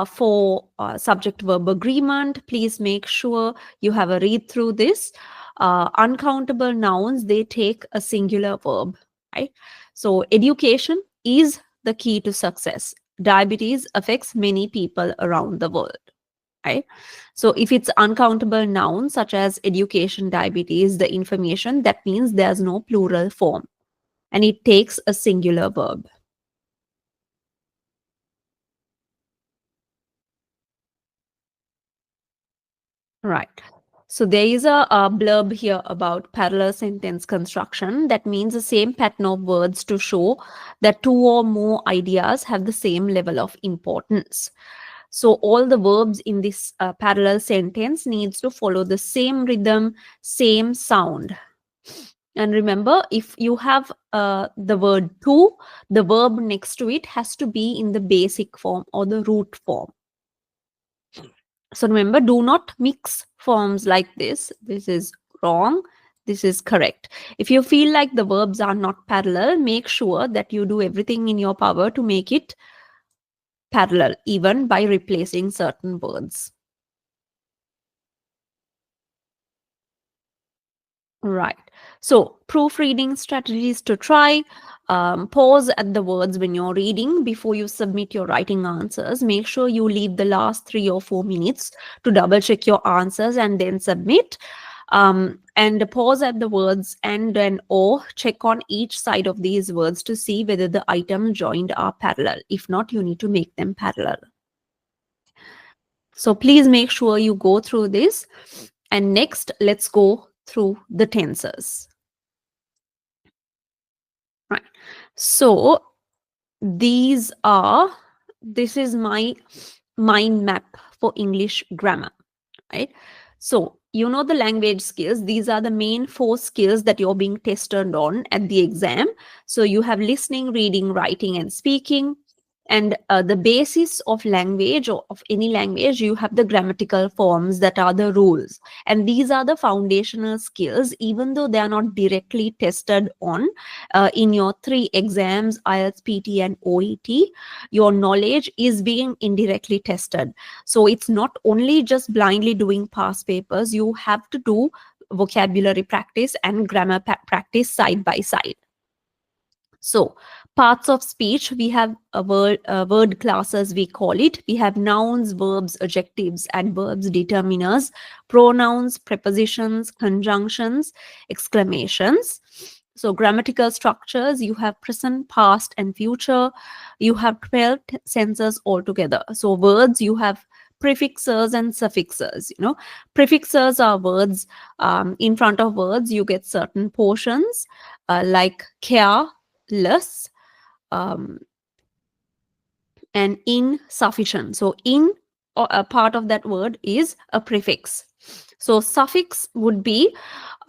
for subject verb agreement. Please make sure you have a read through this. Uncountable nouns, they take a singular verb, right? So education is the key to success. Diabetes affects many people around the world, right? So if it's uncountable nouns such as education, diabetes, the information, that means there's no plural form and it takes a singular verb. Right. So there is a blurb here about parallel sentence construction. That means the same pattern of words to show that 2 or more ideas have the same level of importance. So all the verbs in this parallel sentence needs to follow the same rhythm, same sound. And remember, if you have the word to, the verb next to it has to be in the basic form or the root form. So remember, do not mix forms like this. This is wrong. This is correct. If you feel like the verbs are not parallel, make sure that you do everything in your power to make it parallel, even by replacing certain words. Right. So proofreading strategies to try. Pause at the words when you're reading before you submit your writing answers. Make sure you leave the last 3 or 4 minutes to double check your answers and then submit. And pause at the words and then or check on each side of these words to see whether the items joined are parallel. If not, you need to make them parallel. So please make sure you go through this. And next, let's go through the tenses. Right. So this is my mind map for English grammar, right? So you know the language skills. These are the main 4 skills that you're being tested on at the exam. So you have listening, reading, writing, and speaking. And the basis of language or of any language, you have the grammatical forms that are the rules. And these are the foundational skills, even though they are not directly tested on in your 3 exams, IELTS, PT, and OET. Your knowledge is being indirectly tested. So it's not only just blindly doing past papers, you have to do vocabulary practice and grammar practice side by side. So parts of speech, we have a word classes, we call it. We have nouns, verbs, adjectives, adverbs, determiners, pronouns, prepositions, conjunctions, exclamations. So grammatical structures, you have present, past, and future. You have 12 senses altogether. So words, you have prefixes and suffixes. You know, prefixes are words. In front of words, you get certain portions like care, less, and insufficient. So in or a part of that word is a prefix. So suffix would be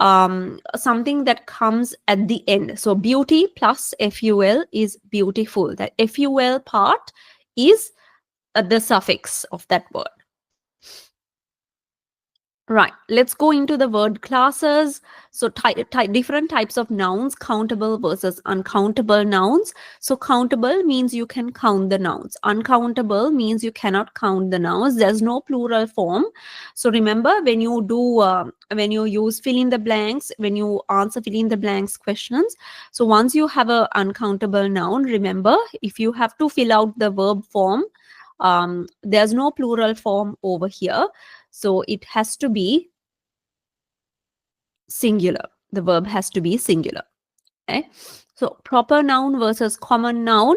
something that comes at the end. So beauty plus ful is beautiful. That ful part is the suffix of that word. Right, let's go into the word classes. So different types of nouns, countable versus uncountable nouns. So countable means you can count the nouns. Uncountable means you cannot count the nouns. There's no plural form. So remember, when you do, when you use fill in the blanks, when you answer fill in the blanks questions. So once you have an uncountable noun, remember, if you have to fill out the verb form, there's no plural form over here. So it has to be singular. The verb has to be singular. Okay? So proper noun versus common noun.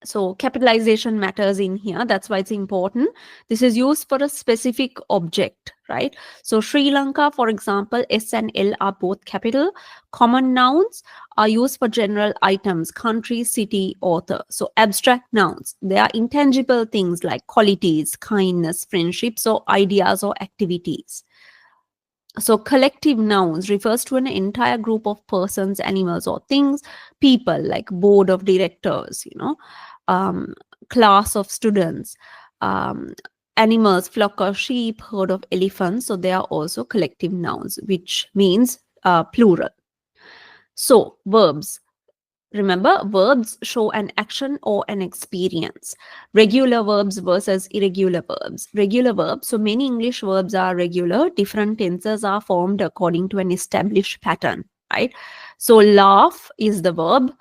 So capitalization matters in here. That's why it's important. This is used for a specific object, right? So Sri Lanka, for example, S and L are both capital. Common nouns are used for general items, country, city, author. So abstract nouns, they are intangible things like qualities, kindness, friendships, or ideas or activities. So collective nouns refers to an entire group of persons, animals, or things. People, like board of directors, you know, class of students, animals, flock of sheep, herd of elephants. So they are also collective nouns, which means plural. So verbs. Remember, verbs show an action or an experience. Regular verbs versus irregular verbs. Regular verbs, so many English verbs are regular. Different tenses are formed according to an established pattern, right? So laugh is the verb.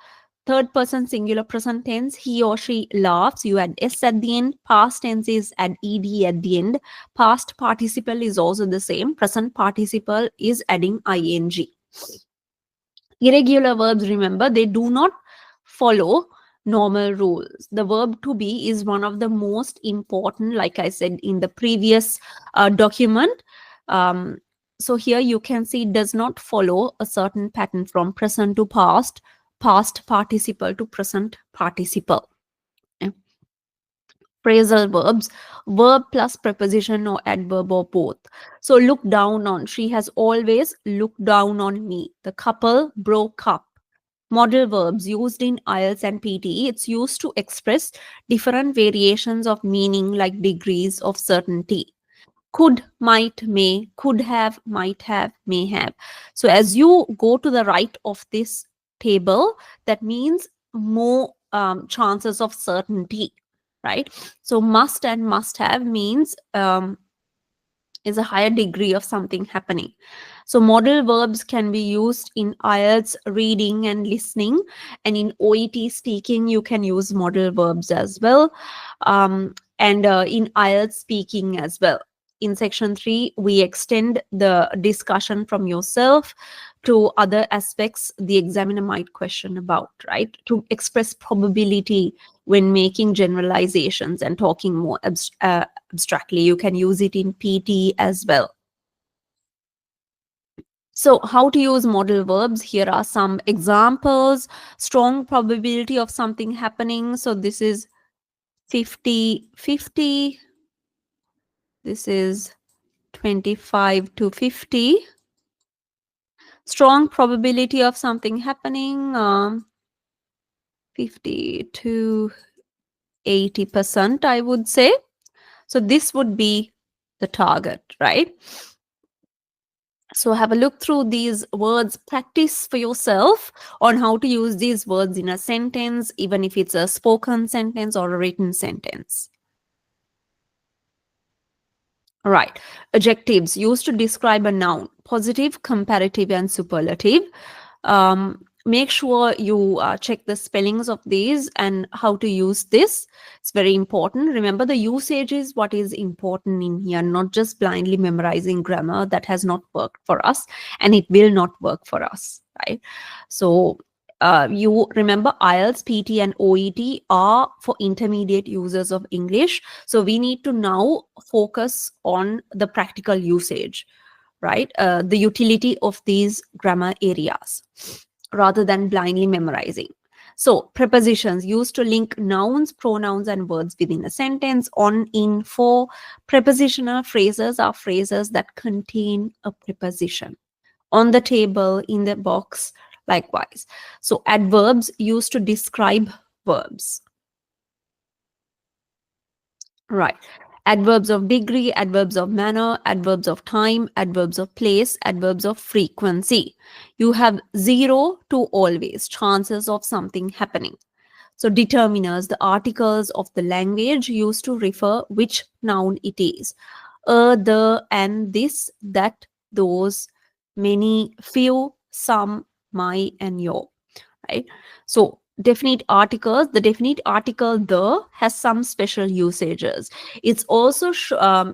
Third person singular present tense, he or she laughs. You add s at the end. Past tense is add ed at the end. Past participle is also the same. Present participle is adding ing. Irregular verbs, remember, they do not follow normal rules. The verb to be is one of the most important, like I said in the previous document. So here you can see it does not follow a certain pattern from present to past, past participle to present participle. Okay. Phrasal verbs, verb plus preposition or adverb or both. So look down on, she has always looked down on me. The couple broke up. Modal verbs used in IELTS and PT, it's used to express different variations of meaning like degrees of certainty. Could, might, may, could have, might have, may have. So as you go to the right of this table, that means more chances of certainty. right? So must and must have means is a higher degree of something happening. So modal verbs can be used in IELTS reading and listening, and in OET speaking you can use modal verbs as well, and in IELTS speaking as well. In section 3 we extend the discussion from yourself to other aspects the examiner might question about, right? To express probability when making generalizations and talking more abstractly, you can use it in PT as well. So how to use modal verbs? Here are some examples. Strong probability of something happening. So this is 50-50. This is 25 to 50. Strong probability of something happening, 50 to 80%, I would say. So this would be the target, right? So have a look through these words, practice for yourself on how to use these words in a sentence, even if it's a spoken sentence or a written sentence. All right. Adjectives used to describe a noun: positive, comparative, and superlative. Make sure you check the spellings of these and how to use this. It's very important. Remember, the usage is what is important in here, not just blindly memorizing grammar. That has not worked for us, and it will not work for us, right? So you remember IELTS, PT, and OET are for intermediate users of English. So we need to now focus on the practical usage, right? The utility of these grammar areas rather than blindly memorizing. So prepositions used to link nouns, pronouns, and words within a sentence. On, in, for. Prepositional phrases are phrases that contain a preposition. On the table, in the box, likewise. So adverbs used to describe verbs. Right. Adverbs of degree, adverbs of manner, adverbs of time, adverbs of place, adverbs of frequency. You have 0 to always chances of something happening. So determiners, the articles of the language used to refer which noun it is. The, and, this, that, those, many, few, some, my, and your, right? So definite articles, the definite article the has some special usages. It's also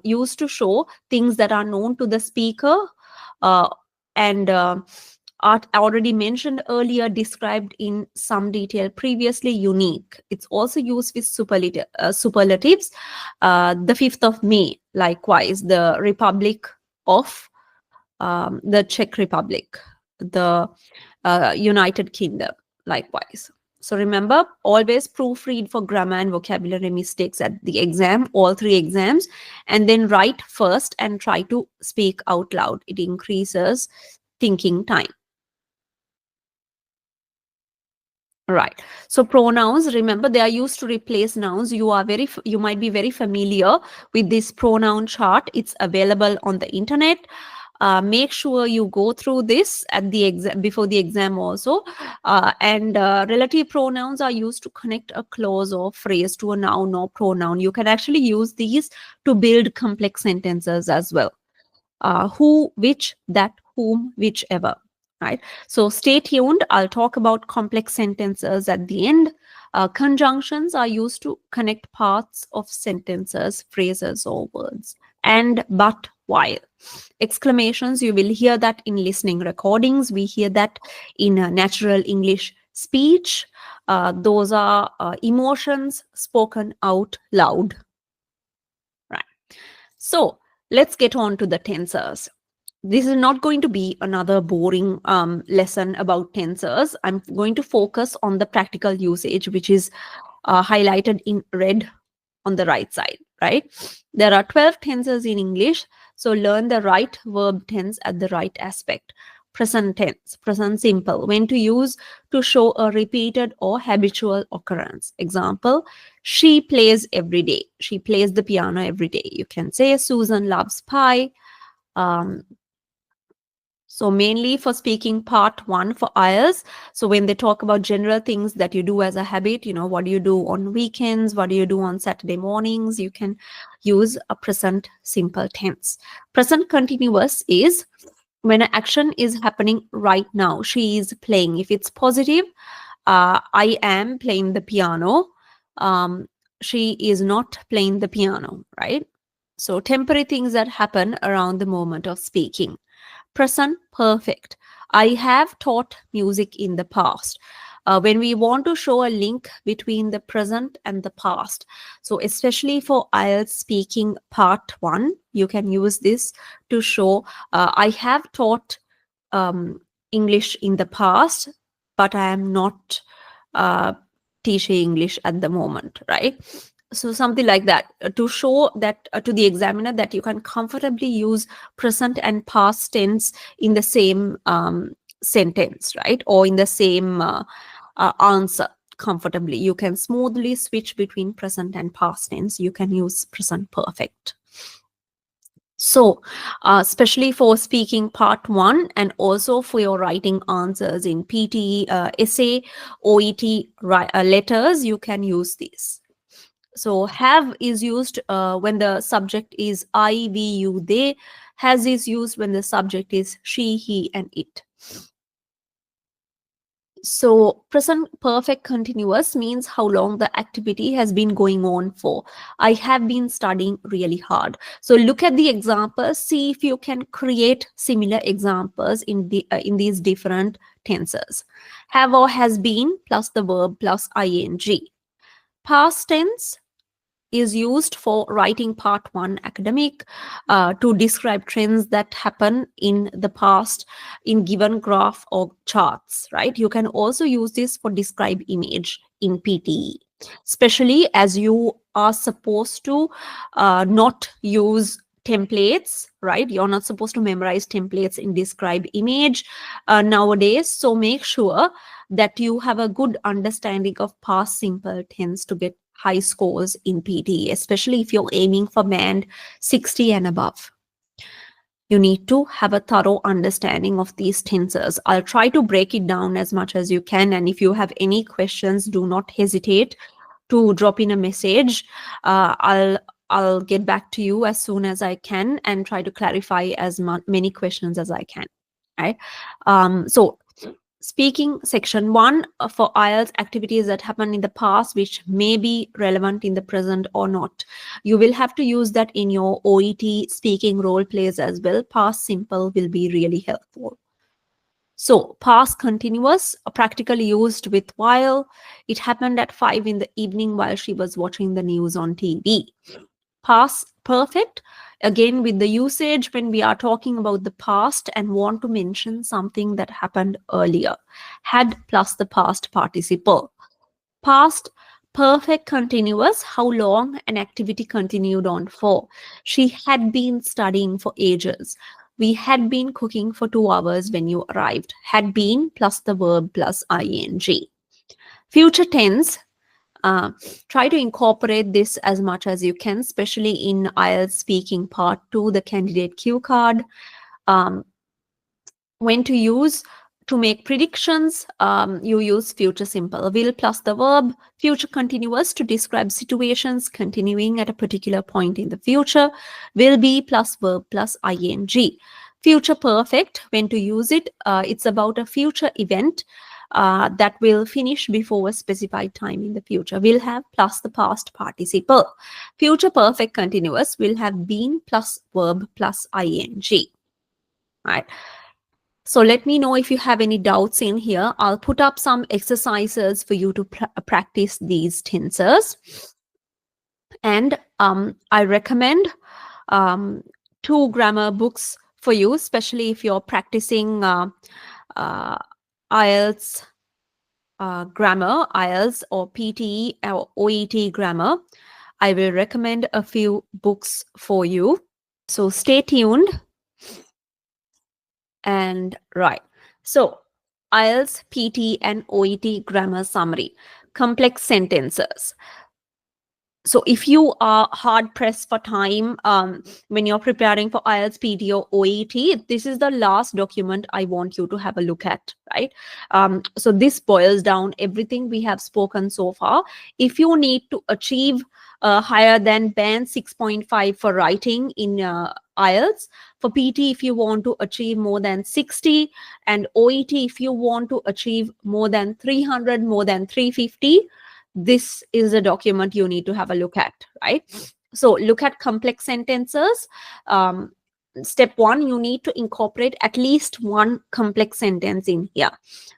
used to show things that are known to the speaker, and already mentioned earlier, described in some detail previously, unique. It's also used with superlatives. The 5th of May, likewise, the Republic of the Czech Republic, the United Kingdom, likewise. So remember, always proofread for grammar and vocabulary mistakes at the exam, all 3 exams, and then write first and try to speak out loud. It increases thinking time. Right. So pronouns, remember, they are used to replace nouns. You might be very familiar with this pronoun chart. It's available on the internet. Make sure you go through this at the exam, before the exam also. And relative pronouns are used to connect a clause or phrase to a noun or pronoun. You can actually use these to build complex sentences as well. Who, which, that, whom, whichever. Right. So stay tuned. I'll talk about complex sentences at the end. Conjunctions are used to connect parts of sentences, phrases, or words. And, but, while. Exclamations, you will hear that in listening recordings. We hear that in natural English speech. Those are emotions spoken out loud. Right. So let's get on to the tensors. This is not going to be another boring lesson about tensors. I'm going to focus on the practical usage, which is highlighted in red on the right side, right? There are 12 tensors in English, so learn the right verb tense at the right aspect. Present tense, present simple, when to use to show a repeated or habitual occurrence. Example, she plays every day. She plays the piano every day. You can say Susan loves pie. So mainly for speaking part 1 for IELTS. So when they talk about general things that you do as a habit, what do you do on weekends? What do you do on Saturday mornings? You can use a present simple tense. Present continuous is when an action is happening right now. She is playing. If it's positive, I am playing the piano. Um, she is not playing the piano, right? So temporary things that happen around the moment of speaking. Present perfect. I have taught music in the past. When we want to show a link between the present and the past, so especially for IELTS speaking part 1, you can use this to show I have taught English in the past, but I am not uh, teaching English at the moment, right? So something like that to show that to the examiner that you can comfortably use present and past tense in the same sentence, right? Or in the same answer comfortably. You can smoothly switch between present and past tense. You can use present perfect. So, especially for speaking part 1 and also for your writing answers in PT, essay, OET letters, you can use this. So, have is used when the subject is I, we, you, they. Has is used when the subject is she, he, and it. So present perfect continuous means how long the activity has been going on for. I have been studying really hard. So look at the examples, see if you can create similar examples in these different tenses. Have or has been plus the verb plus ing. Past tense is used for writing part 1 academic to describe trends that happen in the past in given graph or charts, right? You can also use this for describe image in PTE, especially as you are supposed to not use templates, right? You're not supposed to memorize templates in describe image nowadays. So make sure that you have a good understanding of past simple tense to get high scores in PT, especially if you're aiming for band 60 and above. You need to have a thorough understanding of these tenses. I'll try to break it down as much as you can. And if you have any questions, do not hesitate to drop in a message. I'll get back to you as soon as I can and try to clarify as many questions as I can. Right. So speaking section 1 for IELTS activities that happened in the past which may be relevant in the present or not. You will have to use that in your OET speaking role plays as well. Past simple will be really helpful. So past continuous, practically used with while. It happened at 5 in the evening while she was watching the news on TV. Past perfect, again with the usage when we are talking about the past and want to mention something that happened earlier. Had plus the past participle. Past perfect continuous, how long an activity continued on for. She had been studying for ages. We had been cooking for 2 hours when you arrived. Had been plus the verb plus ing. Future tense, try to incorporate this as much as you can, especially in IELTS speaking part 2, the candidate cue card. When to use to make predictions, you use future simple. Will plus the verb. Future continuous to describe situations continuing at a particular point in the future. Will be plus verb plus ing. Future perfect, when to use it, it's about a future event that will finish before a specified time in the future. Will have plus the past participle. Future perfect continuous will have been plus verb plus ing. Right. So let me know if you have any doubts in here. I'll put up some exercises for you to practice these tenses. And I recommend 2 grammar books for you, especially if you're practicing IELTS grammar, IELTS or PTE or OET grammar. I will recommend a few books for you. So stay tuned. And right. So IELTS, PT and OET grammar summary. Complex sentences. So if you are hard pressed for time when you're preparing for IELTS, PT or OET, this is the last document I want you to have a look at, right? So this boils down everything we have spoken so far. If you need to achieve higher than band 6.5 for writing in IELTS, for PT if you want to achieve more than 60, and OET if you want to achieve more than 300, more than 350, this is a document you need to have a look at, right? So look at complex sentences. Step one, you need to incorporate at least one complex sentence in here.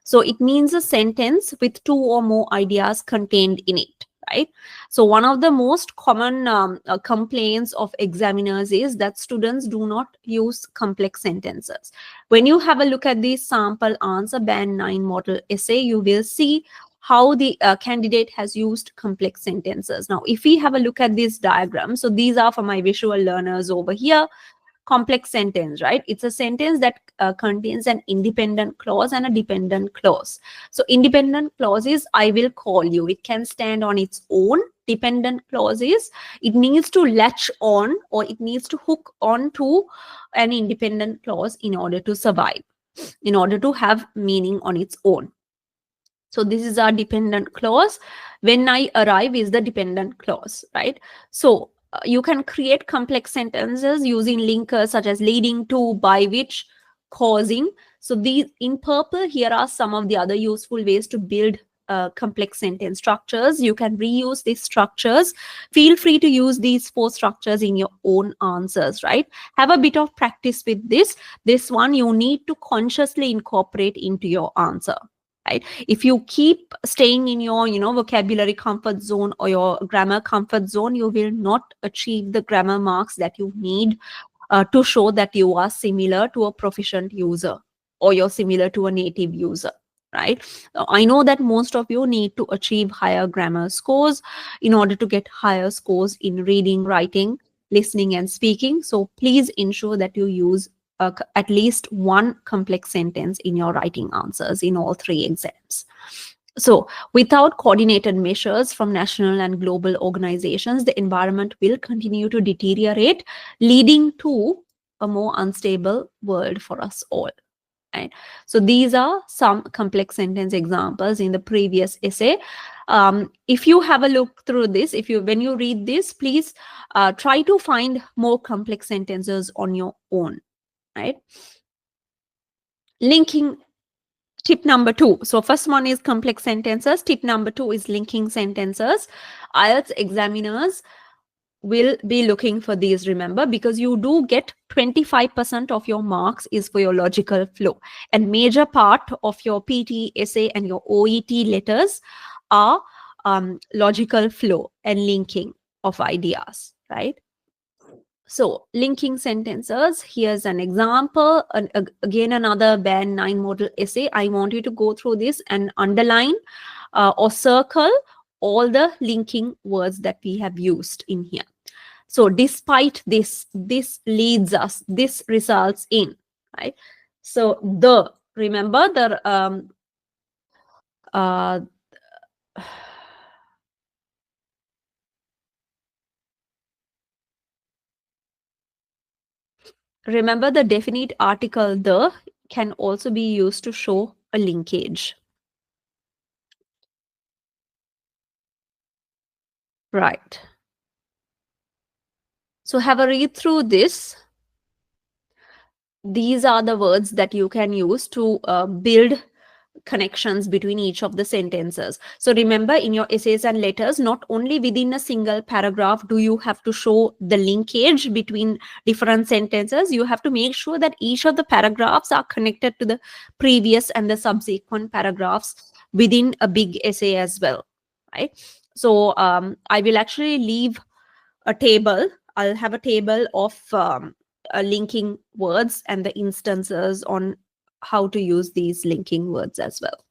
So it means a sentence with two or more ideas contained in it, right? So one of the most common complaints of examiners is that students do not use complex sentences. When you have a look at the sample answer band 9 model essay, you will see how the candidate has used complex sentences. Now, if we have a look at this diagram, so these are for my visual learners over here. Complex sentence, right? It's a sentence that contains an independent clause and a dependent clause. So independent clause is I will call you. It can stand on its own. Dependent clause is it needs to latch on or it needs to hook on to an independent clause in order to survive, in order to have meaning on its own. So this is our dependent clause. When I arrive is the dependent clause, right? So you can create complex sentences using linkers such as leading to, by which, causing. So these in purple, here are some of the other useful ways to build complex sentence structures. You can reuse these structures. Feel free to use these 4 structures in your own answers, right? Have a bit of practice with this. This one you need to consciously incorporate into your answer. Right? If you keep staying in your, vocabulary comfort zone or your grammar comfort zone, you will not achieve the grammar marks that you need to show that you are similar to a proficient user or you're similar to a native user, right? I know that most of you need to achieve higher grammar scores in order to get higher scores in reading, writing, listening, and speaking. So please ensure that you use at least one complex sentence in your writing answers in all 3 exams. So without coordinated measures from national and global organizations, the environment will continue to deteriorate, leading to a more unstable world for us all. Right? So these are some complex sentence examples in the previous essay. If you have a look through this, when you read this, please try to find more complex sentences on your own. Right? Linking, tip number 2. So first one is complex sentences. Tip number 2 is linking sentences. IELTS examiners will be looking for these, remember, because you do get 25% of your marks is for your logical flow, and major part of your PT, essay, and your OET letters are logical flow and linking of ideas, right? So linking sentences, here's an example. Again, another band 9 model essay. I want you to go through this and underline or circle all the linking words that we have used in here. So despite this, this leads us, this results in, right? So remember the remember the definite article the can also be used to show a linkage. Right. So have a read through this. These are the words that you can use to build connections between each of the sentences. So remember, in your essays and letters, not only within a single paragraph do you have to show the linkage between different sentences, you have to make sure that each of the paragraphs are connected to the previous and the subsequent paragraphs within a big essay as well, right? So I will actually leave a table. I'll have a table of linking words and the instances on how to use these linking words as well.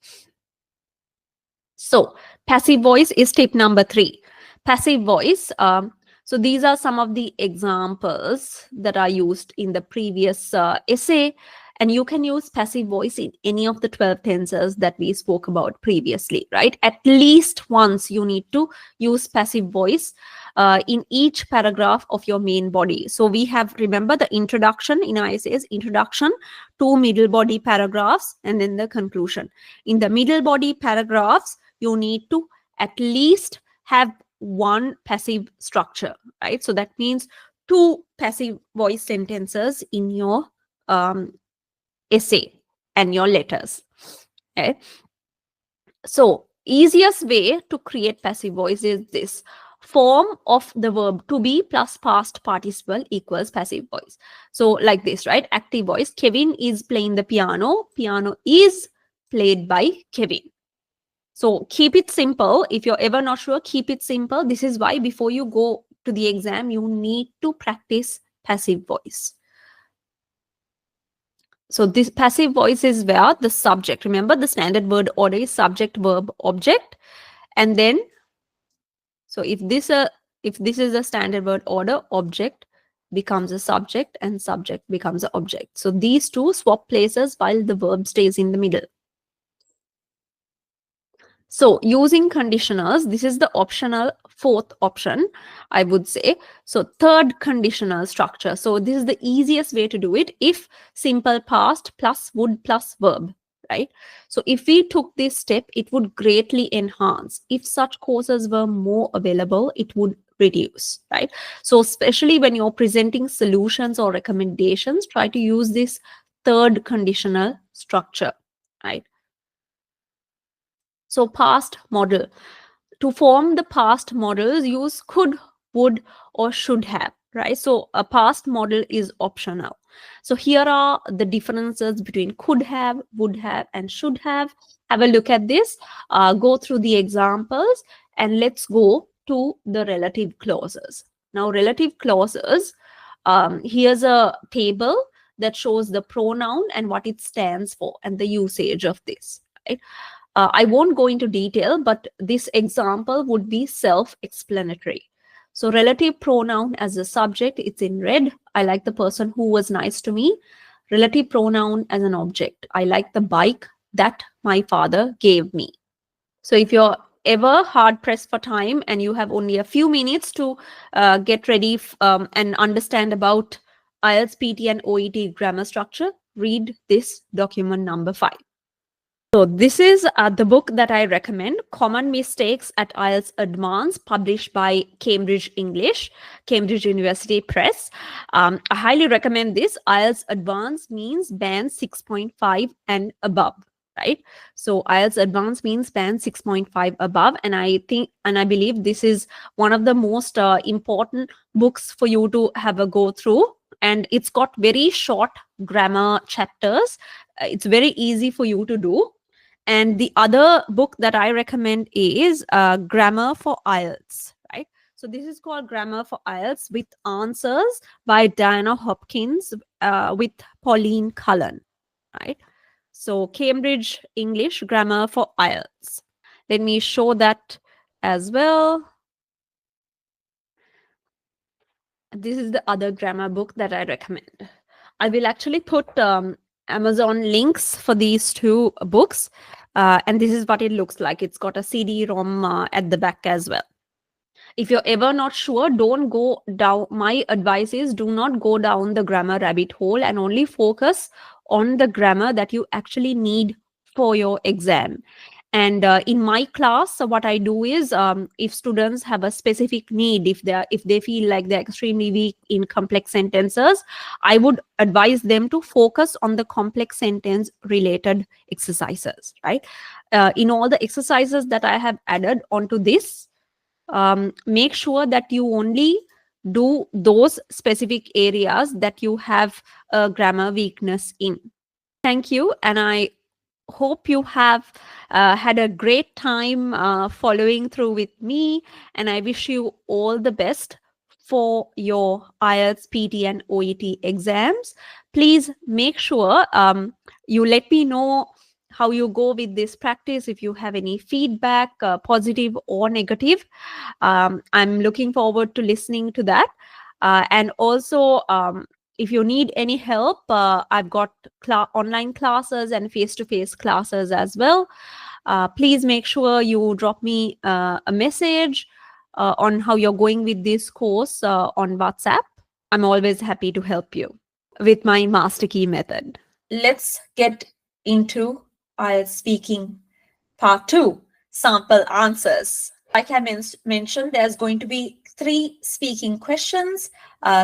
So passive voice is tip number 3. Passive voice. So these are some of the examples that are used in the previous essay, and you can use passive voice in any of the 12 tenses that we spoke about previously, right? At least once you need to use passive voice in each paragraph of your main body. So we have, remember, the introduction in ISA's introduction, 2 middle body paragraphs, and then the conclusion. In the middle body paragraphs, you need to at least have 1 passive structure, right? So that means 2 passive voice sentences in your essay and your letters. Okay. So easiest way to create passive voice is this: form of the verb to be plus past participle equals passive voice. So like this, right? Active voice: Kevin is playing the piano. Piano is played by Kevin. So keep it simple. If you're ever not sure, keep it simple. This is why before you go to the exam, you need to practice passive voice. So this passive voice is where the subject, remember the standard word order is subject, verb, object. And then, so if this is a standard word order, object becomes a subject and subject becomes an object. So these two swap places while the verb stays in the middle. So using conditionals, this is the optional 4th option, I would say. So 3rd conditional structure. So this is the easiest way to do it. If simple past plus would plus verb, right? So if we took this step, it would greatly enhance. If such courses were more available, it would reduce, right? So especially when you're presenting solutions or recommendations, try to use this 3rd conditional structure, right? So past model. To form the past models, use could, would, or should have, right? So a past model is optional. So here are the differences between could have, would have, and should have. Have a look at this, go through the examples, and let's go to the relative clauses. Now, relative clauses, here's a table that shows the pronoun and what it stands for and the usage of this, right? I won't go into detail, but this example would be self-explanatory. So relative pronoun as a subject, it's in red. I like the person who was nice to me. Relative pronoun as an object. I like the bike that my father gave me. So if you're ever hard pressed for time and you have only a few minutes to get ready and understand about IELTS, PT, and OET grammar structure, read this document number 5. So this is the book that I recommend, Common Mistakes at IELTS Advanced, published by Cambridge University Press. I highly recommend this. IELTS Advanced means band 6.5 and above, right? So IELTS Advanced means band 6.5 above. And I think, and I believe this is one of the most important books for you to have a go through. And it's got very short grammar chapters. It's very easy for you to do. And the other book that I recommend is Grammar for IELTS, right? So this is called Grammar for IELTS with Answers by Diana Hopkins with Pauline Cullen, right? So Cambridge English Grammar for IELTS. Let me show that as well. This is the other grammar book that I recommend. I will actually put Amazon links for these 2 books. And this is what it looks like. It's got a CD-ROM at the back as well. If you're ever not sure, don't go down. My advice is do not go down the grammar rabbit hole and only focus on the grammar that you actually need for your exam. And in my class, what I do is if students have a specific need, if they feel like they're extremely weak in complex sentences, I would advise them to focus on the complex sentence related exercises, right? In all the exercises that I have added onto this, make sure that you only do those specific areas that you have a grammar weakness in. Thank you. And I hope you have had a great time following through with me, and I wish you all the best for your IELTS, PT, and OET exams. Please make sure you let me know how you go with this practice. If you have any feedback, positive or negative, I'm looking forward to listening to that. And also, if you need any help, I've got online classes and face-to-face classes as well. Please make sure you drop me a message on how you're going with this course on WhatsApp. I'm always happy to help you with my master key method. Let's get into IELTS speaking part 2, sample answers. Like I mentioned, there's going to be 3 speaking questions.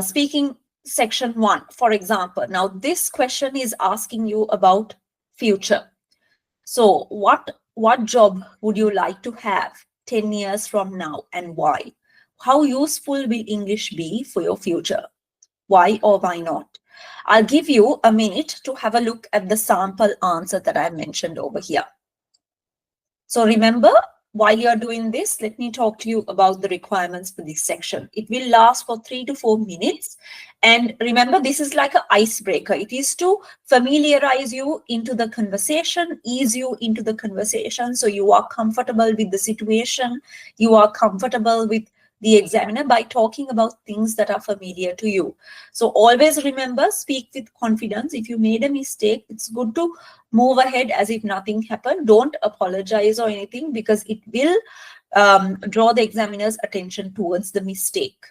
Speaking section 1, for example. Now, this question is asking you about future. So what job would you like to have 10 years from now and why? How useful will English be for your future? Why or why not? I'll give you a minute to have a look at the sample answer that I mentioned over here. So remember, while you're doing this, let me talk to you about the requirements for this section. It will last for 3 to 4 minutes. And remember, this is like an icebreaker. It is to familiarize you into the conversation, ease you into the conversation, so you are comfortable with the situation, you are comfortable with the examiner by talking about things that are familiar to you. So always remember, speak with confidence. If you made a mistake, it's good to move ahead as if nothing happened. Don't apologize or anything, because it will draw the examiner's attention towards the mistake,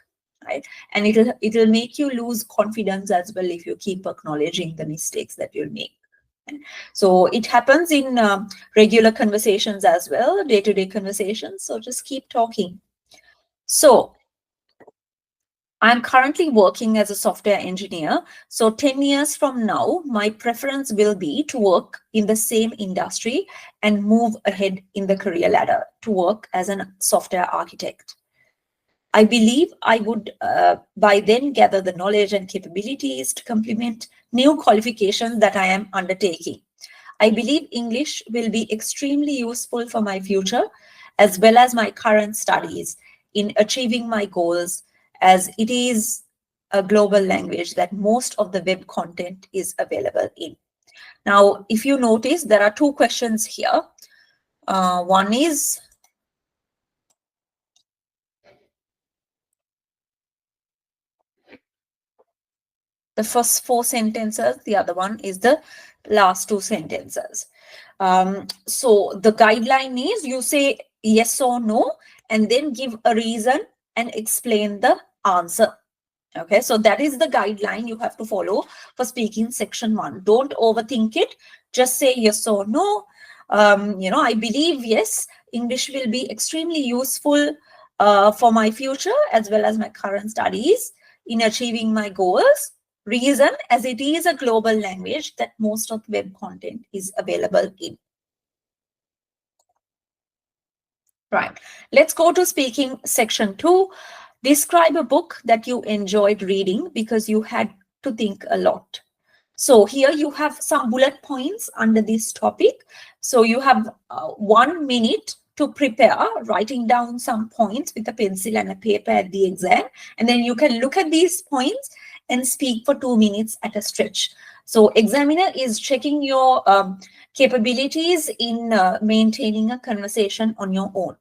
right? And it'll make you lose confidence as well if you keep acknowledging the mistakes that you'll make. So it happens in regular conversations as well, day-to-day conversations. So just keep talking. So I'm currently working as a software engineer. So 10 years from now, my preference will be to work in the same industry and move ahead in the career ladder to work as a software architect. I believe I would by then gather the knowledge and capabilities to complement new qualifications that I am undertaking. I believe English will be extremely useful for my future as well as my current studies in achieving my goals, as it is a global language that most of the web content is available in. Now, if you notice, there are 2 questions here. One is the first 4 sentences, the other one is the last 2 sentences. So the guideline is you say yes or no, and then give a reason and explain the answer. Okay, so that is the guideline you have to follow for speaking section 1. Don't overthink it. Just say yes or no. I believe, yes, English will be extremely useful for my future as well as my current studies in achieving my goals. Reason, as it is a global language that most of the web content is available in. Right. Let's go to speaking section 2. Describe a book that you enjoyed reading because you had to think a lot. So here you have some bullet points under this topic. So you have 1 minute to prepare, writing down some points with a pencil and a paper at the exam. And then you can look at these points and speak for 2 minutes at a stretch. So examiner is checking your capabilities in maintaining a conversation on your own.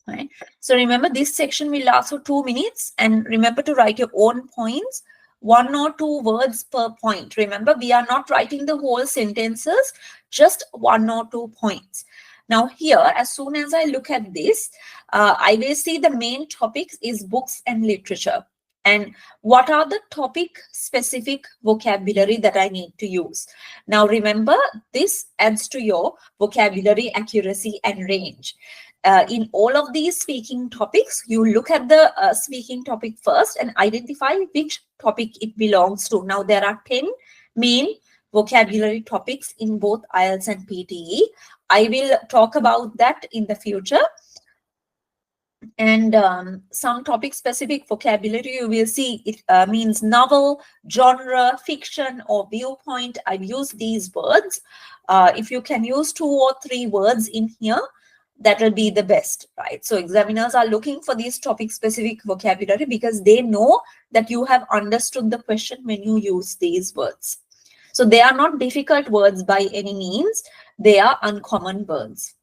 Right. So remember, this section will last for 2 minutes, and remember to write your own points, 1 or 2 words per point. Remember, we are not writing the whole sentences, just 1 or 2 points. Now here, as soon as I look at this, I will see the main topics is books and literature. And what are the topic specific vocabulary that I need to use? Now remember, this adds to your vocabulary accuracy and range. In all of these speaking topics, you look at the speaking topic first and identify which topic it belongs to. Now, there are 10 main vocabulary topics in both IELTS and PTE. I will talk about that in the future. And some topic-specific vocabulary, you will see it means novel, genre, fiction, or viewpoint. I've used these words. If you can use 2 or 3 words in here, that will be the best, right? So examiners are looking for these topic-specific vocabulary because they know that you have understood the question when you use these words. So they are not difficult words by any means. They are uncommon words.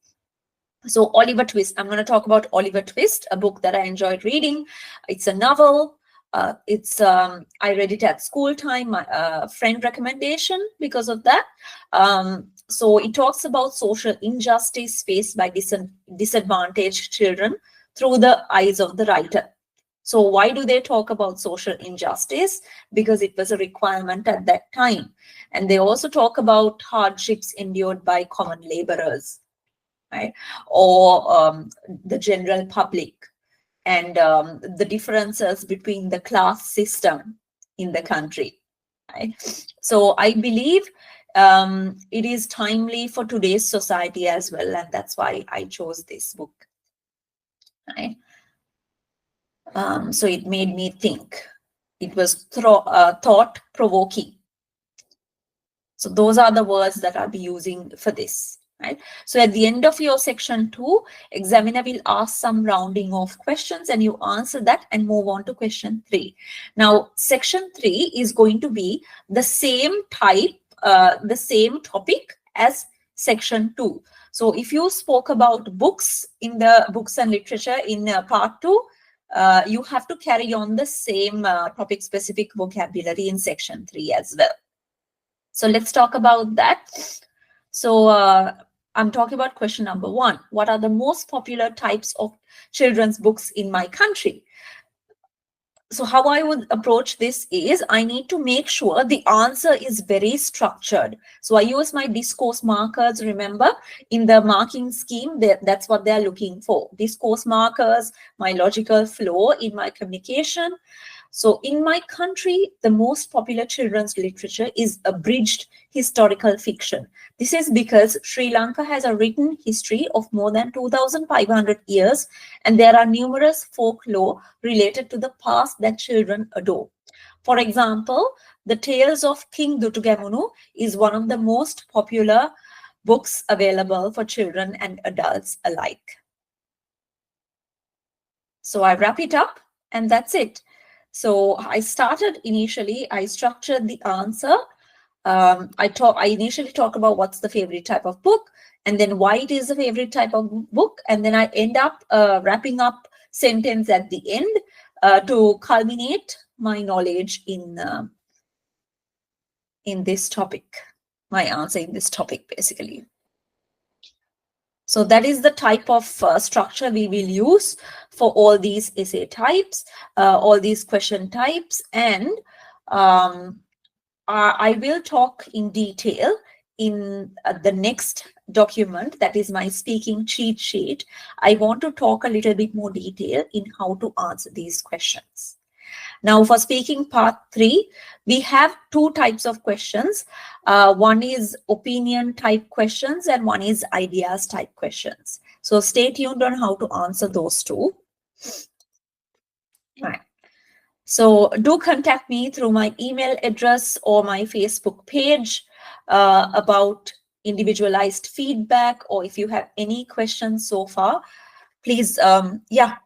So Oliver Twist, I'm going to talk about Oliver Twist, a book that I enjoyed reading. It's a novel. I read it at school time, my friend recommendation because of that. So it talks about social injustice faced by disadvantaged children through the eyes of the writer. So why do they talk about social injustice? Because it was a requirement at that time. And they also talk about hardships endured by common laborers, right? Or the general public, and the differences between the class system in the country, right? So I believe it is timely for today's society as well, and that's why I chose this book, right? So it made me think. It was thought-provoking. So those are the words that I'll be using for this, right? So at the end of your section 2, examiner will ask some rounding off questions and you answer that and move on to question 3. Now, section 3 is going to be the same type, the same topic as section 2. So if you spoke about books in the books and literature in part 2, you have to carry on the same topic specific vocabulary in section 3 as well. So let's talk about that. So I'm talking about question number 1. What are the most popular types of children's books in my country? So how I would approach this is I need to make sure the answer is very structured. So I use my discourse markers. Remember, in the marking scheme, that's what they're looking for. Discourse markers, my logical flow in my communication. So in my country, the most popular children's literature is abridged historical fiction. This is because Sri Lanka has a written history of more than 2,500 years, and there are numerous folklore related to the past that children adore. For example, The Tales of King Dutugamunu is one of the most popular books available for children and adults alike. So I wrap it up, and that's it. So I structured the answer. I initially talk about what's the favorite type of book, and then why it is the favorite type of book, and then I end up wrapping up sentence at the end to culminate my knowledge in this topic, my answer in this topic basically. So that is the type of structure we will use for all these essay types, all these question types, and I will talk in detail in the next document, that is my speaking cheat sheet. I want to talk a little bit more detail in how to answer these questions. Now for speaking part 3, we have 2 types of questions. One is opinion type questions and one is ideas type questions. So stay tuned on how to answer those 2. Right. So do contact me through my email address or my Facebook page about individualized feedback, or if you have any questions so far, please, yeah,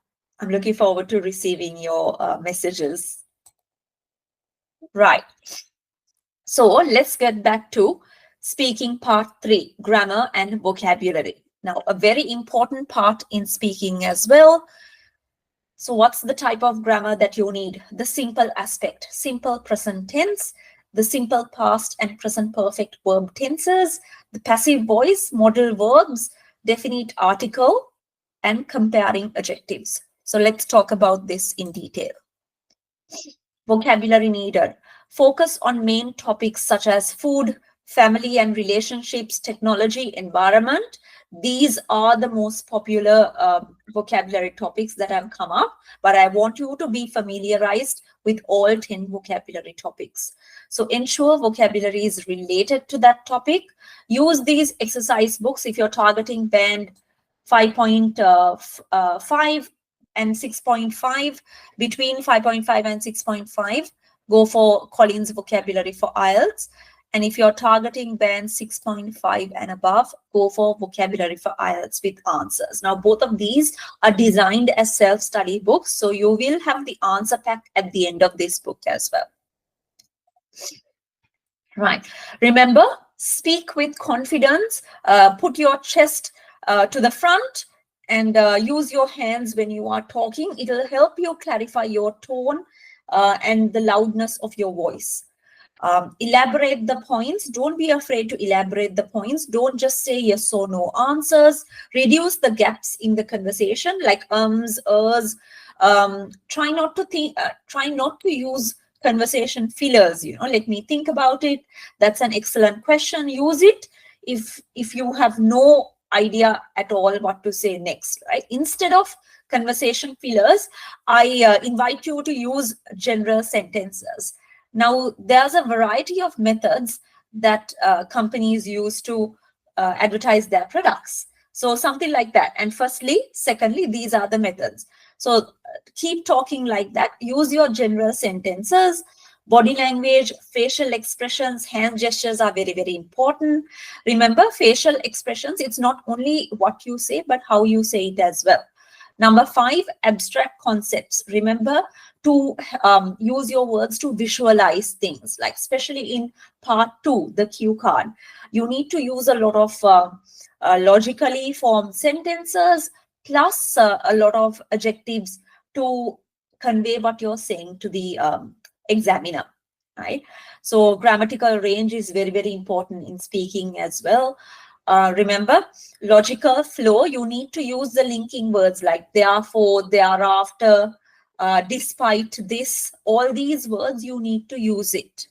I'm looking forward to receiving your messages. Right. So let's get back to speaking part 3, grammar and vocabulary. Now, a very important part in speaking as well. So what's the type of grammar that you need? The simple aspect, simple present tense, the simple past and present perfect verb tenses, the passive voice, modal verbs, definite article, and comparing adjectives. So let's talk about this in detail. Vocabulary needed. Focus on main topics such as food, family and relationships, technology, environment. These are the most popular vocabulary topics that have come up, but I want you to be familiarized with all 10 vocabulary topics. So ensure vocabulary is related to that topic. Use these exercise books if you're targeting band 5.5 and 6.5, between 5.5 and 6.5, go for Collins Vocabulary for IELTS. And if you're targeting band 6.5 and above, go for Vocabulary for IELTS with answers. Now, both of these are designed as self-study books, so you will have the answer pack at the end of this book as well. Right. Remember, speak with confidence, put your chest to the front, and use your hands when you are talking. It will help you clarify your tone and the loudness of your voice. Elaborate the points. Don't be afraid to elaborate the points. Don't just say yes or no answers. Reduce the gaps in the conversation, like ums, ers. Try not to use conversation fillers. Let me think about it. That's an excellent question. Use it if you have no idea at all what to say next, right? Instead of conversation fillers, I invite you to use general sentences. Now, there's a variety of methods that companies use to advertise their products. So something like that. And secondly, these are the methods. So keep talking like that. Use your general sentences. Body language, facial expressions, hand gestures are very, very important. Remember, facial expressions, it's not only what you say, but how you say it as well. Number 5, abstract concepts. Remember to use your words to visualize things, like especially in part 2, the cue card. You need to use a lot of logically formed sentences, plus a lot of adjectives to convey what you're saying to the examiner, right? So grammatical range is very, very important in speaking as well. Remember, logical flow, you need to use the linking words like therefore, thereafter, despite this. All these words, you need to use it.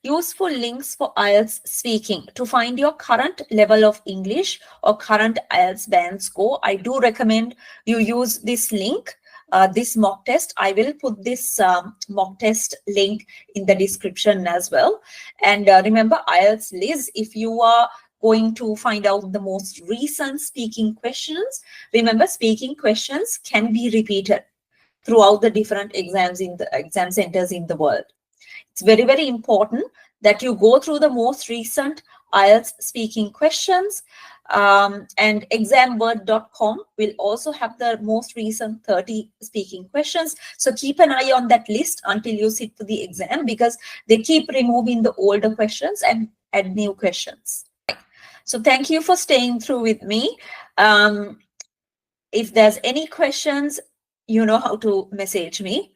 Useful links for IELTS speaking. To find your current level of English or current IELTS band score, I do recommend you use this link, this mock test. I will put this mock test link in the description as well. And remember, IELTS Liz, if you are going to find out the most recent speaking questions, remember, speaking questions can be repeated throughout the different exams in the exam centers in the world. It's very, very important that you go through the most recent IELTS speaking questions, and examword.com will also have the most recent 30 speaking questions. So keep an eye on that list until you sit for the exam, because they keep removing the older questions and add new questions. So thank you for staying through with me. If there's any questions, you know how to message me.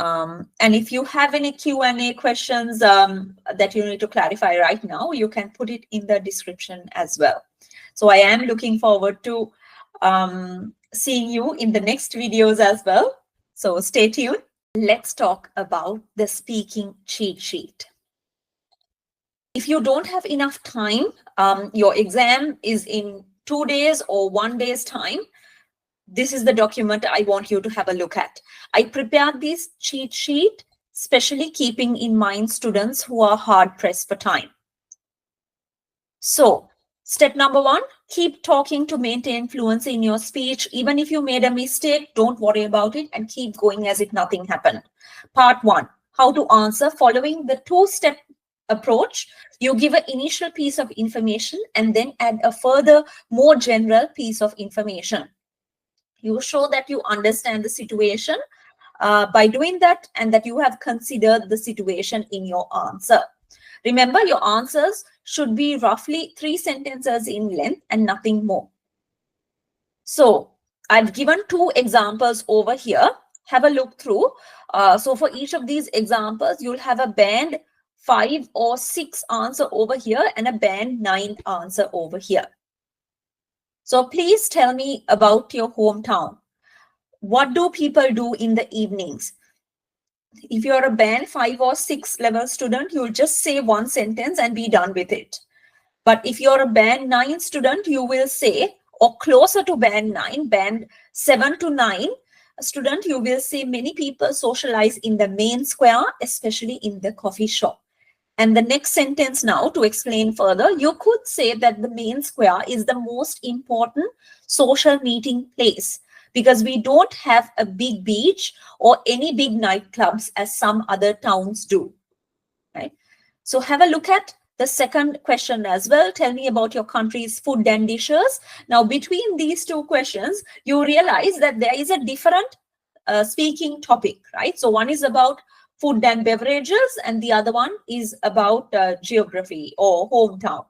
And if you have any Q&A questions that you need to clarify right now, you can put it in the description as well. So I am looking forward to seeing you in the next videos as well. So stay tuned. Let's talk about the speaking cheat sheet. If you don't have enough time, your exam is in 2 days or 1 day's time, this is the document I want you to have a look at. I prepared this cheat sheet, especially keeping in mind students who are hard pressed for time. So, step number 1, keep talking to maintain fluency in your speech. Even if you made a mistake, don't worry about it and keep going as if nothing happened. Part 1, how to answer. Following the 2-step approach, you give an initial piece of information and then add a further, more general piece of information. You show that you understand the situation by doing that, and that you have considered the situation in your answer. Remember, your answers should be roughly 3 sentences in length and nothing more. So I've given 2 examples over here. Have a look through. So for each of these examples, you'll have a band 5 or 6 answer over here and a band 9 answer over here. So please tell me about your hometown. What do people do in the evenings? If you're a band 5 or 6 level student, you'll just say 1 sentence and be done with it. But if you're a band 9 student, you will say, or closer to band 9, band 7 to 9 student, you will say many people socialize in the main square, especially in the coffee shop. And the next sentence now, to explain further, you could say that the main square is the most important social meeting place, because we don't have a big beach or any big nightclubs as some other towns do, right? So have a look at the second question as well. Tell me about your country's food and dishes. Now, between these 2 questions, you realize that there is a different speaking topic, right? So one is about food and beverages, and the other one is about geography or hometown.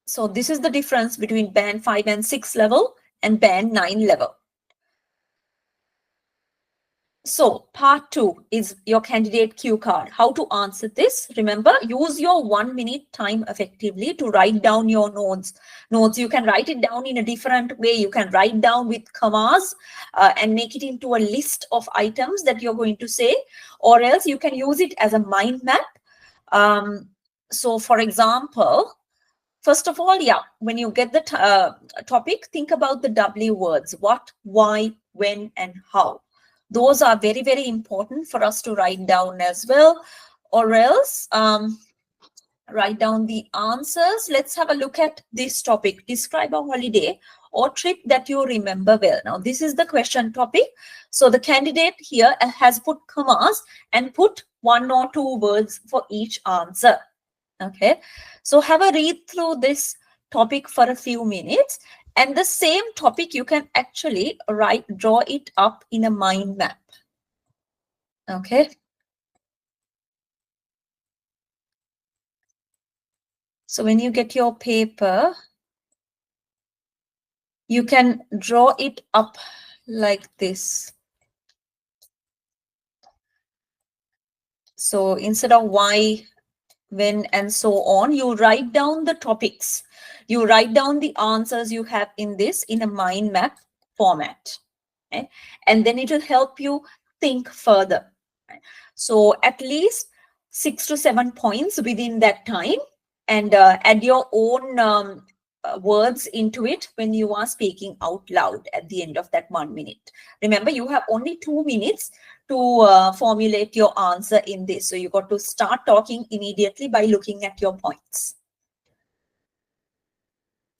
So this is the difference between band 5 and 6 level and band 9 level. So part 2 is your candidate cue card. How to answer this? Remember, use your 1 minute time effectively to write down your notes. You can write it down in a different way. You can write down with commas and make it into a list of items that you're going to say, or else you can use it as a mind map. So for example, first of all, yeah, when you get the topic, think about the W words: what, why, when, and how. Those are very, very important for us to write down as well, or else write down the answers. Let's have a look at this topic. Describe a holiday or trip that you remember well. Now, this is the question topic. So the candidate here has put commas and put 1 or 2 words for each answer. Okay, so have a read through this topic for a few minutes, and the same topic you can actually draw it up in a mind map. Okay, so when you get your paper, you can draw it up like this. So instead of why, when, and so on, you write down the topics. You write down the answers you have in this in a mind map format. Okay? And then it will help you think further. So at least 6 to 7 points within that time, and add your own words into it when you are speaking out loud at the end of that 1 minute. Remember, you have only 2 minutes to formulate your answer in this. So you got to start talking immediately by looking at your points.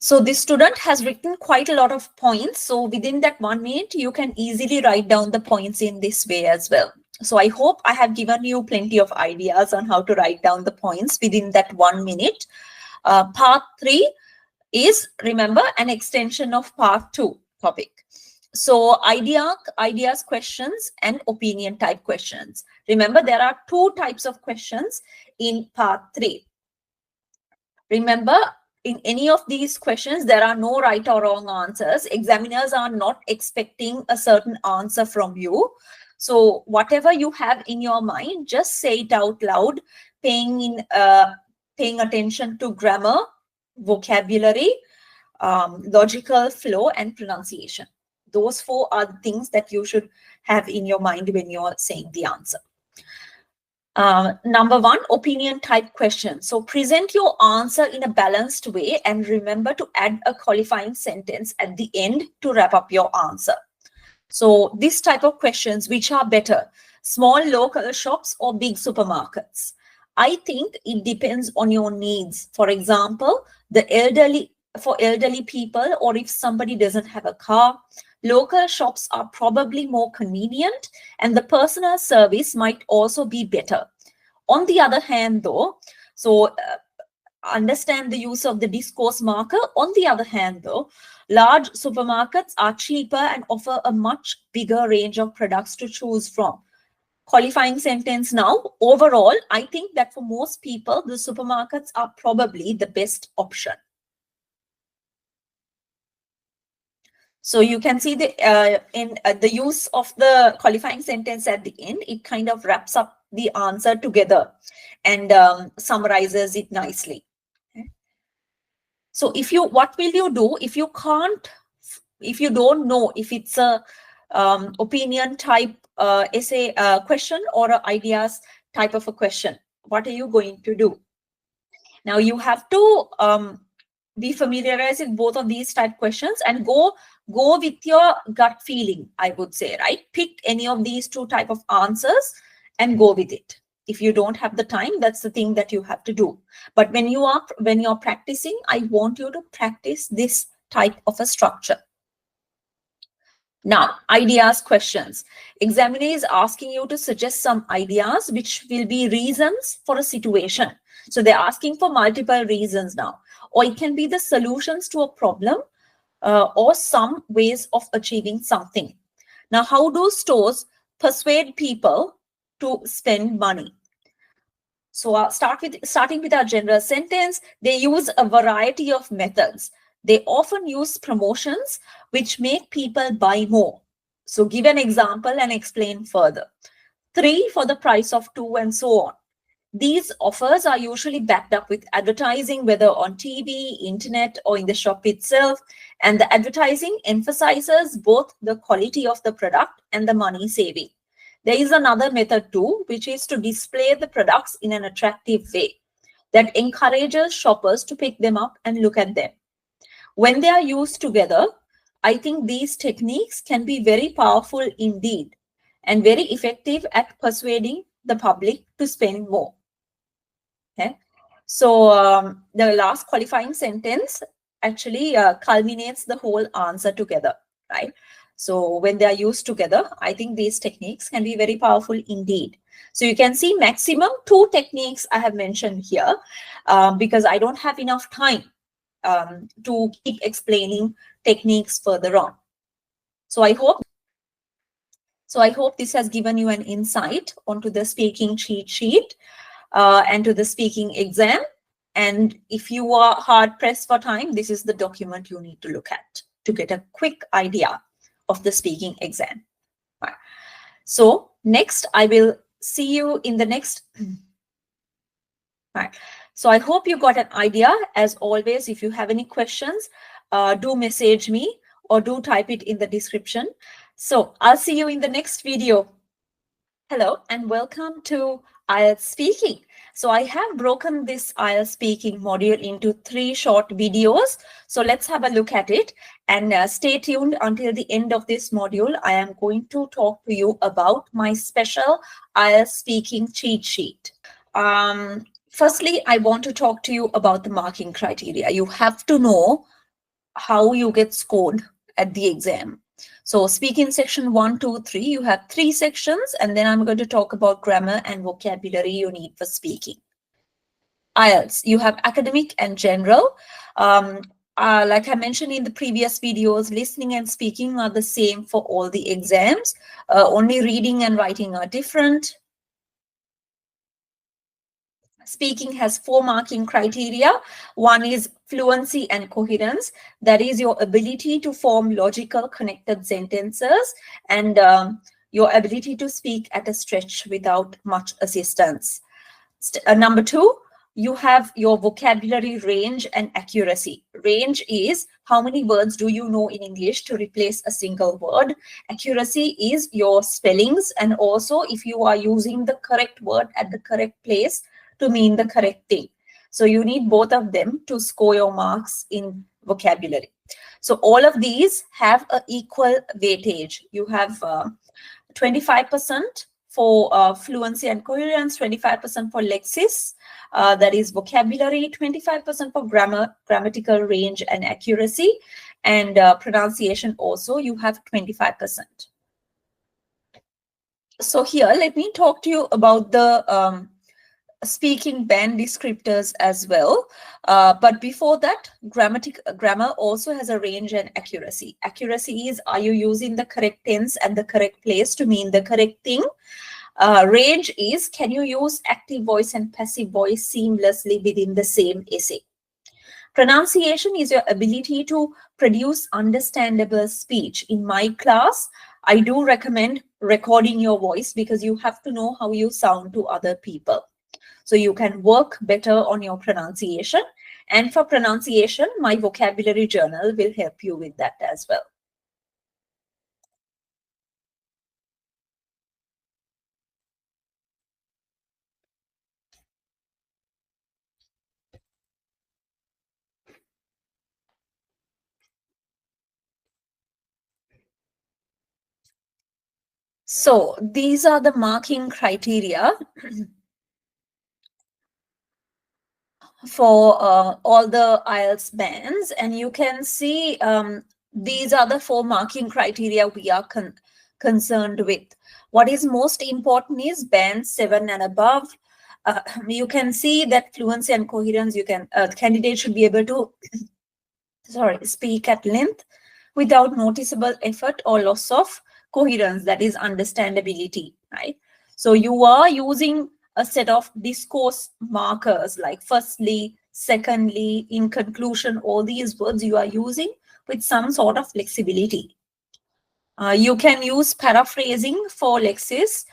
So this student has written quite a lot of points. So within that 1 minute, you can easily write down the points in this way as well. So I hope I have given you plenty of ideas on how to write down the points within that 1 minute. Part 3 is, remember, an extension of part 2 topic. So ideas questions and opinion type questions. Remember, there are 2 types of questions in part 3. Remember, in any of these questions, there are no right or wrong answers. Examiners are not expecting a certain answer from you. So whatever you have in your mind, just say it out loud, paying attention to grammar, vocabulary, logical flow, and pronunciation. Those 4 are the things that you should have in your mind when you're saying the answer. Number 1, opinion type question. So present your answer in a balanced way and remember to add a qualifying sentence at the end to wrap up your answer. So this type of questions, which are better, small local shops or big supermarkets? I think it depends on your needs. For example, for elderly people, or if somebody doesn't have a car, local shops are probably more convenient and the personal service might also be better. On the other hand, though, understand the use of the discourse marker. On the other hand, though, large supermarkets are cheaper and offer a much bigger range of products to choose from. Qualifying sentence now. Overall, I think that for most people, the supermarkets are probably the best option. So you can see the use of the qualifying sentence at the end. It kind of wraps up the answer together and summarizes it nicely. Okay. So what will you do if you don't know if it's a opinion type essay question or an ideas type of a question? What are you going to do? Now you have to be familiarized with both of these type questions and go with your gut feeling, I would say, right? Pick any of these 2 type of answers and go with it. If you don't have the time, that's the thing that you have to do. But when you're practicing, I want you to practice this type of a structure. Now, ideas questions. Examiner is asking you to suggest some ideas which will be reasons for a situation. So they're asking for multiple reasons now. Or it can be the solutions to a problem or some ways of achieving something. Now, how do stores persuade people to spend money? So starting with our general sentence, they use a variety of methods. They often use promotions which make people buy more. So give an example and explain further. 3 for the price of 2, and so on. These offers are usually backed up with advertising, whether on TV, internet, or in the shop itself. And the advertising emphasizes both the quality of the product and the money saving. There is another method too, which is to display the products in an attractive way that encourages shoppers to pick them up and look at them. When they are used together, I think these techniques can be very powerful indeed and very effective at persuading the public to spend more. Okay. So the last qualifying sentence actually culminates the whole answer together, right? So when they are used together, I think these techniques can be very powerful indeed. So you can see maximum 2 techniques I have mentioned here because I don't have enough time to keep explaining techniques further on. So I hope this has given you an insight onto the speaking cheat sheet and to the speaking exam. And if you are hard pressed for time, this is the document you need to look at to get a quick idea of the speaking exam. Right. So next, I will see you in the next. Right. So I hope you got an idea. As always, if you have any questions, do message me or do type it in the description. So I'll see you in the next video. Hello and welcome to IELTS Speaking. So I have broken this IELTS Speaking module into 3 short videos. So let's have a look at it and stay tuned until the end of this module. I am going to talk to you about my special IELTS Speaking cheat sheet. Firstly, I want to talk to you about the marking criteria. You have to know how you get scored at the exam. So speaking section 1, 2, 3, you have 3 sections, and then I'm going to talk about grammar and vocabulary you need for speaking. IELTS, you have academic and general. Like I mentioned in the previous videos, listening and speaking are the same for all the exams. Only reading and writing are different. Speaking has 4 marking criteria. One is fluency and coherence. That is your ability to form logical connected sentences and your ability to speak at a stretch without much assistance. Number 2, you have your vocabulary range and accuracy. Range is how many words do you know in English to replace a single word. Accuracy is your spellings and also if you are using the correct word at the correct place to mean the correct thing. So you need both of them to score your marks in vocabulary. So all of these have an equal weightage. You have 25% for fluency and coherence, 25% for lexis, that is vocabulary, 25% for grammar, grammatical range and accuracy, and pronunciation also you have 25%. So here, let me talk to you about the speaking band descriptors as well. But before that, grammar also has a range and accuracy. Accuracy is, are you using the correct tense and the correct place to mean the correct thing? Range is, can you use active voice and passive voice seamlessly within the same essay? Pronunciation is your ability to produce understandable speech. In my class, I do recommend recording your voice because you have to know how you sound to other people. So you can work better on your pronunciation. And for pronunciation, my vocabulary journal will help you with that as well. So these are the marking criteria for all the IELTS bands, and you can see these are the 4 marking criteria we are concerned with. What is most important is band 7 and above. You can see that fluency and coherence, you can candidate should be able to speak at length without noticeable effort or loss of coherence, that is understandability, right? So you are using a set of discourse markers like firstly, secondly, in conclusion, all these words you are using with some sort of flexibility. You can use paraphrasing for lexis.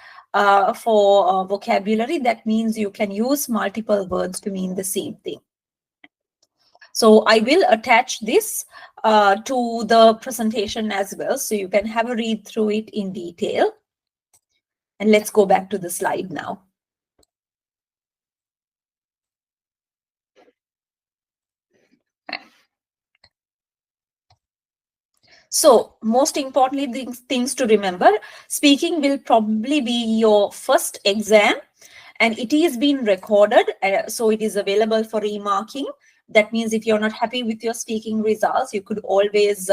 For vocabulary, that means you can use multiple words to mean the same thing. So I will attach this to the presentation as well, so you can have a read through it in detail. And let's go back to the slide now. So most importantly, things to remember, speaking will probably be your first exam, and it is being recorded, so it is available for remarking. That means if you're not happy with your speaking results, you could always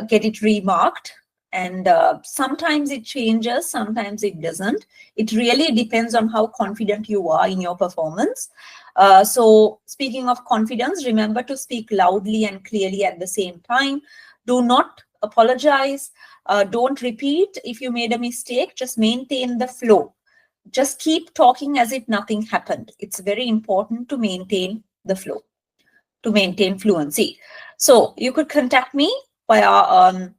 get it remarked. And sometimes it changes, sometimes it doesn't. It really depends on how confident you are in your performance. So speaking of confidence, remember to speak loudly and clearly at the same time. Do not apologize. Don't repeat if you made a mistake. Just maintain the flow. Just keep talking as if nothing happened. It's very important to maintain the flow, to maintain fluency. So you could contact me via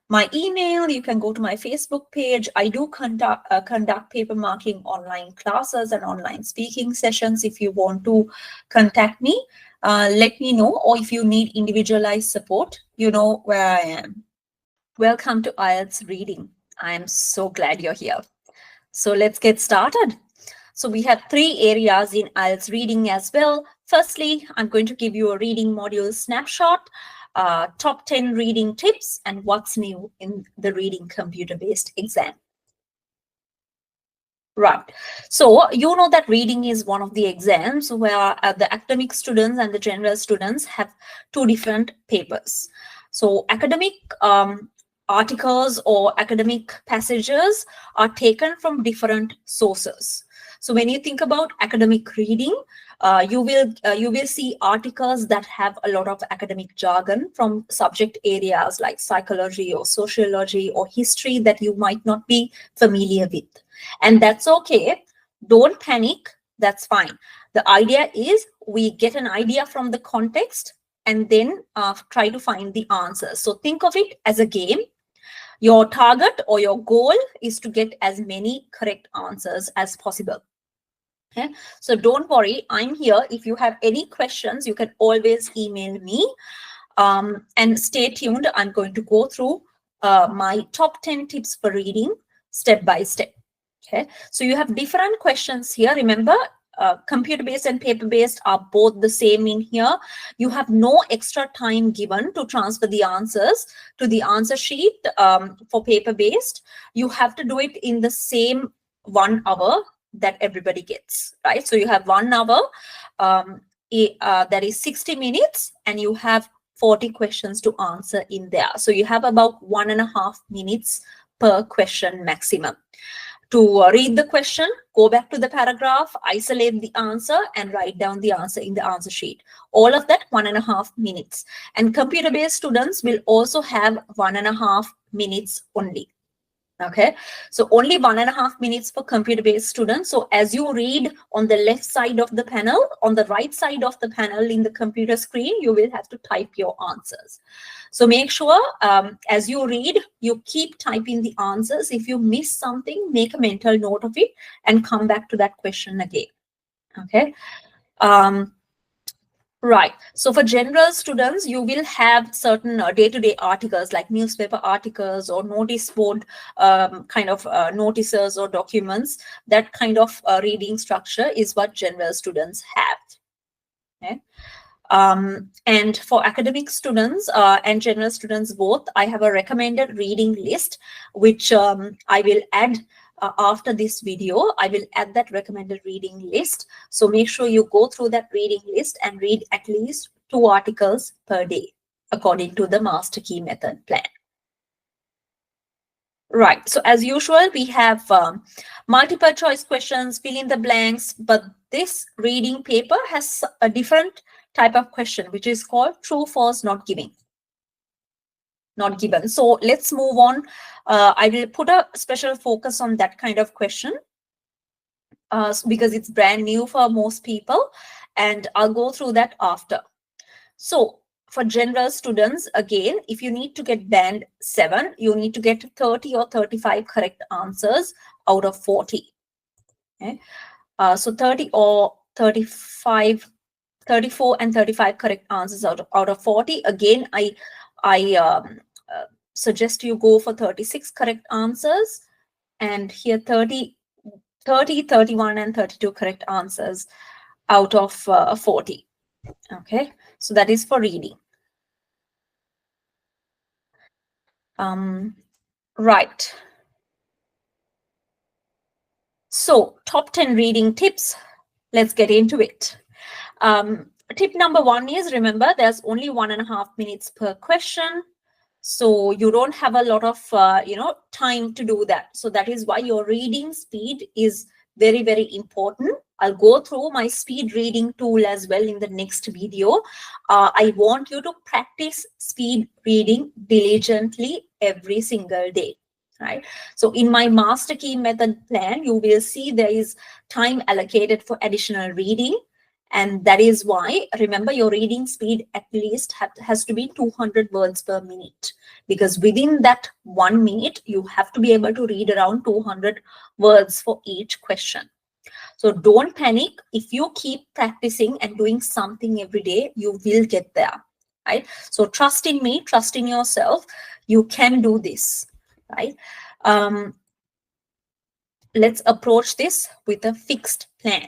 my email. You can go to my Facebook page. I do conduct paper marking online classes and online speaking sessions. If you want to contact me, let me know. Or if you need individualized support, you know where I am. Welcome to IELTS Reading. I am so glad you're here. So let's get started. So we have 3 areas in IELTS Reading as well. Firstly, I'm going to give you a reading module snapshot, top 10 reading tips, and what's new in the reading computer-based exam. Right. So you know that reading is one of the exams where the academic students and the general students have 2 different papers. So academic articles or academic passages are taken from different sources. So when you think about academic reading, you will see articles that have a lot of academic jargon from subject areas like psychology or sociology or history that you might not be familiar with. And that's okay. Don't panic. That's fine. The idea is we get an idea from the context and then try to find the answers. So think of it as a game. Your target or your goal is to get as many correct answers as possible. Okay, so don't worry, I'm here. If you have any questions, you can always email me. And stay tuned. I'm going to go through my top 10 tips for reading step by step. Okay, so you have different questions here. Remember, computer-based and paper-based are both the same in here. You have no extra time given to transfer the answers to the answer sheet for paper-based. You have to do it in the same 1 hour that everybody gets, right? So you have 1 hour, that is 60 minutes, and you have 40 questions to answer in there. So you have about 1.5 minutes per question maximum. To read the question, go back to the paragraph, isolate the answer, and write down the answer in the answer sheet. All of that 1.5 minutes. And computer-based students will also have 1.5 minutes only. Okay, so only 1.5 minutes for computer-based students. So as you read on the left side of the panel, on the right side of the panel in the computer screen, you will have to type your answers. So make sure as you read, you keep typing the answers. If you miss something, make a mental note of it and come back to that question again. Okay. Right. So for general students, you will have certain day-to-day articles like newspaper articles or notice board kind of notices or documents. That kind of reading structure is what general students have. Okay. And for academic students and general students both, I have a recommended reading list, which I will add after this video. I will add that recommended reading list. So make sure you go through that reading list and read at least 2 articles per day, according to the master key method plan. Right. So as usual, we have multiple choice questions, fill in the blanks, but this reading paper has a different type of question, which is called true, false, not given. So let's move on. I will put a special focus on that kind of question because it's brand new for most people, and I'll go through that after. So for general students, again, if you need to get band 7, you need to get 30 or 35 correct answers out of 40. Okay? So 30 or 35, 34 and 35 correct answers out of 40. Again, I suggest you go for 36 correct answers, and here 30, 31 and 32 correct answers out of 40. Okay, so that is for reading. Right. So top 10 reading tips, let's get into it. Tip number 1 is, remember, there's only 1.5 minutes per question. So you don't have a lot of, time to do that. So that is why your reading speed is very, very important. I'll go through my speed reading tool as well in the next video. I want you to practice speed reading diligently every single day, right? So in my master key method plan, you will see there is time allocated for additional reading. And that is why, remember, your reading speed at least has to be 200 words per minute, because within that 1 minute, you have to be able to read around 200 words for each question. So don't panic. If you keep practicing and doing something every day, you will get there, right? So trust in me, trust in yourself. You can do this, right? Let's approach this with a fixed plan.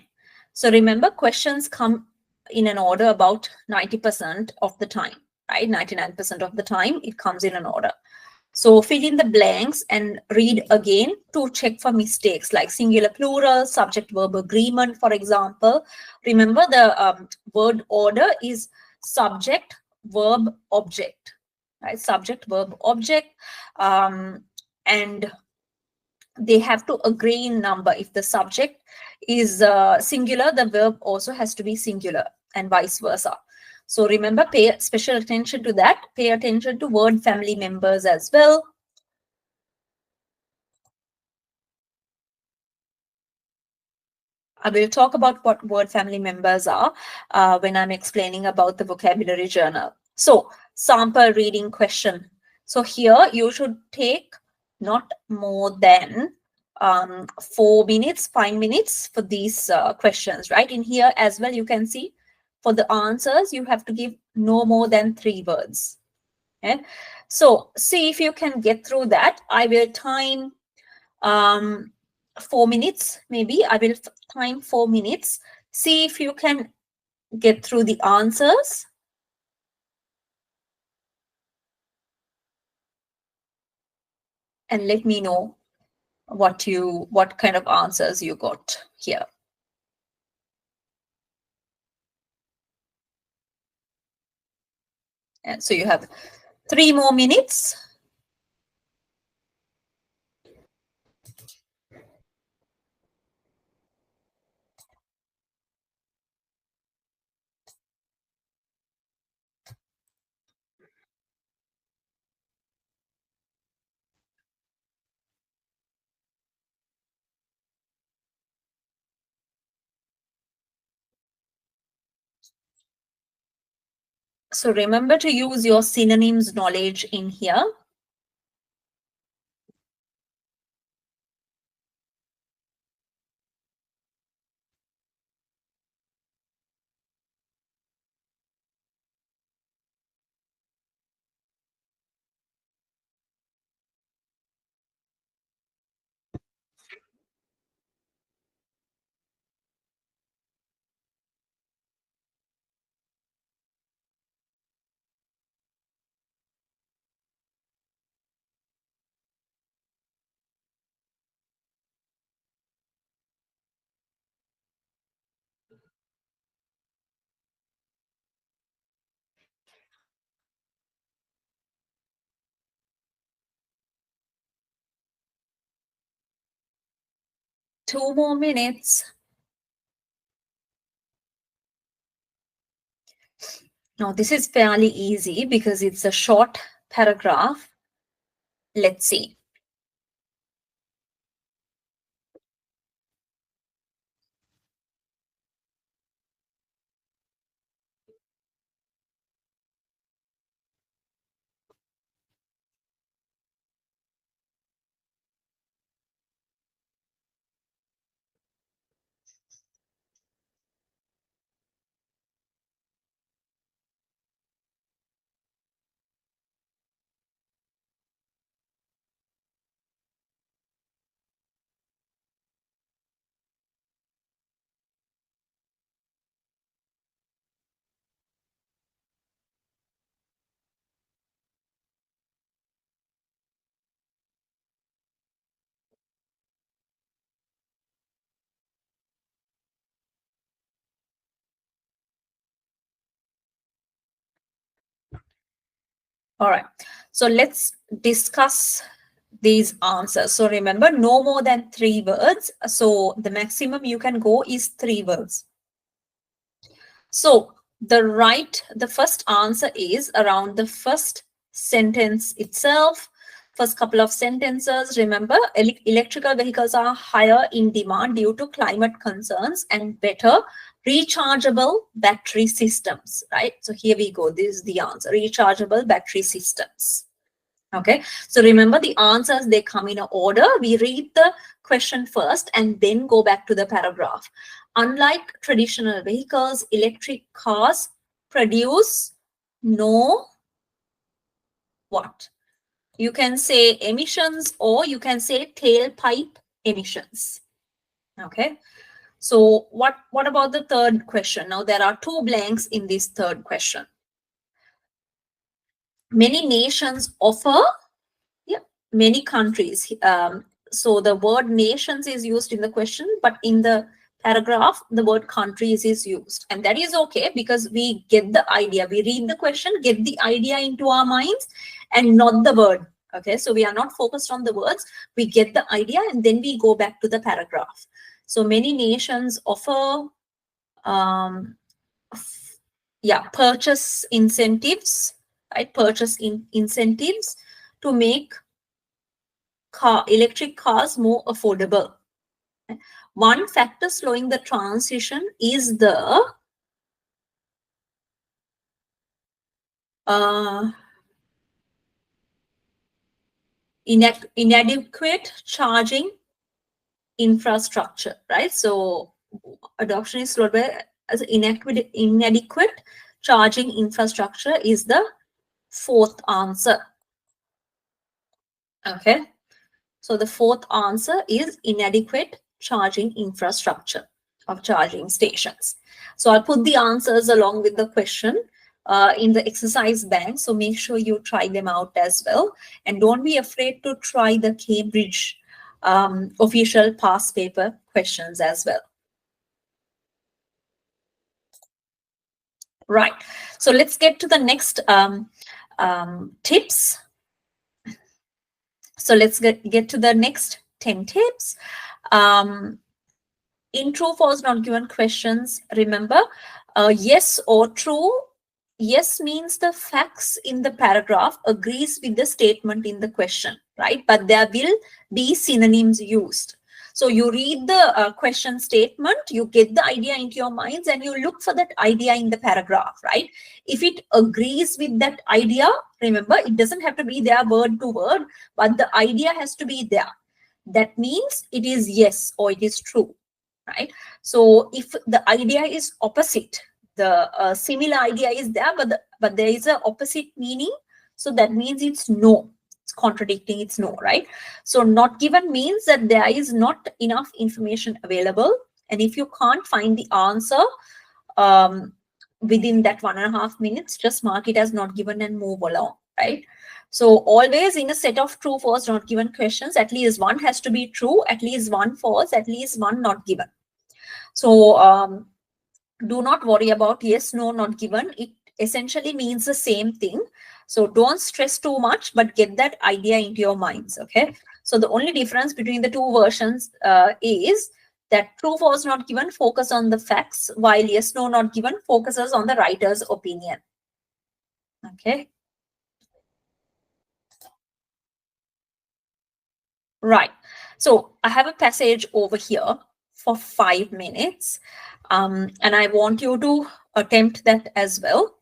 So remember, questions come in an order about 90% of the time, right? 99% of the time, it comes in an order. So fill in the blanks and read again to check for mistakes like singular, plural, subject, verb agreement, for example. Remember, the word order is subject, verb, object, right? Subject, verb, object. And they have to agree in number. If the subject is singular, the verb also has to be singular, and vice versa. So remember, pay special attention to that. Pay attention to word family members as well. I will talk about what word family members are when I'm explaining about the vocabulary journal. So sample reading question. So here you should take not more than 4 minutes, 5 minutes for these questions, right? In here as well, you can see for the answers, you have to give no more than 3 words. Okay? So see if you can get through that. I will time 4 minutes, maybe. I will time 4 minutes. See if you can get through the answers. And let me know what kind of answers you got here. And so you have 3 more minutes. So remember to use your synonyms knowledge in here. Two more minutes. Now, this is fairly easy because it's a short paragraph. Let's see. All right. So let's discuss these answers. So remember, no more than 3 words. So the maximum you can go is 3 words. So the first answer is around the first sentence itself. First couple of sentences. Remember, electrical vehicles are higher in demand due to climate concerns and better rechargeable battery systems, right? So here we go. This is the answer, rechargeable battery systems. Okay, so remember the answers, they come in order. We read the question first and then go back to the paragraph. Unlike traditional vehicles, electric cars produce no what? You can say emissions, or you can say tailpipe emissions. Okay, so what about the third question? Now there are 2 blanks in this third question. Many nations offer, many countries. So the word nations is used in the question, but in the paragraph, the word countries is used. And that is okay, because we get the idea. We read the question, get the idea into our minds, and not the word. Okay, so we are not focused on the words. We get the idea, and then we go back to the paragraph. So many nations offer, purchase incentives, right? Purchase incentives to make electric cars more affordable. One factor slowing the transition is the inadequate charging infrastructure, right? So adoption is slowed by as inadequate charging infrastructure is the fourth answer. Okay, so the fourth answer is inadequate charging infrastructure of charging stations. So I'll put the answers along with the question in the exercise bank. So make sure you try them out as well. And don't be afraid to try the Cambridge official past paper questions as well. Right. So let's get to the next tips. So let's get to the next 10 tips. In true, false, not given questions, remember, yes or true. Yes means the facts in the paragraph agrees with the statement in the question, right? But there will be synonyms used. So you read the question statement, you get the idea into your minds, and you look for that idea in the paragraph, right? If it agrees with that idea, remember, it doesn't have to be there word to word, but the idea has to be there. That means it is yes or it is true, right? So if the idea is opposite, the similar idea is there, but there is an opposite meaning, so that means it's no. It's contradicting, it's no, right? So not given means that there is not enough information available, and if you can't find the answer within that 1.5 minutes, just mark it as not given and move along, right? So always in a set of true, false, not given questions, at least one has to be true, at least one false, at least one not given. So do not worry about yes, no, not given. It essentially means the same thing. So don't stress too much, but get that idea into your minds, okay? So the only difference between the two versions is that true, false, not given focus on the facts, while yes, no, not given focuses on the writer's opinion, okay? Right. So I have a passage over here for 5 minutes, and I want you to attempt that as well.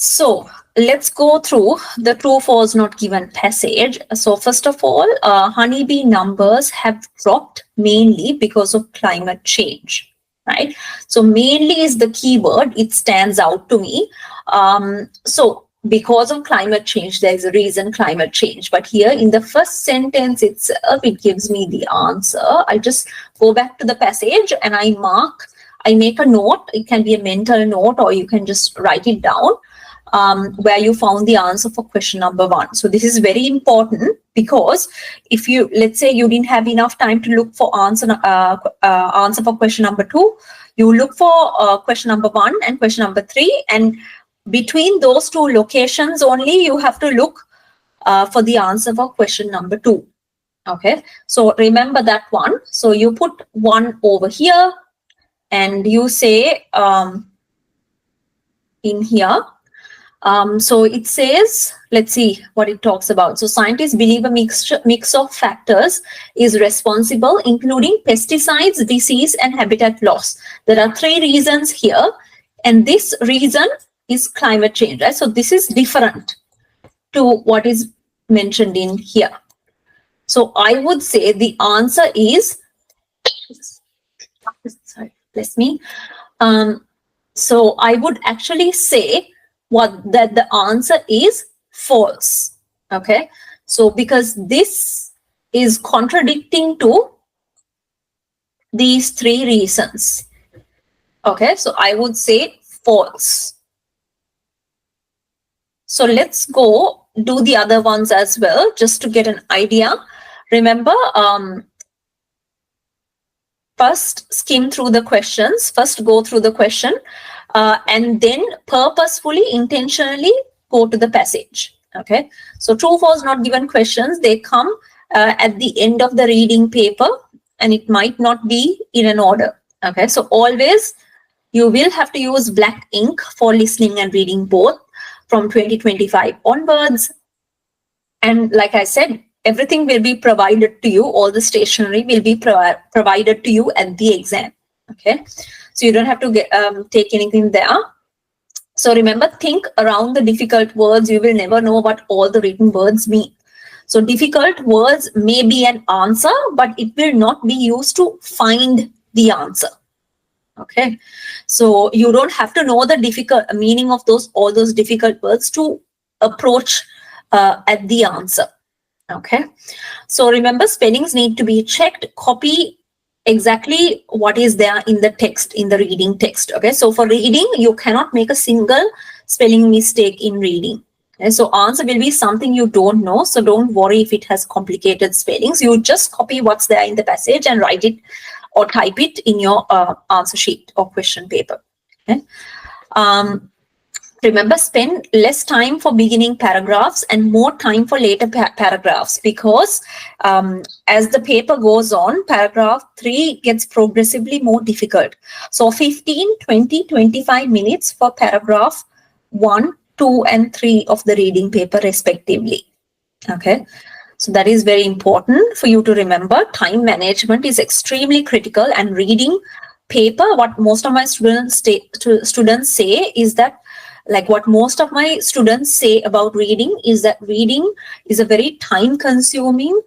So let's go through the true, false, not given passage. So first of all, honeybee numbers have dropped mainly because of climate change, right? So mainly is the key word. It stands out to me. So because of climate change, there is a reason, climate change. But here in the first sentence itself, it gives me the answer. I just go back to the passage and I make a note. It can be a mental note, or you can just write it down. Where you found the answer for question number 1. So this is very important, because if you, let's say you didn't have enough time to look for answer for question number 2, you look for question number 1 and question number 3, and between those two locations only, you have to look for the answer for question number 2. Okay, so remember that one. So you put 1 over here and you say in here. So it says, let's see what it talks about. So scientists believe a mix of factors is responsible, including pesticides, disease, and habitat loss. There are 3 reasons here, and this reason is climate change, right? So this is different to what is mentioned in here. So I would say the answer is, sorry, bless me. So I would actually say that the answer is false. Okay, so because this is contradicting to these 3 reasons. Okay, so I would say false. So let's go do the other ones as well, just to get an idea. Remember, first skim through the questions, first go through the question, and then purposefully, intentionally go to the passage. Okay, so true, false, not given questions, they come at the end of the reading paper, and it might not be in an order. Okay, so always you will have to use black ink for listening and reading both from 2025 onwards. And like I said, everything will be provided to you, all the stationery will be provided to you at the exam. Okay, so you don't have to take anything there. So remember, think around the difficult words. You will never know what all the written words mean. So difficult words may be an answer, but it will not be used to find the answer. Okay, so you don't have to know the difficult meaning of all those difficult words to approach at the answer. Okay, so remember, spellings need to be checked. Copy exactly what is there in the text, in the reading text. Okay, so for reading, you cannot make a single spelling mistake in reading. Okay, so answer will be something you don't know, so don't worry if it has complicated spellings. You just copy what's there in the passage and write it or type it in your answer sheet or question paper. Okay. Remember, spend less time for beginning paragraphs and more time for later paragraphs, because as the paper goes on, paragraph 3 gets progressively more difficult. So 15, 20, 25 minutes for paragraph 1, 2, and 3 of the reading paper respectively. Okay, so that is very important for you to remember. Time management is extremely critical, and reading paper, what most of my students say is that, like what most of my students say about reading is that reading is a very time consuming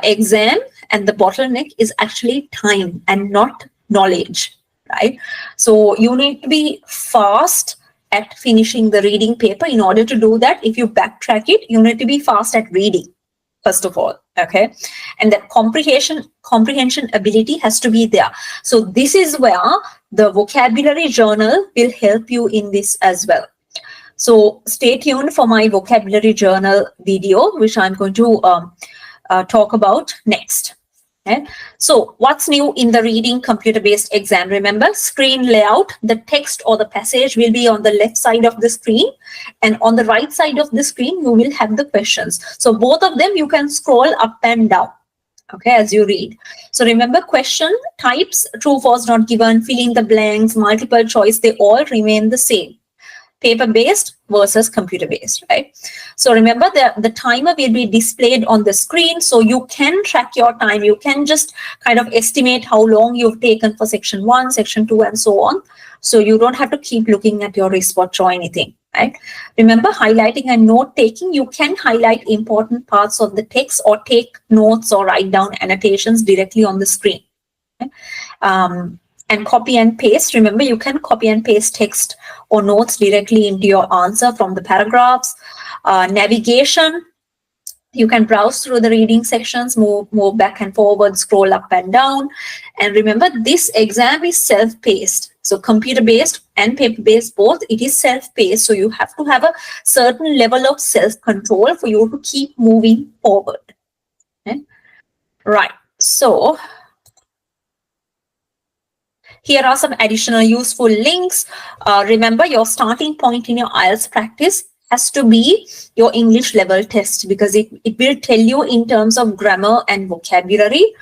exam, and the bottleneck is actually time and not knowledge, right? So you need to be fast at finishing the reading paper. In order to do that, if you backtrack it, you need to be fast at reading, first of all. Okay, and that comprehension ability has to be there. So this is where the vocabulary journal will help you in this as well. So stay tuned for my vocabulary journal video, which I'm going to talk about next. Okay. So what's new in the reading computer-based exam? Remember, screen layout, the text or the passage will be on the left side of the screen, and on the right side of the screen, you will have the questions. So both of them, you can scroll up and down, okay, as you read. So remember, question types, true, false, not given, fill in the blanks, multiple choice, they all remain the same. Paper-based versus computer-based, right? So remember, the timer will be displayed on the screen, so you can track your time. You can just kind of estimate how long you've taken for section 1, section 2, and so on. So you don't have to keep looking at your wristwatch or anything, right? Remember, highlighting and note-taking, you can highlight important parts of the text or take notes or write down annotations directly on the screen. Okay? And copy and paste. Remember, you can copy and paste text or notes directly into your answer from the paragraphs. Navigation, you can browse through the reading sections, move back and forward, scroll up and down. And remember, this exam is self-paced. So computer-based and paper-based both, it is self-paced. So you have to have a certain level of self-control for you to keep moving forward. Okay? Right. So Here are some additional useful links. Remember, your starting point in your IELTS practice has to be your English level test, because it will tell you in terms of grammar and vocabulary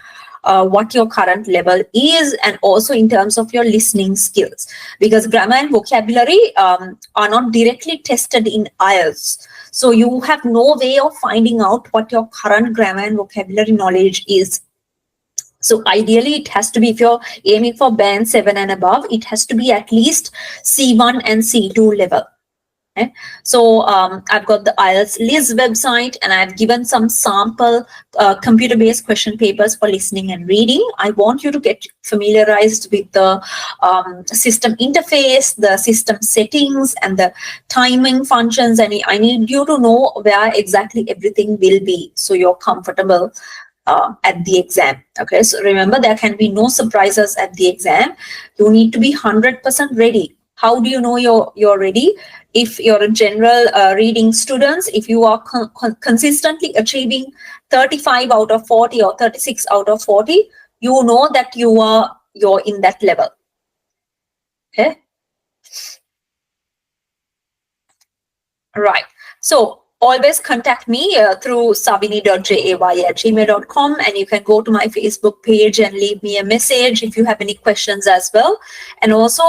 what your current level is, and also in terms of your listening skills, because grammar and vocabulary are not directly tested in IELTS. So you have no way of finding out what your current grammar and vocabulary knowledge is. So ideally, it has to be, if you're aiming for band 7 and above, it has to be at least C1 and C2 level. Okay. So I've got the IELTS Liz website, and I've given some sample computer-based question papers for listening and reading. I want you to get familiarized with the system interface, the system settings, and the timing functions. And I need you to know where exactly everything will be, so you're comfortable at the exam. Okay, so remember, there can be no surprises at the exam. You need to be 100% ready. How do you know you're ready? If you're a general reading students, if you are consistently achieving 35 out of 40 or 36 out of 40, you know that you're in that level. Okay. Right. So always contact me through savini.jay@gmail.com, and you can go to my Facebook page and leave me a message if you have any questions as well. And also,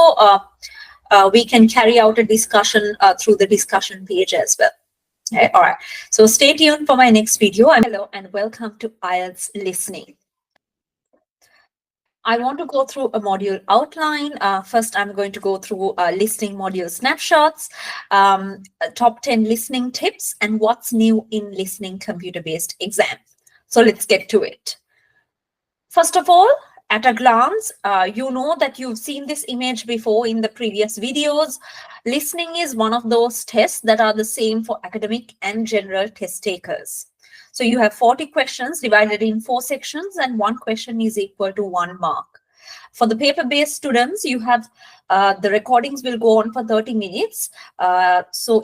we can carry out a discussion through the discussion page as well. Okay, all right. So stay tuned for my next video. Hello and welcome to IELTS Listening. I want to go through a module outline. First, I'm going to go through listening module snapshots, top 10 listening tips, and what's new in listening computer-based exam. So let's get to it. First of all, at a glance, you know that you've seen this image before in the previous videos. Listening is one of those tests that are the same for academic and general test takers. So you have 40 questions divided in 4 sections, and 1 question is equal to 1 mark. For the paper-based students, you have the recordings will go on for 30 minutes. So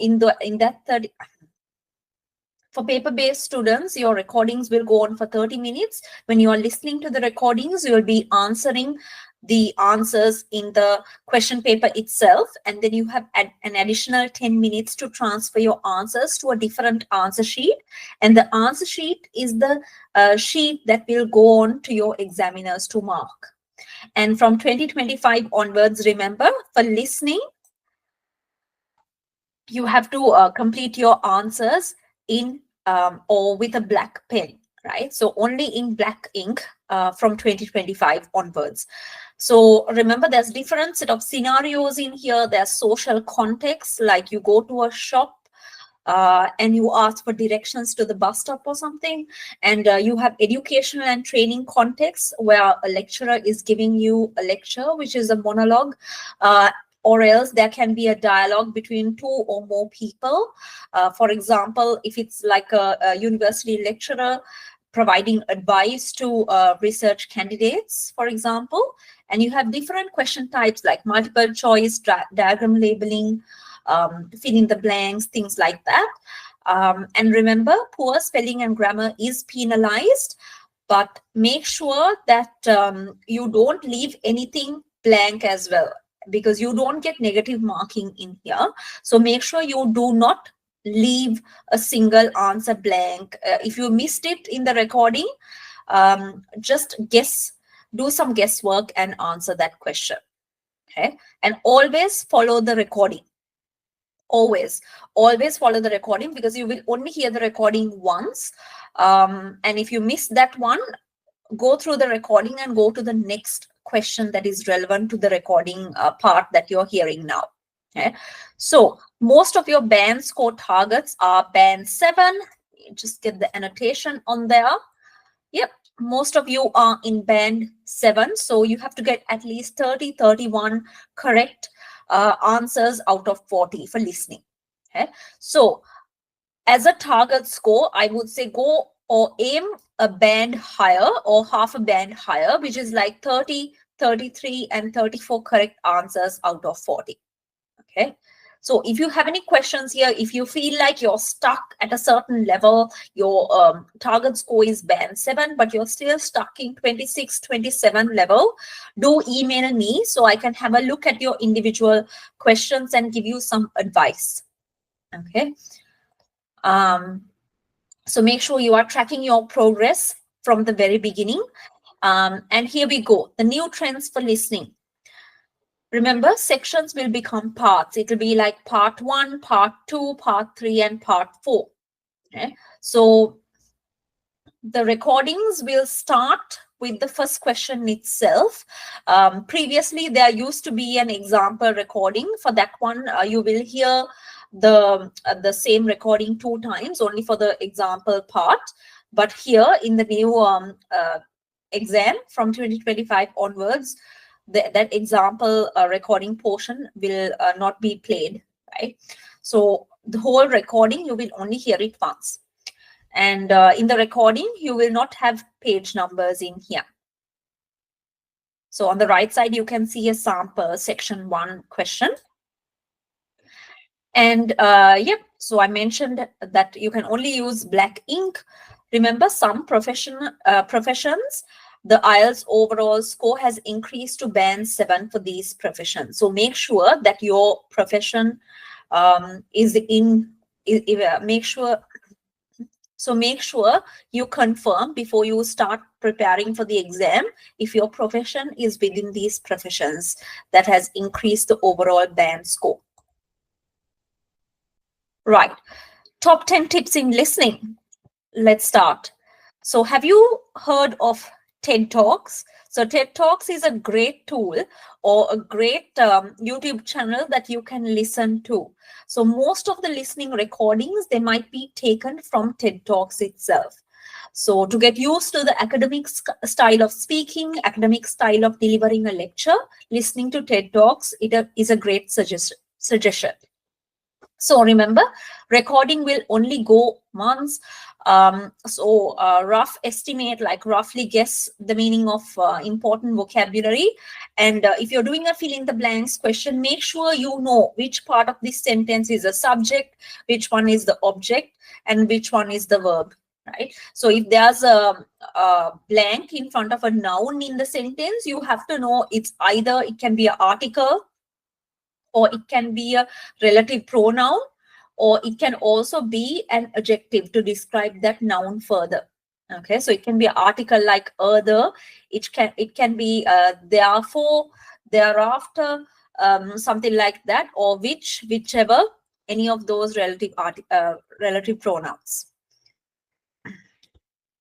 for paper-based students, your recordings will go on for 30 minutes. When you are listening to the recordings, you will be answering the answers in the question paper itself. And then you have an additional 10 minutes to transfer your answers to a different answer sheet. And the answer sheet is the sheet that will go on to your examiners to mark. And from 2025 onwards, remember, for listening, you have to complete your answers in or with a black pen, right? So only in black ink from 2025 onwards. So remember, there's different set of scenarios in here. There's social context, like you go to a shop and you ask for directions to the bus stop or something. And you have educational and training context, where a lecturer is giving you a lecture, which is a monologue. Or else there can be a dialogue between 2 or more people. For example, if it's like a university lecturer providing advice to research candidates, for example, and you have different question types like multiple choice, diagram labeling, fill in the blanks, things like that. And remember, poor spelling and grammar is penalized, but make sure that you don't leave anything blank as well, because you don't get negative marking in here. So make sure you do not leave a single answer blank. If you missed it in the recording, just do some guesswork and answer that question. Okay, and always follow the recording. Always follow the recording, because you will only hear the recording once. And if you miss that one, go through the recording and go to the next question that is relevant to the recording part that you're hearing now. Okay, so most of your band score targets are band 7. Just get the annotation on there. Yep, most of you are in band 7, so you have to get at least 31 correct answers out of 40 for listening. Okay, so as a target score, I would say go or aim a band higher or half a band higher, which is like 30, 33, and 34 correct answers out of 40. Okay, So if you have any questions here, if you feel like you're stuck at a certain level, your target score is band 7, but you're still stuck in 26, 27 level, do email me so I can have a look at your individual questions and give you some advice. Okay. So make sure you are tracking your progress from the very beginning. And here we go, the new trends for listening. Remember, sections will become parts. It will be like part 1, part 2, part 3, and part 4. Okay? So the recordings will start with the first question itself. Previously, there used to be an example recording. For that one, you will hear the same recording 2 times, only for the example part. But here in the new exam from 2025 onwards, that example recording portion will not be played, right? So the whole recording, you will only hear it once. And in the recording, you will not have page numbers in here. So on the right side, you can see a sample section 1 question. And yep, so I mentioned that you can only use black ink. Remember, some professions, the IELTS overall score has increased to band 7 for these professions. So make sure that your profession is in, make sure you confirm before you start preparing for the exam if your profession is within these professions that has increased the overall band score. Right. Top 10 tips in listening. Let's start. So have you heard of TED Talks? So TED Talks is a great tool or a great YouTube channel that you can listen to. So most of the listening recordings, they might be taken from TED Talks itself. So to get used to the academic style of speaking, academic style of delivering a lecture, listening to TED Talks, it is a great suggestion. So remember, recording will only go once. Rough estimate, like roughly guess the meaning of important vocabulary. And if you're doing a fill in the blanks question, make sure you know which part of this sentence is a subject, which one is the object, and which one is the verb. Right. So if there's a blank in front of a noun in the sentence, you have to know it's either, it can be an article, or it can be a relative pronoun, or it can also be an adjective to describe that noun further. Okay, so it can be an article like other, it can be therefore, thereafter, something like that, or whichever, any of those relative pronouns.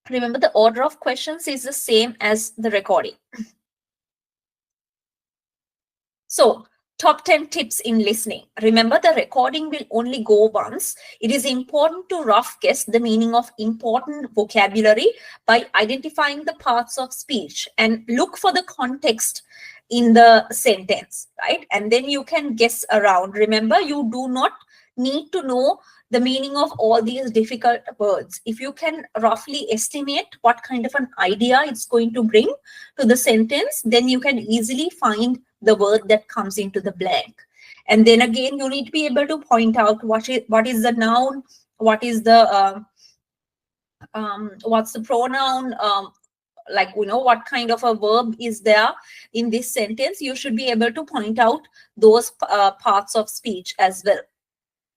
Remember, the order of questions is the same as the recording. So top 10 tips in listening. Remember, the recording will only go once. It is important to rough guess the meaning of important vocabulary by identifying the parts of speech and look for the context in the sentence, right? And then you can guess around. Remember, you do not need to know the meaning of all these difficult words. If you can roughly estimate what kind of an idea it's going to bring to the sentence, then you can easily find the word that comes into the blank. And then again, you need to be able to point out what is the noun, what is the what's the pronoun, like, you know, what kind of a verb is there in this sentence. You should be able to point out those parts of speech as well.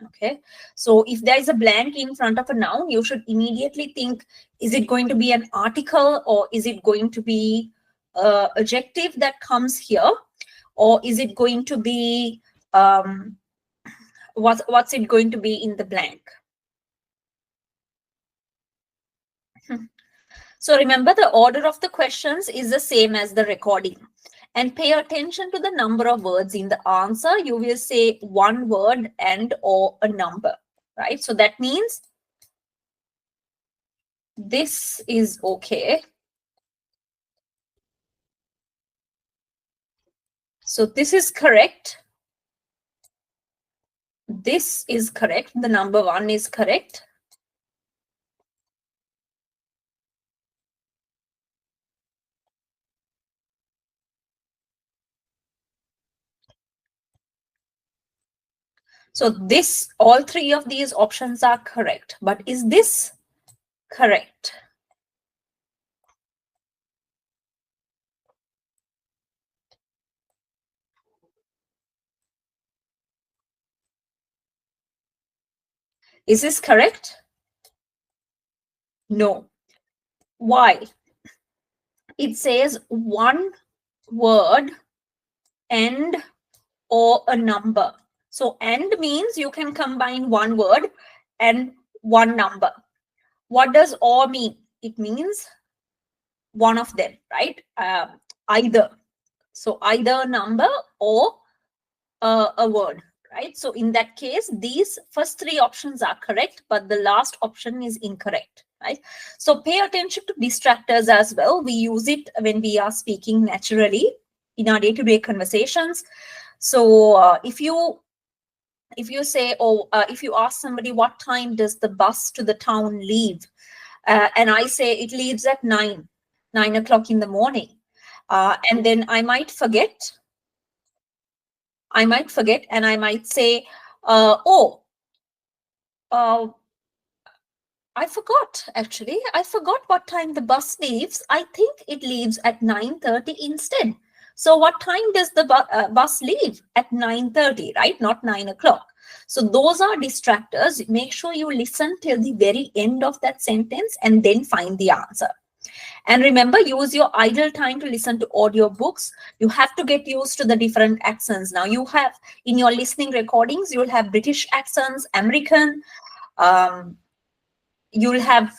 Okay, so if there is a blank in front of a noun, you should immediately think, is it going to be an article, or is it going to be adjective that comes here, or is it going to be what's it going to be in the blank? So remember, the order of the questions is the same as the recording. And pay attention to the number of words in the answer. You will say one word and or a number, right? So that means this is okay. So this is correct. This is correct. The number 1 is correct. So this, all three of these options are correct, but is this correct? Is this correct? No. Why? It says one word, and or a number. So and means you can combine one word and one number. What does or mean? It means one of them, right? Either. So either a number or a word, right? So in that case, these first three options are correct, but the last option is incorrect, right? So pay attention to distractors as well. We use it when we are speaking naturally in our day-to-day conversations. So if you say, if you ask somebody what time does the bus to the town leave, and I say it leaves at 9 o'clock in the morning, and then I might forget, and I might say, I forgot, actually. I forgot what time the bus leaves. I think it leaves at 9:30 instead. So what time does the bus leave? At 9:30, right? Not 9 o'clock. So those are distractors. Make sure you listen till the very end of that sentence and then find the answer. And remember, use your idle time to listen to audiobooks. You have to get used to the different accents. Now you have, in your listening recordings, you'll have British accents, American, you'll have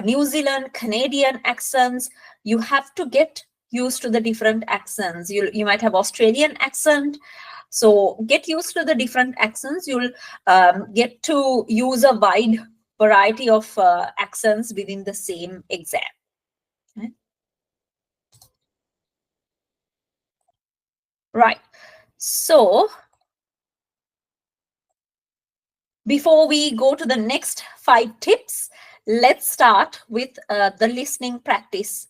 New Zealand, Canadian accents. You have to get used to the different accents. You might have Australian accent. So get used to the different accents. You'll get to use a wide variety of accents within the same exam. Okay. Right. So before we go to the next 5 tips, let's start with the listening practice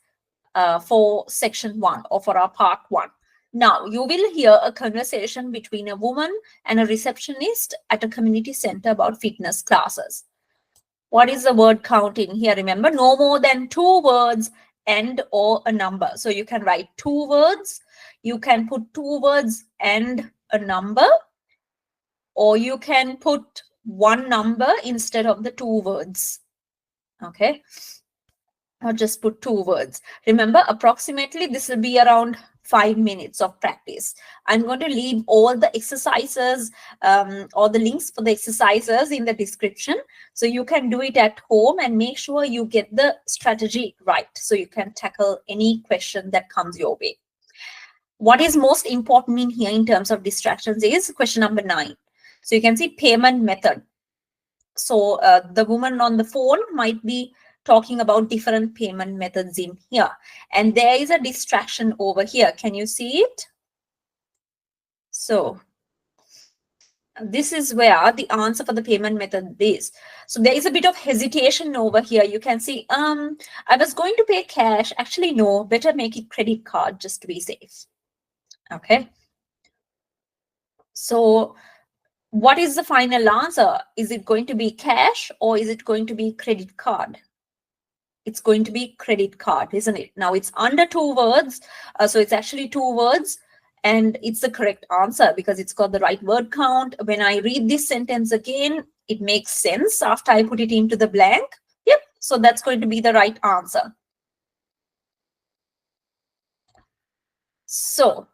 for section 1 or for our part 1. Now, you will hear a conversation between a woman and a receptionist at a community center about fitness classes. What is the word count in here? Remember, no more than 2 words and or a number. So you can write 2 words. You can put 2 words and a number, or you can put 1 number instead of the 2 words. Okay. Or just put 2 words. Remember, approximately this will be around 5 minutes of practice. I'm going to leave all the exercises or the links for the exercises in the description. So you can do it at home and make sure you get the strategy right so you can tackle any question that comes your way. What is most important in here in terms of distractions is question number 9. So you can see payment method. So the woman on the phone might be talking about different payment methods in here. And there is a distraction over here. Can you see it? So this is where the answer for the payment method is. So there is a bit of hesitation over here. You can see, I was going to pay cash. Actually, no, better make it credit card just to be safe. Okay. So what is the final answer? Is it going to be cash or is it going to be credit card? It's going to be credit card, isn't it? Now it's under 2 words. So it's actually 2 words and it's the correct answer because it's got the right word count. When I read this sentence again, it makes sense after I put it into the blank. Yep. So that's going to be the right answer. So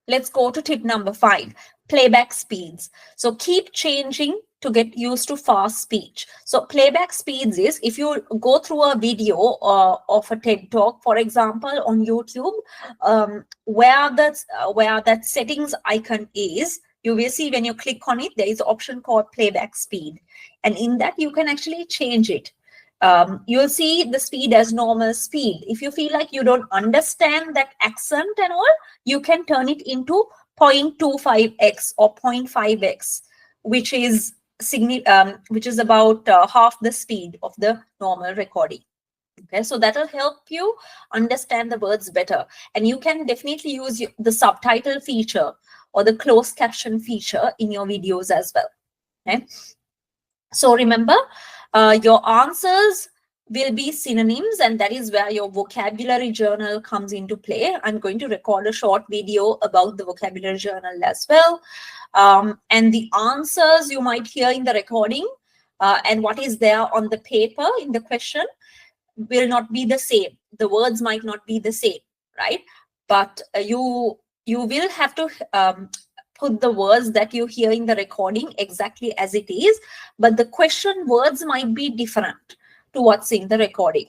let's go to tip number 5, playback speeds. So keep changing to get used to fast speech. So playback speeds is if you go through a video of a TED Talk, for example, on YouTube, where that settings icon is, you will see when you click on it, there is an option called playback speed. And in that, you can actually change it. You'll see the speed as normal speed. If you feel like you don't understand that accent and all, you can turn it into 0.25x or 0.5x, which is about half the speed of the normal recording. Okay, so that'll help you understand the words better. And you can definitely use the subtitle feature or the closed caption feature in your videos as well. Okay. So remember, your answers will be synonyms, and that is where your vocabulary journal comes into play. I'm going to record a short video about the vocabulary journal as well. And the answers you might hear in the recording and what is there on the paper in the question will not be the same. The words might not be the same, right? But you will have to put the words that you hear in the recording exactly as it is, but the question words might be different to what's in the recording.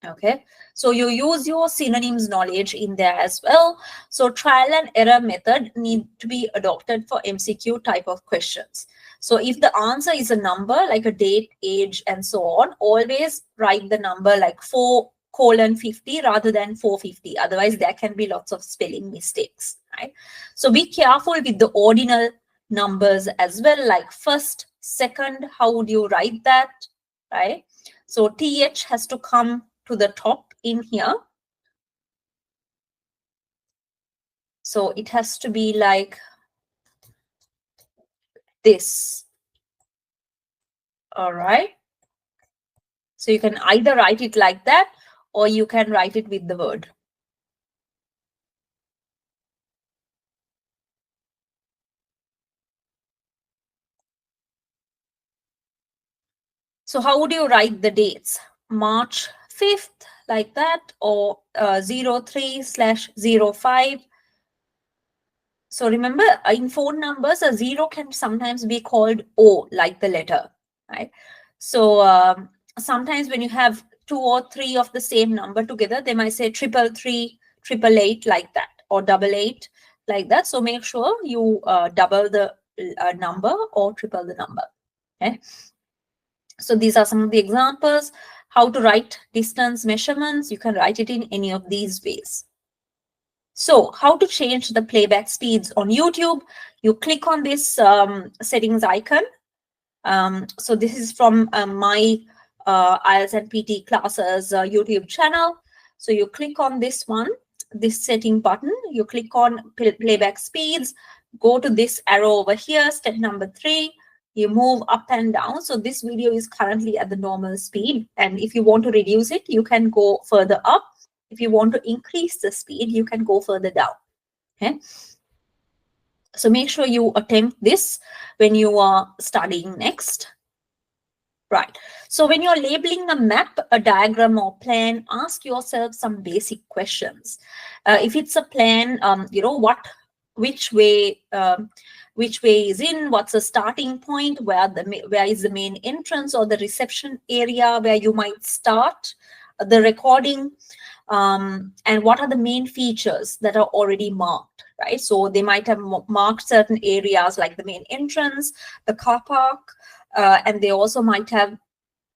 Okay, so you use your synonyms knowledge in there as well. So trial and error method need to be adopted for MCQ type of questions. So if the answer is a number like a date, age, and so on, always write the number like 4:50 rather than 450. Otherwise, there can be lots of spelling mistakes, right? So be careful with the ordinal numbers as well, like first, second. How would you write that, right? So TH has to come to the top in here. So it has to be like this. All right. So you can either write it like that or you can write it with the word. So how would you write the dates? March 5th, like that, or 03/05. So remember, in phone numbers, a 0 can sometimes be called O, like the letter, right? So sometimes when you have 2 or 3 of the same number together, they might say 333, 888, like that, or 88, like that. So make sure you double the number or triple the number. Okay. So these are some of the examples. How to write distance measurements. You can write it in any of these ways. So how to change the playback speeds on YouTube? You click on this settings icon. So this is from my IELTS and PT classes YouTube channel. So you click on this one, this setting button. You click on playback speeds. Go to this arrow over here, step number 3. You move up and down. So this video is currently at the normal speed. And if you want to reduce it, you can go further up. If you want to increase the speed, you can go further down. Okay. So make sure you attempt this when you are studying next. Right. So when you're labeling a map, a diagram, or plan, ask yourself some basic questions. If it's a plan, you know, which way is in, what's the starting point, where is the main entrance or the reception area where you might start the recording, and what are the main features that are already marked, right? So they might have marked certain areas like the main entrance, the car park, and they also might have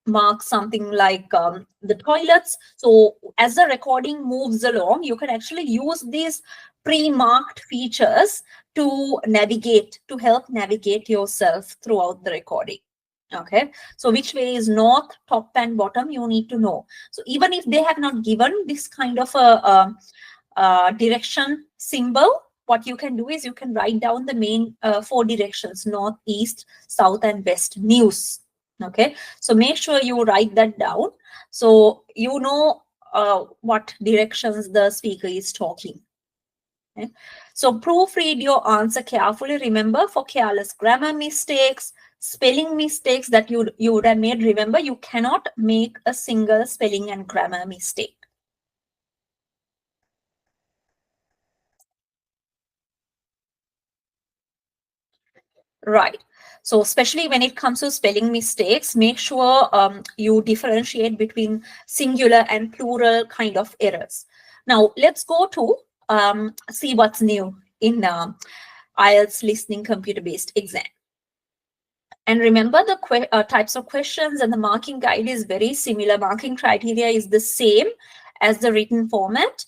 marked something like the toilets. So as the recording moves along, you can actually use these pre-marked features to help navigate yourself throughout the recording. Okay, so which way is north, top and bottom, you need to know. So even if they have not given this kind of a direction symbol, what you can do is you can write down the main 4 directions: north, east, south, and west news. Okay, so make sure you write that down so you know what directions the speaker is talking. Okay. So proofread your answer carefully. Remember, for careless grammar mistakes, spelling mistakes that you would have made, remember, you cannot make a single spelling and grammar mistake. Right. So especially when it comes to spelling mistakes, make sure you differentiate between singular and plural kind of errors. Now, let's go to see what's new in IELTS listening computer-based exam. And remember, the types of questions and the marking guide is very similar. Marking criteria is the same as the written format.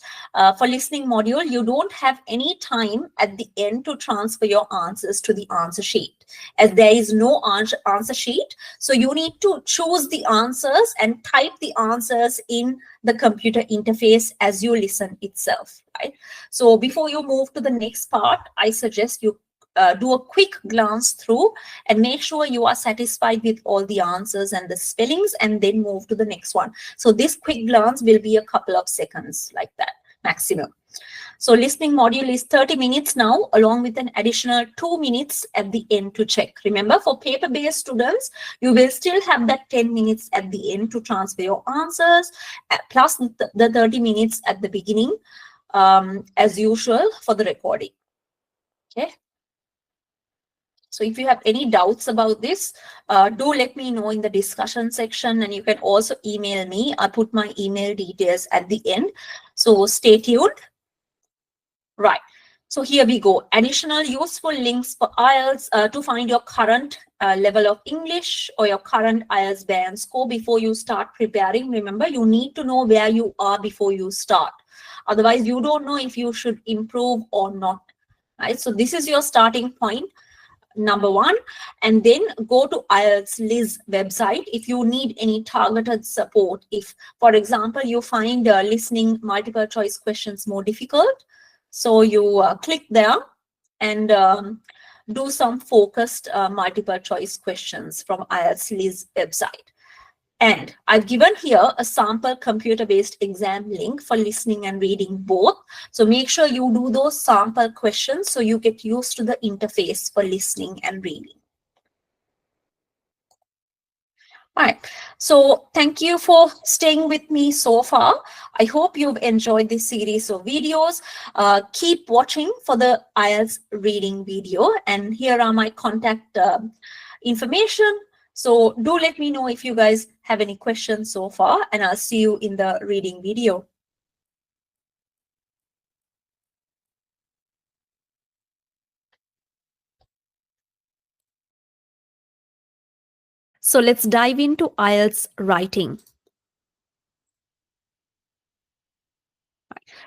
For listening module, you don't have any time at the end to transfer your answers to the answer sheet, as there is no answer sheet. So you need to choose the answers and type the answers in the computer interface as you listen itself, right? So before you move to the next part, I suggest you do a quick glance through and make sure you are satisfied with all the answers and the spellings, and then move to the next one. So this quick glance will be a couple of seconds like that maximum. So listening module is 30 minutes now, along with an additional 2 minutes at the end to check. Remember, for paper-based students, you will still have that 10 minutes at the end to transfer your answers, plus the 30 minutes at the beginning, as usual for the recording. Okay. So if you have any doubts about this, do let me know in the discussion section, and you can also email me. I'll put my email details at the end. So stay tuned. Right. So here we go. Additional useful links for IELTS to find your current level of English or your current IELTS band score before you start preparing. Remember, you need to know where you are before you start. Otherwise, you don't know if you should improve or not. Right. So this is your starting point, number one. And then go to IELTS Liz website if you need any targeted support. If, for example, you find listening multiple choice questions more difficult, so you click there and do some focused multiple choice questions from IELTS Liz website. And I've given here a sample computer-based exam link for listening and reading both. So make sure you do those sample questions so you get used to the interface for listening and reading. All right, so thank you for staying with me so far. I hope you've enjoyed this series of videos. Keep watching for the IELTS reading video, and here are my contact information. So do let me know if you guys have any questions so far, and I'll see you in the reading video. So let's dive into IELTS writing.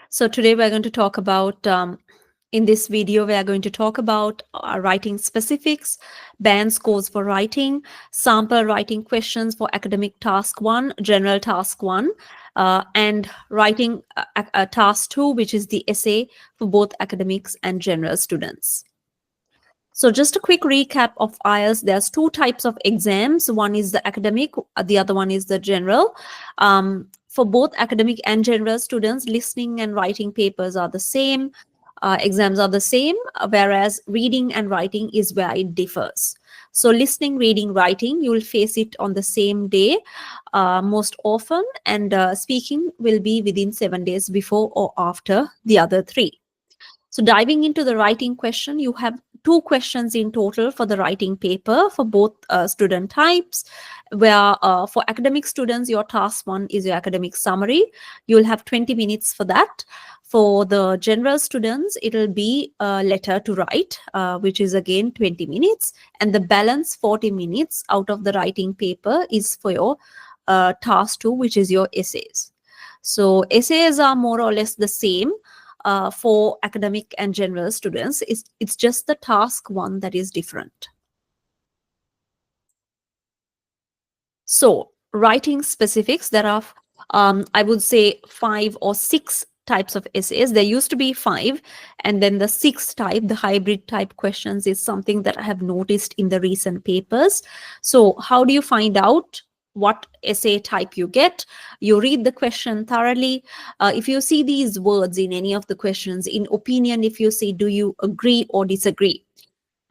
So today we're going to talk about, in this video, we are going to talk about writing specifics, band scores for writing, sample writing questions for academic task 1, general task 1, and writing task 2, which is the essay for both academics and general students. So just a quick recap of IELTS. There's 2 types of exams. One is the academic, the other one is the general. For both academic and general students, listening and writing papers are the same. Exams are the same, whereas reading and writing is where it differs. So listening, reading, writing, you will face it on the same day most often, and speaking will be within 7 days before or after the other 3. So diving into the writing question, you have 2 questions in total for the writing paper for both student types, where for academic students, your task 1 is your academic summary. You'll have 20 minutes for that. For the general students, it'll be a letter to write, which is again 20 minutes. And the balance 40 minutes out of the writing paper is for your task 2, which is your essays. So essays are more or less the same. For academic and general students, it's just the task 1 that is different. So writing specifics, there are, I would say, 5 or 6 types of essays. There used to be 5, and then the 6th type, the hybrid type questions, is something that I have noticed in the recent papers. So how do you find out what essay type you get? You read the question thoroughly. If you see these words in any of the questions, in opinion, if you say, do you agree or disagree?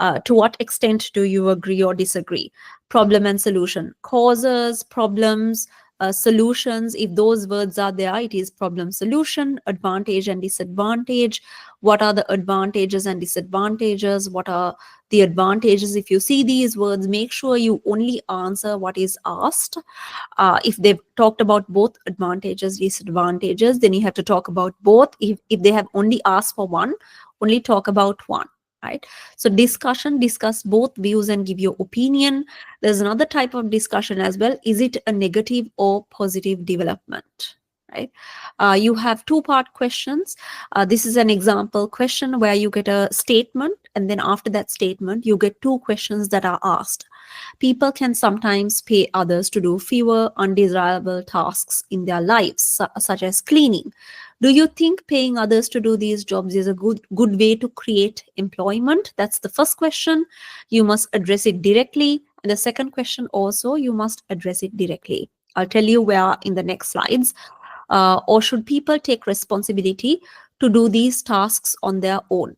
To what extent do you agree or disagree? Problem and solution. Causes, problems, solutions. If those words are there, it is problem solution. Advantage and disadvantage. What are the advantages and disadvantages? What are the advantages? If you see these words, make sure you only answer what is asked. If they've talked about both advantages, disadvantages, then you have to talk about both. If they have only asked for one, only talk about one. Right? So discussion, discuss both views and give your opinion. There's another type of discussion as well. Is it a negative or positive development? Right? You have 2-part questions. This is an example question where you get a statement, and then after that statement, you get 2 questions that are asked. People can sometimes pay others to do fewer undesirable tasks in their lives, such as cleaning. Do you think paying others to do these jobs is a good way to create employment? That's the first question. You must address it directly. And the second question also, you must address it directly. I'll tell you where in the next slides. Or should people take responsibility to do these tasks on their own?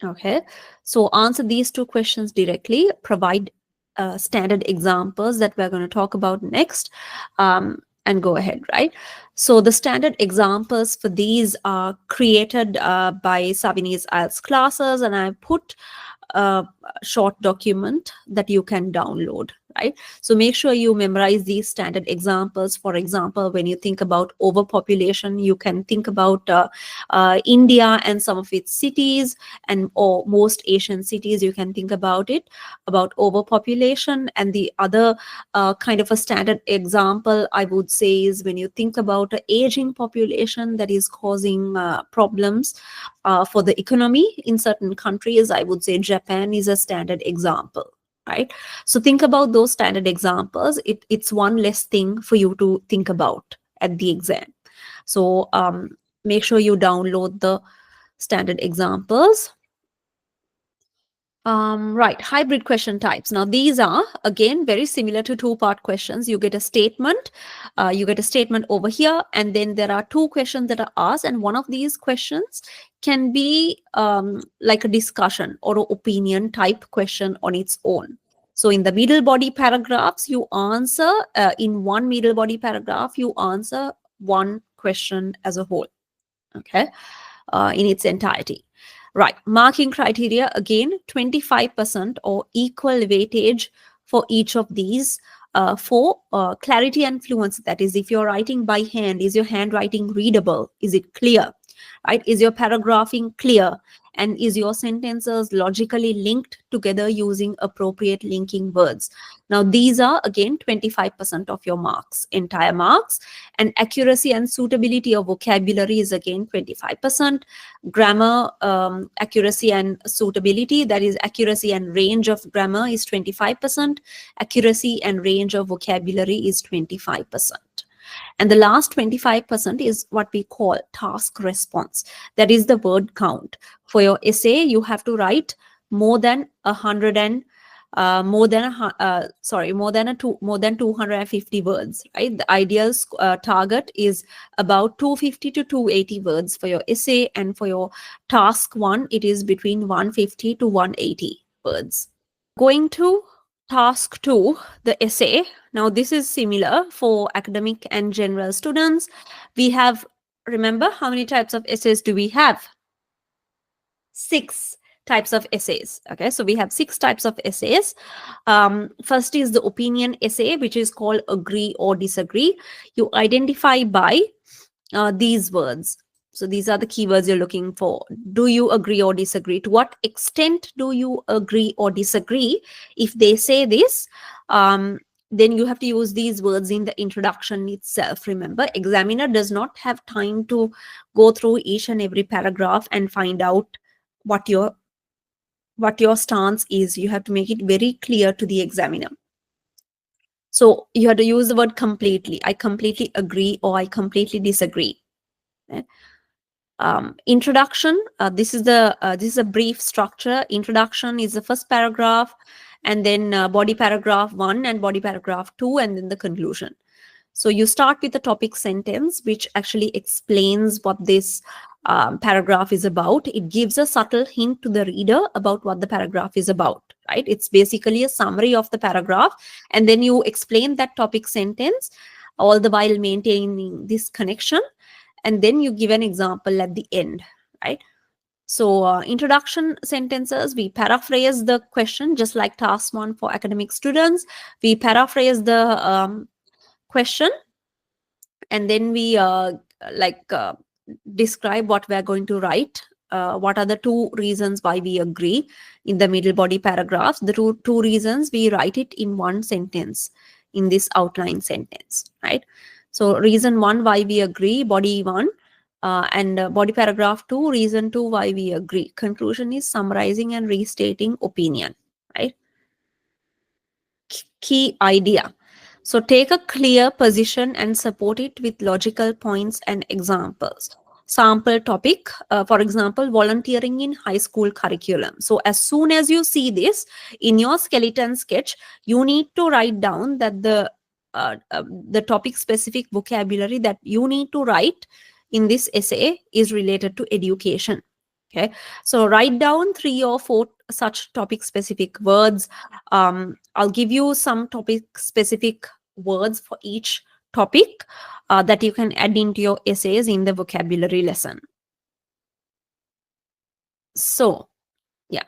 Okay, so answer these two questions directly, provide standard examples that we're going to talk about next, and go ahead, right? So the standard examples for these are created by Savini's IELTS classes, and I put a short document that you can download, right? So make sure you memorize these standard examples. For example, when you think about overpopulation, you can think about India and some of its cities, and or most Asian cities, you can think about it, about overpopulation. And the other kind of a standard example I would say is when you think about an aging population that is causing problems for the economy in certain countries, I would say Japan is a standard example, right? So think about those standard examples. It's one less thing for you to think about at the exam. So make sure you download the standard examples. Right, hybrid question types. Now, these are, again, very similar to two-part questions. You get a statement over here, and then there are two questions that are asked, and one of these questions can be like a discussion or an opinion type question on its own. So in the middle body paragraphs, you answer, in one middle body paragraph, you answer one question as a whole, okay, in its entirety. Right, marking criteria, again, 25% or equal weightage for each of these for clarity and fluency. That is, if you're writing by hand, is your handwriting readable? Is it clear? Right? Is your paragraphing clear? And is your sentences logically linked together using appropriate linking words? Now, these are, again, 25% of your marks, entire marks. And accuracy and suitability of vocabulary is, again, 25%. Grammar, accuracy and suitability, that is, accuracy and range of grammar is 25%. Accuracy and range of vocabulary is 25%. And the last 25% is what we call task response. That is the word count. For your essay, you have to write more than 250 words, right? The ideal target is about 250 to 280 words for your essay, and for your task one, it is between 150 to 180 words. Going to task 2, the essay. Now, this is similar for academic and general students. We have, remember, how many types of essays do we have? 6 types of essays. Okay, so we have 6 types of essays. First is the opinion essay, which is called agree or disagree. You identify by these words. So these are the keywords you're looking for. Do you agree or disagree? To what extent do you agree or disagree? If they say this, then you have to use these words in the introduction itself. Remember, examiner does not have time to go through each and every paragraph and find out what your stance is. You have to make it very clear to the examiner. So you have to use the word completely. I completely agree or I completely disagree. Okay. Introduction, this is a brief structure. Introduction is the first paragraph, and then body paragraph 1 and body paragraph 2, and then the conclusion. So you start with the topic sentence, which actually explains what this paragraph is about. It gives a subtle hint to the reader about what the paragraph is about, right? It's basically a summary of the paragraph, and then you explain that topic sentence, all the while maintaining this connection. And then you give an example at the end, right? So introduction sentences, we paraphrase the question just like task 1 for academic students. We paraphrase the question, and then we describe what we're going to write. What are the 2 reasons why we agree in the middle body paragraphs? The two reasons, we write it in one sentence, in this outline sentence, right? So reason 1 why we agree, body 1, and body paragraph 2, reason 2 why we agree. Conclusion is summarizing and restating opinion, right? key idea. So take a clear position and support it with logical points and examples. Sample topic, for example, volunteering in high school curriculum. So as soon as you see this in your skeleton sketch, you need to write down that the topic specific vocabulary that you need to write in this essay is related to education. Okay, so write down 3 or 4 such topic specific words. I'll give you some topic specific words for each topic that you can add into your essays in the vocabulary lesson. So yeah.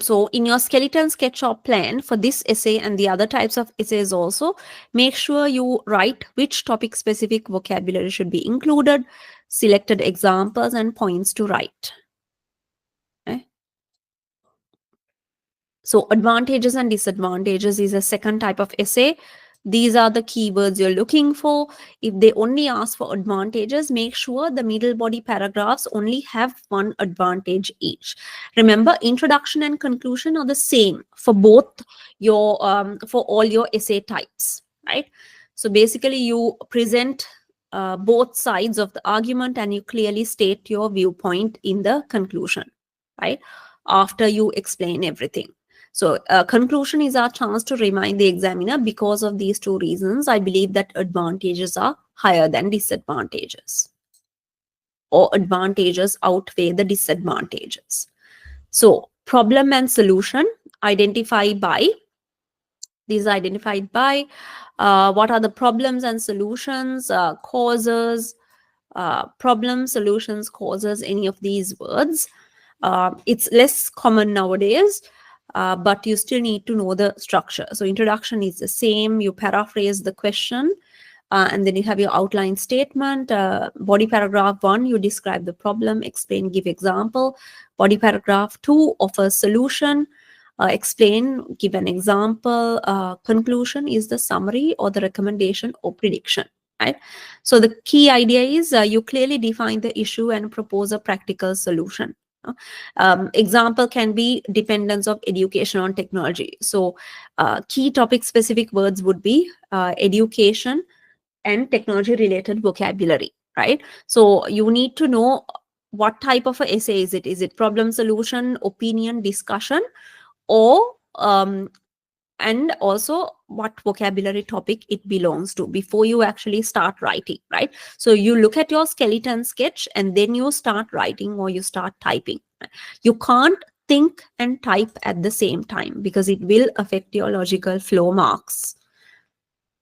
So in your skeleton sketch or plan for this essay and the other types of essays also, make sure you write which topic specific vocabulary should be included, selected examples and points to write. Okay. So advantages and disadvantages is a second type of essay. These are the keywords you're looking for. If they only ask for advantages, make sure the middle body paragraphs only have one advantage each. Remember, introduction and conclusion are the same for both your for all your essay types, right? So basically, you present both sides of the argument and you clearly state your viewpoint in the conclusion, right? After you explain everything. So conclusion is our chance to remind the examiner, because of these 2 reasons, I believe that advantages are higher than disadvantages, or advantages outweigh the disadvantages. So problem and solution, identify by, these are identified by what are the problems and solutions, causes, problem, solutions, causes, any of these words. It's less common nowadays. But you still need to know the structure. So introduction is the same. You paraphrase the question, and then you have your outline statement. Body paragraph 1, you describe the problem, explain, give example. Body paragraph 2 offers solution, explain, give an example. Conclusion is the summary or the recommendation or prediction. Right? So the key idea is you clearly define the issue and propose a practical solution. Example can be dependence of education on technology. So key topic specific words would be education and technology related vocabulary, right? So you need to know what type of a essay is it. Is it problem, solution, opinion, discussion, or and also what vocabulary topic it belongs to before you actually start writing, right? So you look at your skeleton sketch and then you start writing or you start typing. You can't think and type at the same time because it will affect your logical flow marks.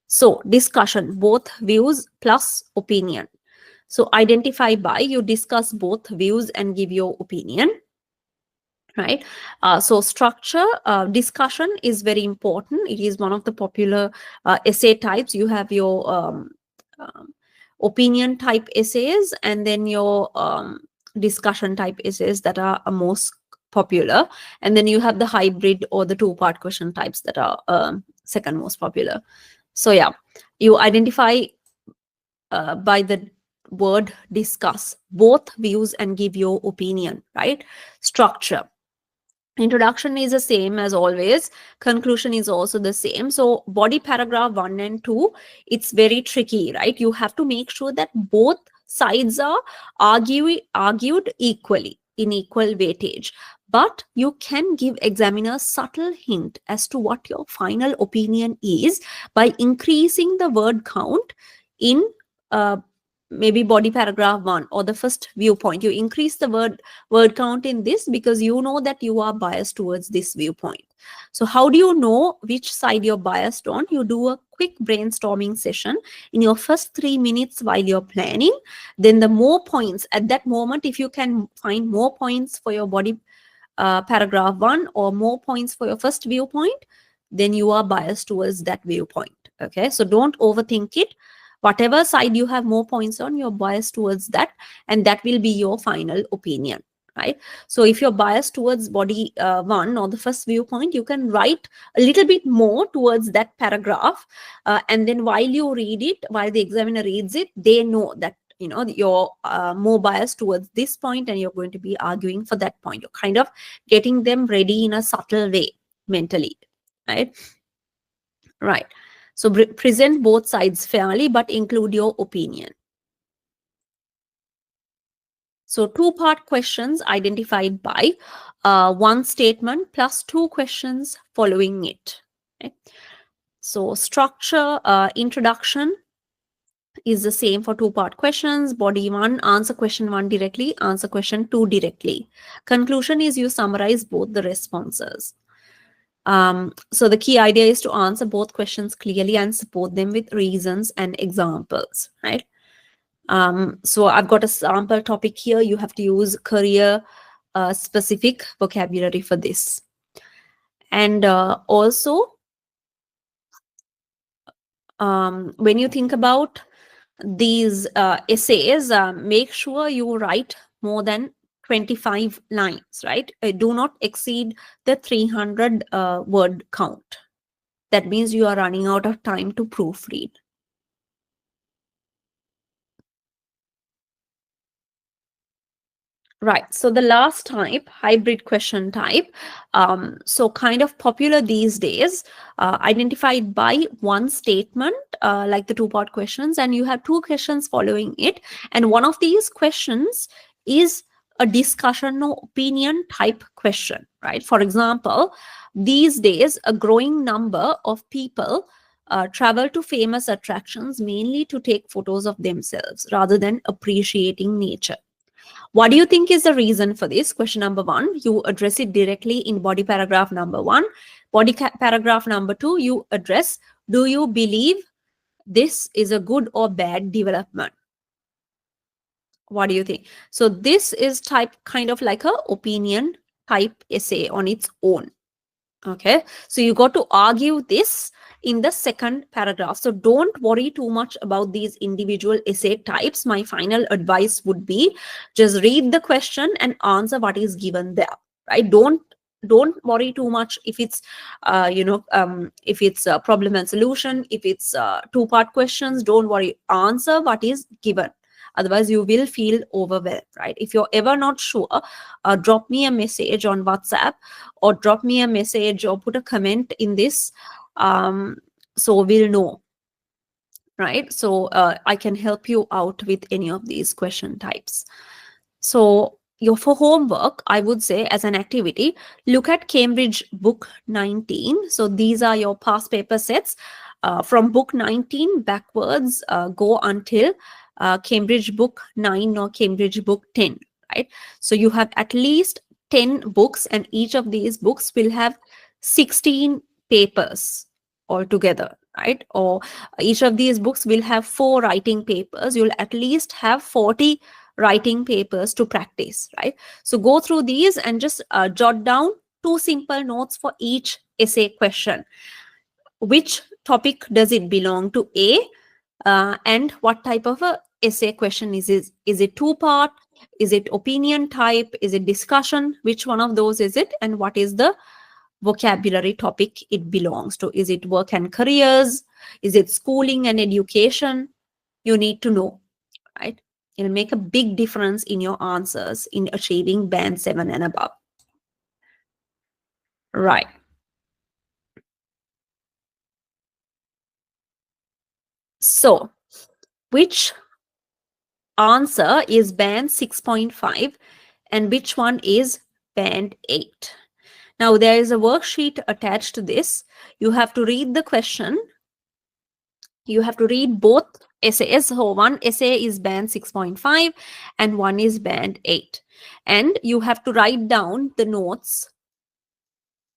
So discussion, both views plus opinion. So identify by, you discuss both views and give your opinion. Right. So structure, discussion is very important. It is one of the popular essay types. You have your opinion type essays and then your discussion type essays that are most popular. And then you have the hybrid or the 2-part question types that are second most popular. So yeah, you identify by the word discuss both views and give your opinion, right? Structure. Introduction is the same as always. Conclusion is also the same. So body paragraph 1 and 2, it's very tricky, right? You have to make sure that both sides are argued equally in equal weightage. But you can give examiner subtle hint as to what your final opinion is by increasing the word count in maybe body paragraph 1 or the first viewpoint. You increase the word count in this because you know that you are biased towards this viewpoint. So how do you know which side you're biased on? You do a quick brainstorming session in your first 3 minutes while you're planning. Then the more points at that moment, if you can find more points for your body paragraph 1 or more points for your first viewpoint, then you are biased towards that viewpoint. Okay, so don't overthink it. Whatever side you have more points on, you're biased towards that, and that will be your final opinion, right? So if you're biased towards body 1 or the first viewpoint, you can write a little bit more towards that paragraph, and then while you read it, while the examiner reads it, they know that you're more biased towards this point and you're going to be arguing for that point. You're kind of getting them ready in a subtle way mentally, right? Right. So present both sides fairly, but include your opinion. So two-part questions identified by one statement plus two questions following it. Okay. So structure, introduction is the same for two-part questions. Body one, answer question one directly, answer question two directly. Conclusion is you summarize both the responses. So the key idea is to answer both questions clearly and support them with reasons and examples, right? So I've got a sample topic here. You have to use career specific vocabulary for this. And also, when you think about these essays, make sure you write more than 25 lines, right? Do not exceed the 300 word count. That means you are running out of time to proofread. Right. So the last type, hybrid question type, so kind of popular these days, identified by one statement, like the two-part questions, and you have two questions following it. And one of these questions is a discussion or opinion type question, right? For example, these days, a growing number of people travel to famous attractions mainly to take photos of themselves rather than appreciating nature. What do you think is the reason for this? Question number one, you address it directly in body paragraph number one. Paragraph number two, you address, do you believe this is a good or bad development? What do you think? So this is kind of like a opinion type essay on its own. Okay, so you got to argue this in the second paragraph. So don't worry too much about these individual essay types. My final advice would be just read the question and answer what is given there, right? Don't worry too much if it's if it's a problem and solution, if it's two-part questions. Don't worry, answer what is given. Otherwise you will feel overwhelmed, right? If you're ever not sure, drop me a message on WhatsApp, or drop me a message, or put a comment in this, so we'll know, right? So I can help you out with any of these question types. So for homework, I would say, as an activity, look at Cambridge book 19. So these are your past paper sets. From book 19 backwards, go until Cambridge book 9 or Cambridge book 10, right? So you have at least 10 books, and each of these books will have 16 papers altogether, right? Or each of these books will have 4 writing papers. You'll at least have 40 writing papers to practice, right? So go through these and just jot down 2 simple notes for each essay question. Which topic does it belong to? And what type of a essay question is it? Is it two-part? Is it opinion type? Is it discussion? Which one of those is it? And what is the vocabulary topic it belongs to? Is it work and careers? Is it schooling and education? You need to know, right? It'll make a big difference in your answers in achieving band 7 and above. Right. So, which answer is band 6.5 and which one is band 8? Now, there is a worksheet attached to this. You have to read the question. You have to read both essays. So one essay is band 6.5 and one is band 8. And you have to write down the notes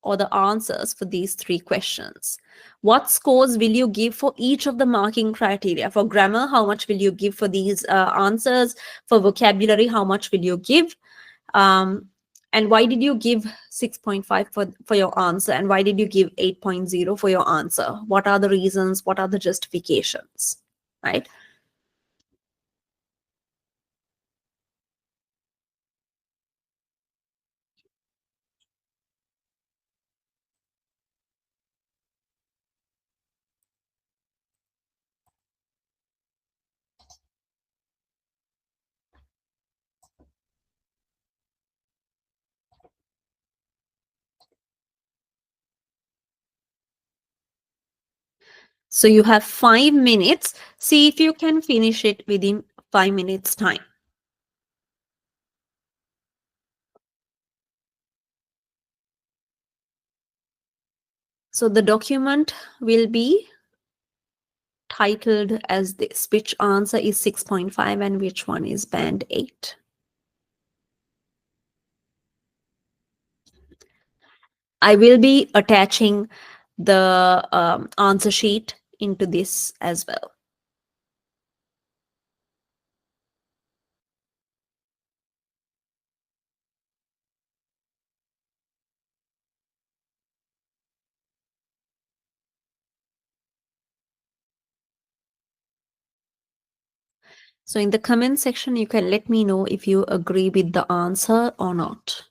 or the answers for these 3 questions. What scores will you give for each of the marking criteria? For grammar, how much will you give for these answers? For vocabulary, how much will you give? And why did you give 6.5 for your answer? And why did you give 8.0 for your answer? What are the reasons? What are the justifications? Right? So you have 5 minutes. See if you can finish it within 5 minutes time. So the document will be titled as this: which answer is 6.5 and which one is band 8. I will be attaching the answer sheet into this as well. So in the comment section, you can let me know if you agree with the answer or not.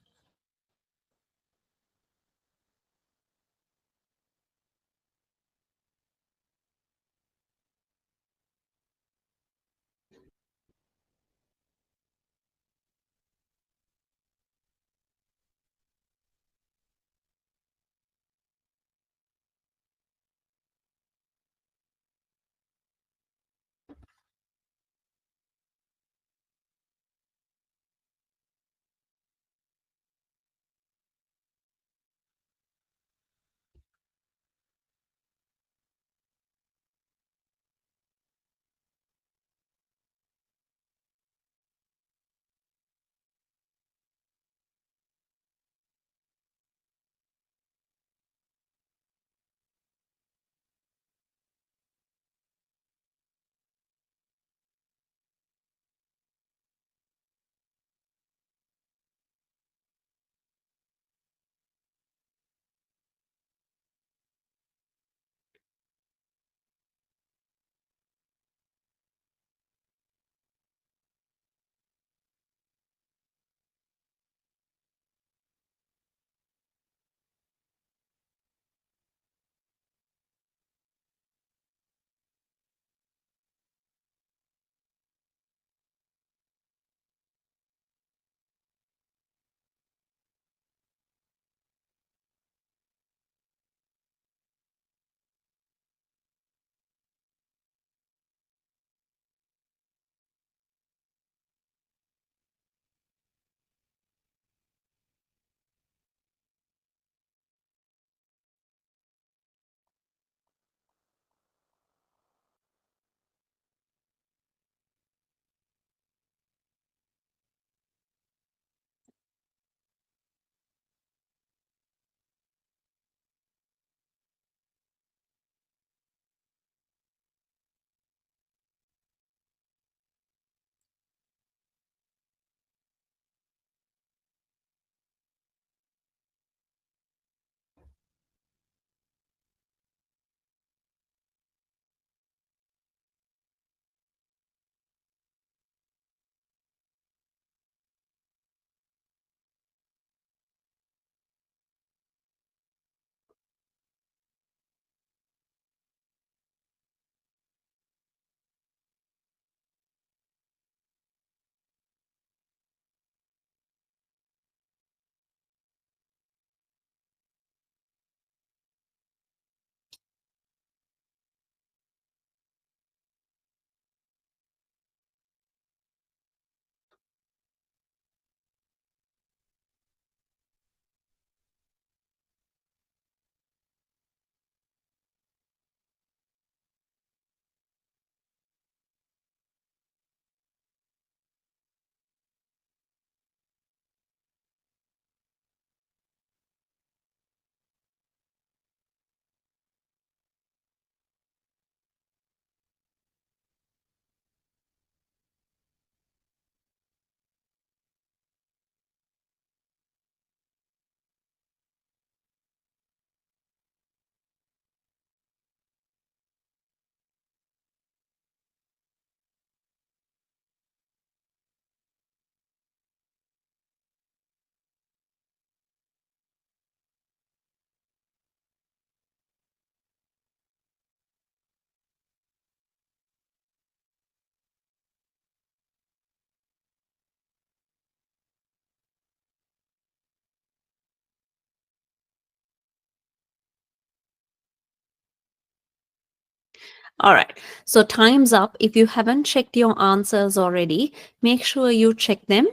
All right. So time's up. If you haven't checked your answers already, make sure you check them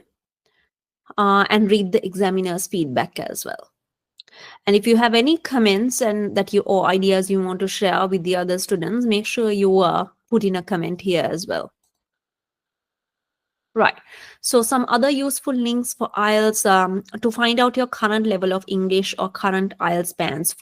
and read the examiner's feedback as well. And if you have any comments and that you or ideas you want to share with the other students, make sure you put in a comment here as well. Right. So some other useful links for IELTS to find out your current level of English or current IELTS bands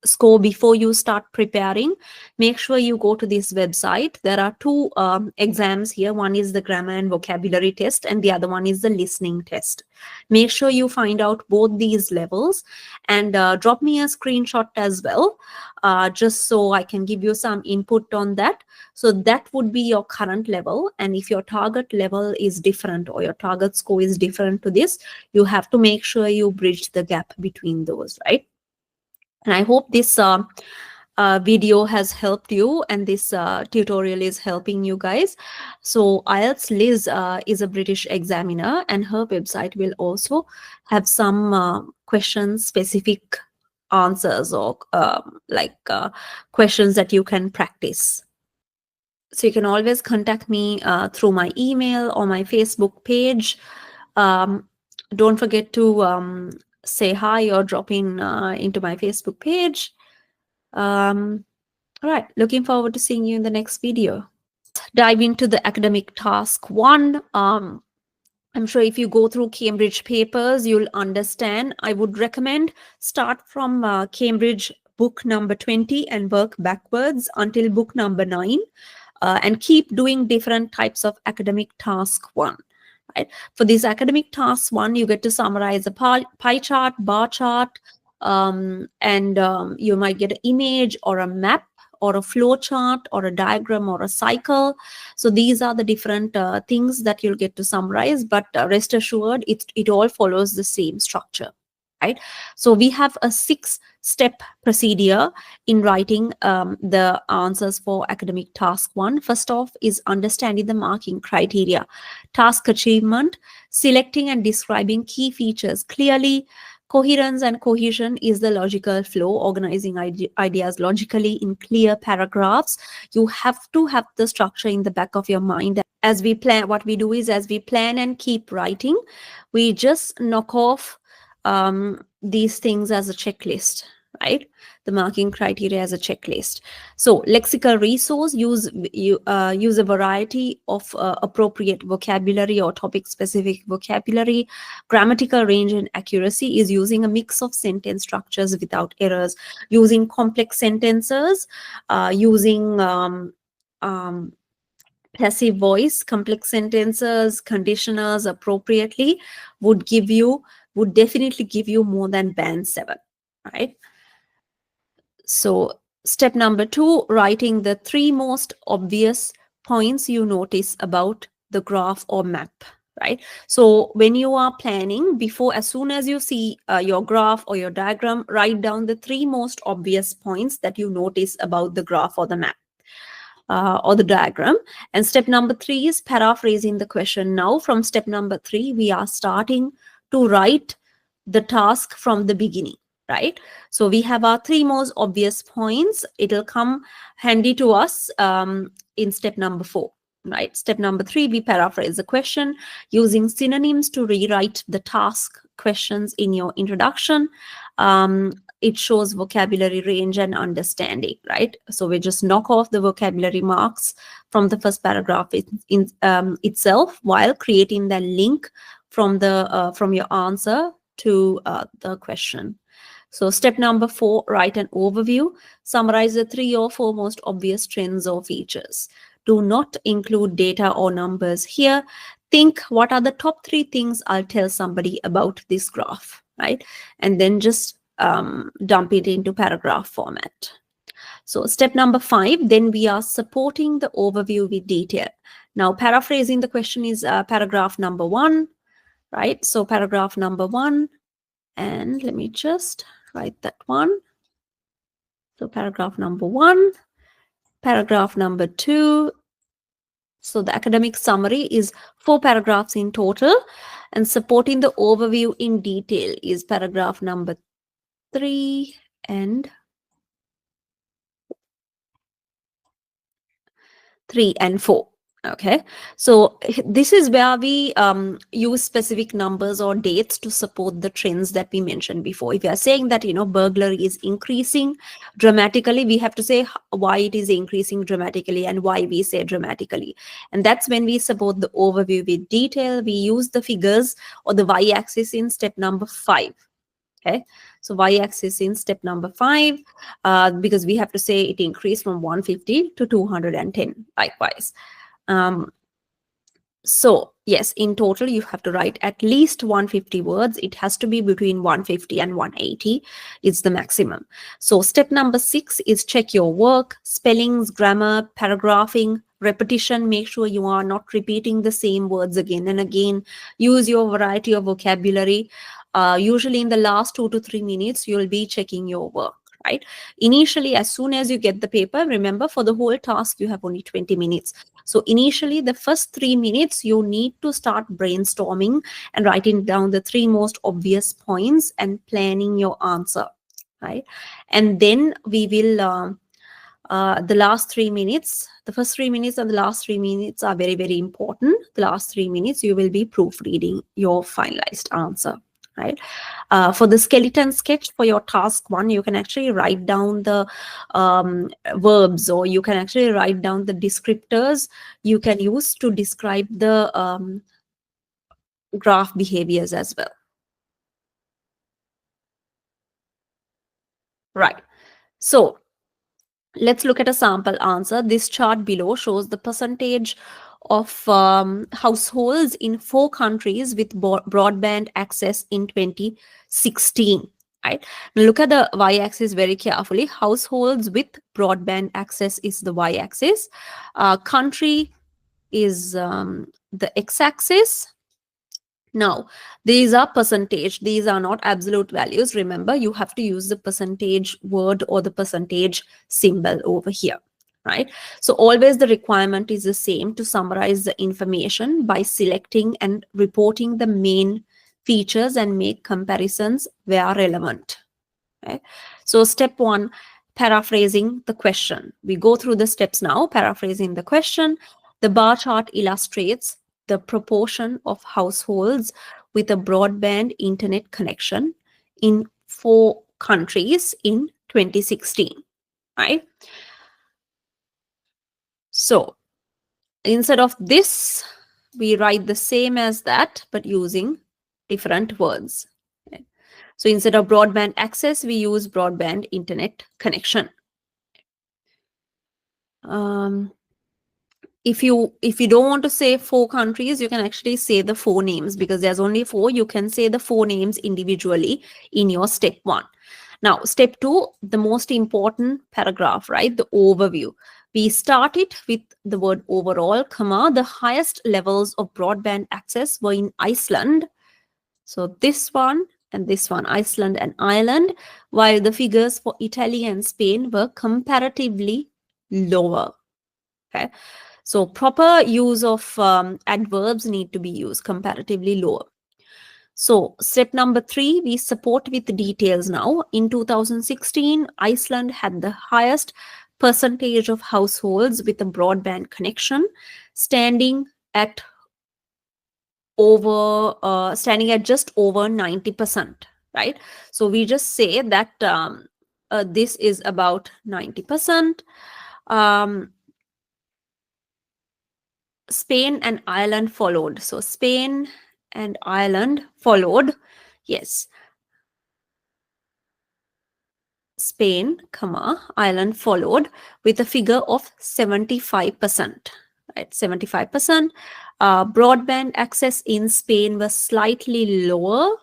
score before you start preparing. Make sure you go to this website. There are two exams here. One is the grammar and vocabulary test, and the other one is the listening test. Make sure you find out both these levels and drop me a screenshot as well, just so I can give you some input on that. So that would be your current level. And if your target level is different or your target score is different to this, you have to make sure you bridge the gap between those, right? And I hope this video has helped you and this tutorial is helping you guys. So IELTS Liz is a British examiner, and her website will also have some question specific answers or questions that you can practice. So you can always contact me through my email or my Facebook page. Don't forget to say hi or drop in into my Facebook page. All right, looking forward to seeing you in the next video. Dive into the academic task 1. I'm sure if you go through Cambridge papers, you'll understand. I would recommend start from Cambridge book number 20 and work backwards until book number 9. And keep doing different types of academic task 1. Right? For this academic task 1, you get to summarize a pie chart, bar chart, and you might get an image or a map or a flow chart or a diagram or a cycle. So these are the different things that you'll get to summarize, but rest assured, it all follows the same structure. Right? So we have a 6-step procedure in writing the answers for academic task 1. First off is understanding the marking criteria, task achievement, selecting and describing key features clearly. Coherence and cohesion is the logical flow, organizing ideas logically in clear paragraphs. You have to have the structure in the back of your mind. As we plan, what we do is as we plan and keep writing, we just knock off these things as a checklist, right? The marking criteria as a checklist. So lexical resource, use a variety of appropriate vocabulary or topic specific vocabulary. Grammatical range and accuracy is using a mix of sentence structures without errors, using complex sentences, using passive voice, complex sentences, conditioners appropriately would definitely give you more than band 7, right? So step number 2, writing the 3 most obvious points you notice about the graph or map, right? So when you are planning, as soon as you see your graph or your diagram, write down the 3 most obvious points that you notice about the graph or the map. Or the diagram. And step number 3 is paraphrasing the question. Now from step number 3, we are starting to write the task from the beginning, right? So we have our 3 most obvious points. It'll come handy to us in step number 4, right? Step number 3, we paraphrase the question using synonyms to rewrite the task questions in your introduction. It shows vocabulary range and understanding, right? So we just knock off the vocabulary marks from the first paragraph itself while creating the link from your answer to the question. So step number 4, write an overview. Summarize the 3 or 4 most obvious trends or features. Do not include data or numbers here. Think, what are the top 3 things I'll tell somebody about this graph, right? And then just dump it into paragraph format. So step number 5, then we are supporting the overview with detail. Now paraphrasing the question is paragraph number 1, right? So paragraph number 1, and let me just write that one. So paragraph number 1, paragraph number 2. So the academic summary is 4 paragraphs in total, and supporting the overview in detail is paragraph number 3 and 3 and 4. Okay, so this is where we use specific numbers or dates to support the trends that we mentioned before. If you are saying that, you know, burglary is increasing dramatically, we have to say why it is increasing dramatically and why we say dramatically. And that's when we support the overview with detail. We use the figures or the y-axis in step number 5. Okay, so y-axis in step number 5, because we have to say it increased from 150 to 210 likewise. So yes, in total, you have to write at least 150 words. It has to be between 150 and 180 is the maximum. So step number 6 is check your work, spellings, grammar, paragraphing, repetition. Make sure you are not repeating the same words again and again. Use your variety of vocabulary. Usually in the last 2 to 3 minutes, you'll be checking your work. Right? Initially, as soon as you get the paper, remember for the whole task, you have only 20 minutes. So initially, the first 3 minutes, you need to start brainstorming and writing down the 3 most obvious points and planning your answer, right? And then we will, the last 3 minutes, the first 3 minutes and the last 3 minutes are very, very important. The last 3 minutes, you will be proofreading your finalized answer. Right. For the skeleton sketch for your task 1, you can actually write down the verbs, or you can actually write down the descriptors you can use to describe the graph behaviors as well. Right. So let's look at a sample answer. This chart below shows the percentage of households in 4 countries with broadband access in 2016. Right. Now look at the y-axis very carefully. Households with broadband access is the y-axis. Country is the x-axis. Now, these are percentage. These are not absolute values. Remember, you have to use the percentage word or the percentage symbol over here, right? So always the requirement is the same to summarize the information by selecting and reporting the main features and make comparisons where relevant. Okay? So step 1, paraphrasing the question. We go through the steps now, paraphrasing the question. The bar chart illustrates the proportion of households with a broadband internet connection in 4 countries in 2016, right? So instead of this, we write the same as that, but using different words. Okay? So instead of broadband access, we use broadband internet connection. If you don't want to say 4 countries, you can actually say the 4 names, because there's only 4. You can say the 4 names individually in your step 1. Now, step 2, the most important paragraph, right? The overview. We start it with the word overall, comma, the highest levels of broadband access were in Iceland. So this one and this one, Iceland and Ireland, while the figures for Italy and Spain were comparatively lower. Okay. So proper use of adverbs need to be used, comparatively lower. So step number 3, we support with details now. In 2016, Iceland had the highest percentage of households with a broadband connection, standing at just over 90%, right? So we just say that this is about 90%. Spain and Ireland followed. So Spain and Ireland followed. Yes. Spain, comma, Ireland followed with a figure of 75%. Right, 75%. Broadband access in Spain was slightly lower,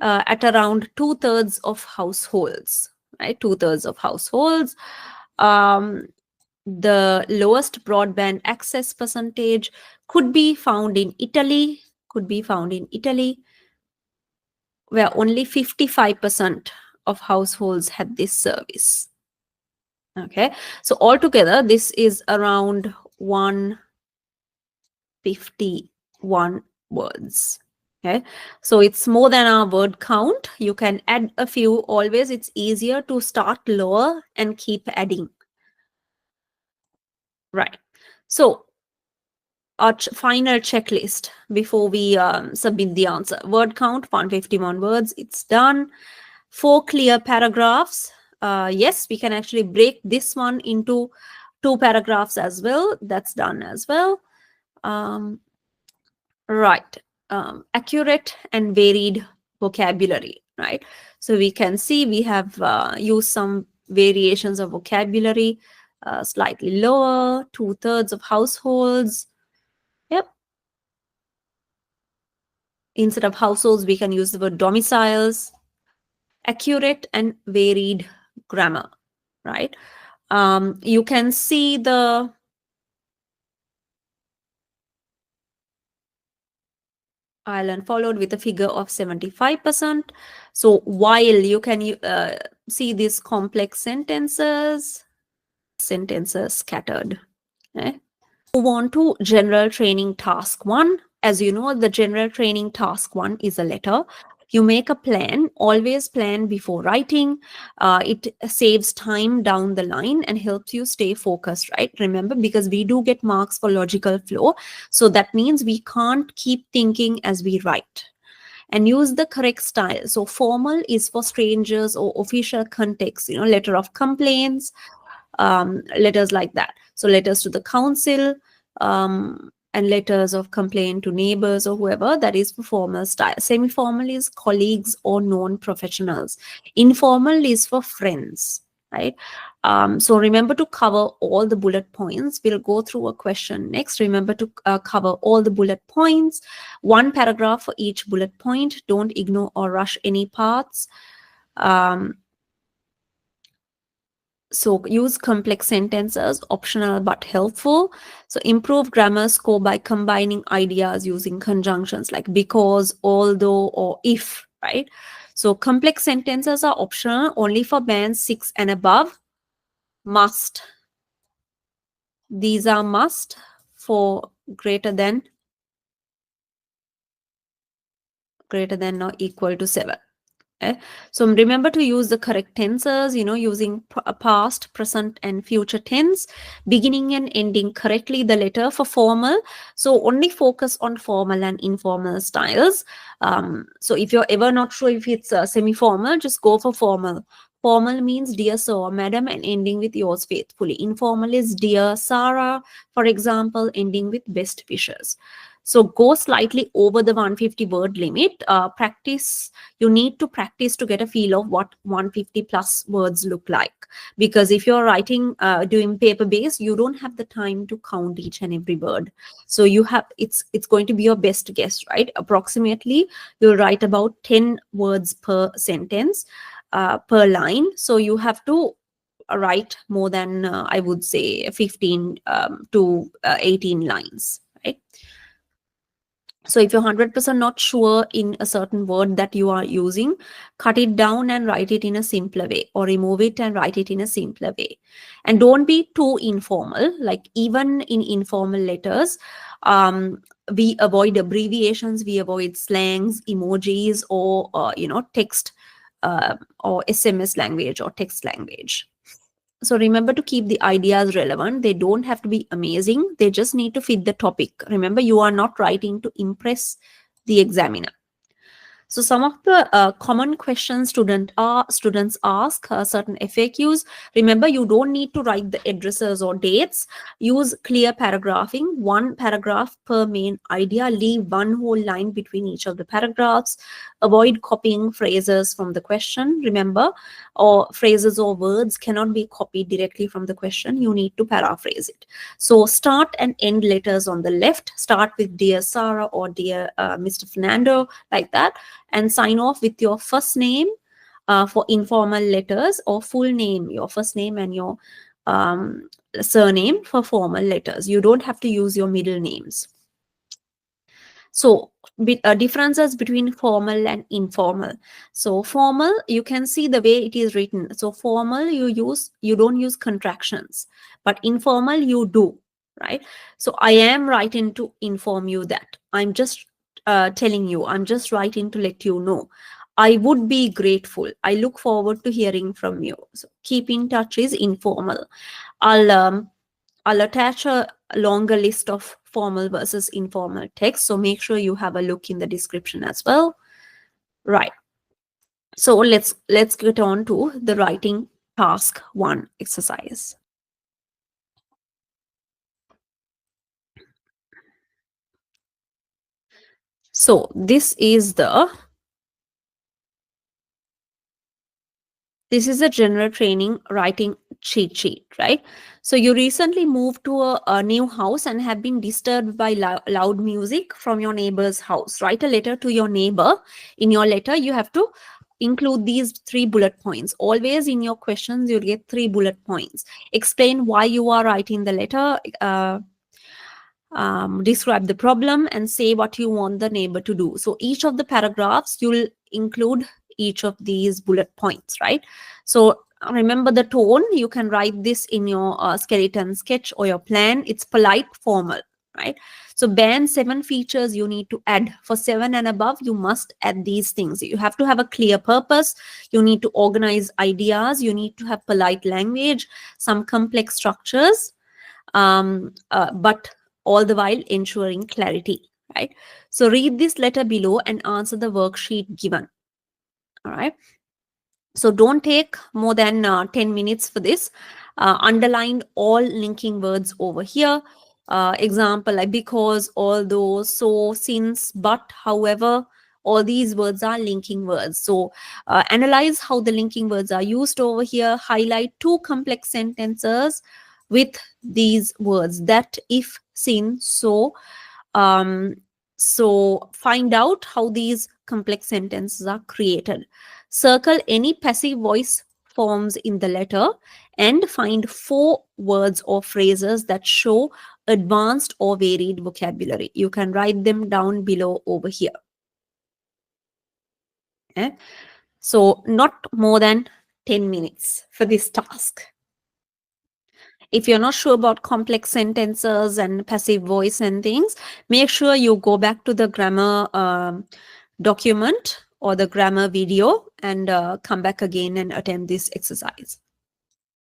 at around 2/3 of households. Right, 2/3 of households. The lowest broadband access percentage could be found in Italy, where only 55% of households had this service. Okay, so altogether, this is around 151 words. Okay, so it's more than our word count. You can add a few. Always, it's easier to start lower and keep adding. Right. So our final checklist before we submit the answer. Word count 151 words. It's done. 4 clear paragraphs. Yes, we can actually break this one into 2 paragraphs as well. That's done as well. Right. Accurate and varied vocabulary, right? So we can see we have used some variations of vocabulary, slightly lower, 2/3 of households. Yep. Instead of households, we can use the word domiciles. Accurate and varied grammar, right? You can see the island followed with a figure of 75%. So while you can see these complex sentences scattered. Okay? Move on to general training task 1. As you know, the general training task 1 is a letter. You make a plan, always plan before writing. It saves time down the line and helps you stay focused, right? Remember, because we do get marks for logical flow. So that means we can't keep thinking as we write. And use the correct style. So formal is for strangers or official context, letter of complaints, letters like that. So letters to the council, and letters of complaint to neighbors or whoever, that is for formal style. Semi-formal is colleagues or known professionals. Informal is for friends, right? So remember to cover all the bullet points. We'll go through a question next. Remember to cover all the bullet points. 1 paragraph for each bullet point. Don't ignore or rush any parts. So use complex sentences, optional but helpful. So improve grammar score by combining ideas using conjunctions like because, although, or if, right? So complex sentences are optional only for bands 6 and above. Must. These are must for greater than or equal to 7. Okay. So remember to use the correct tenses, using past, present, and future tense, beginning and ending correctly the letter for formal. So only focus on formal and informal styles. So if you're ever not sure if it's semi-formal, just go for formal. Formal means dear sir or madam and ending with yours faithfully. Informal is dear Sarah, for example, ending with best wishes. So go slightly over the 150 word limit. You need to practice to get a feel of what 150 plus words look like. Because if you're writing, doing paper based, you don't have the time to count each and every word. So it's going to be your best guess, right? Approximately, you'll write about 10 words per sentence, per line. So you have to write more than, I would say, 15 to 18 lines, right? So if you're 100% not sure in a certain word that you are using, cut it down and write it in a simpler way, or remove it and write it in a simpler way. And don't be too informal. Like even in informal letters, we avoid abbreviations, we avoid slangs, emojis, or text, or SMS language or text language. So remember to keep the ideas relevant. They don't have to be amazing. They just need to fit the topic. Remember, you are not writing to impress the examiner. So some of the common questions students ask, certain FAQs. Remember, you don't need to write the addresses or dates. Use clear paragraphing, 1 paragraph per main idea. Leave 1 whole line between each of the paragraphs. Avoid copying phrases from the question. Remember, or phrases or words cannot be copied directly from the question. You need to paraphrase it. So start and end letters on the left. Start with dear Sarah or dear Mr. Fernando, like that. And sign off with your first name for informal letters, or full name, your first name and your surname for formal letters. You don't have to use your middle names. So differences between formal and informal. So formal, you can see the way it is written. So formal, you don't use contractions, but informal you do, right? So I am writing to inform you that. I'm just telling you, I'm just writing to let you know. I would be grateful. I look forward to hearing from you. So keep in touch is informal. I'll attach a longer list of formal versus informal text. So make sure you have a look in the description as well. Right. So let's get on to the writing task 1 exercise. So this is a general training writing cheat sheet, right? So you recently moved to a new house and have been disturbed by loud music from your neighbor's house. Write a letter to your neighbor. In your letter, you have to include these 3 bullet points. Always in your questions, you'll get 3 bullet points. Explain why you are writing the letter. Describe the problem and say what you want the neighbor to do. So each of the paragraphs, you'll include each of these bullet points, right? So remember the tone. You can write this in your skeleton sketch or your plan. It's polite, formal, right? So band 7 features you need to add. For 7 and above, you must add these things. You have to have a clear purpose. You need to organize ideas. You need to have polite language, some complex structures, but all the while ensuring clarity, right? So read this letter below and answer the worksheet given. All right. So don't take more than 10 minutes for this. Underline all linking words over here. Example like because, although, so, since, but, however. All these words are linking words. So analyze how the linking words are used over here. Highlight 2 complex sentences with these words: that, if, sin, so. So find out how these complex sentences are created. Circle any passive voice forms in the letter and find 4 words or phrases that show advanced or varied vocabulary. You can write them down below over here. Okay? So not more than 10 minutes for this task. If you're not sure about complex sentences and passive voice and things, make sure you go back to the grammar document or the grammar video and come back again and attempt this exercise.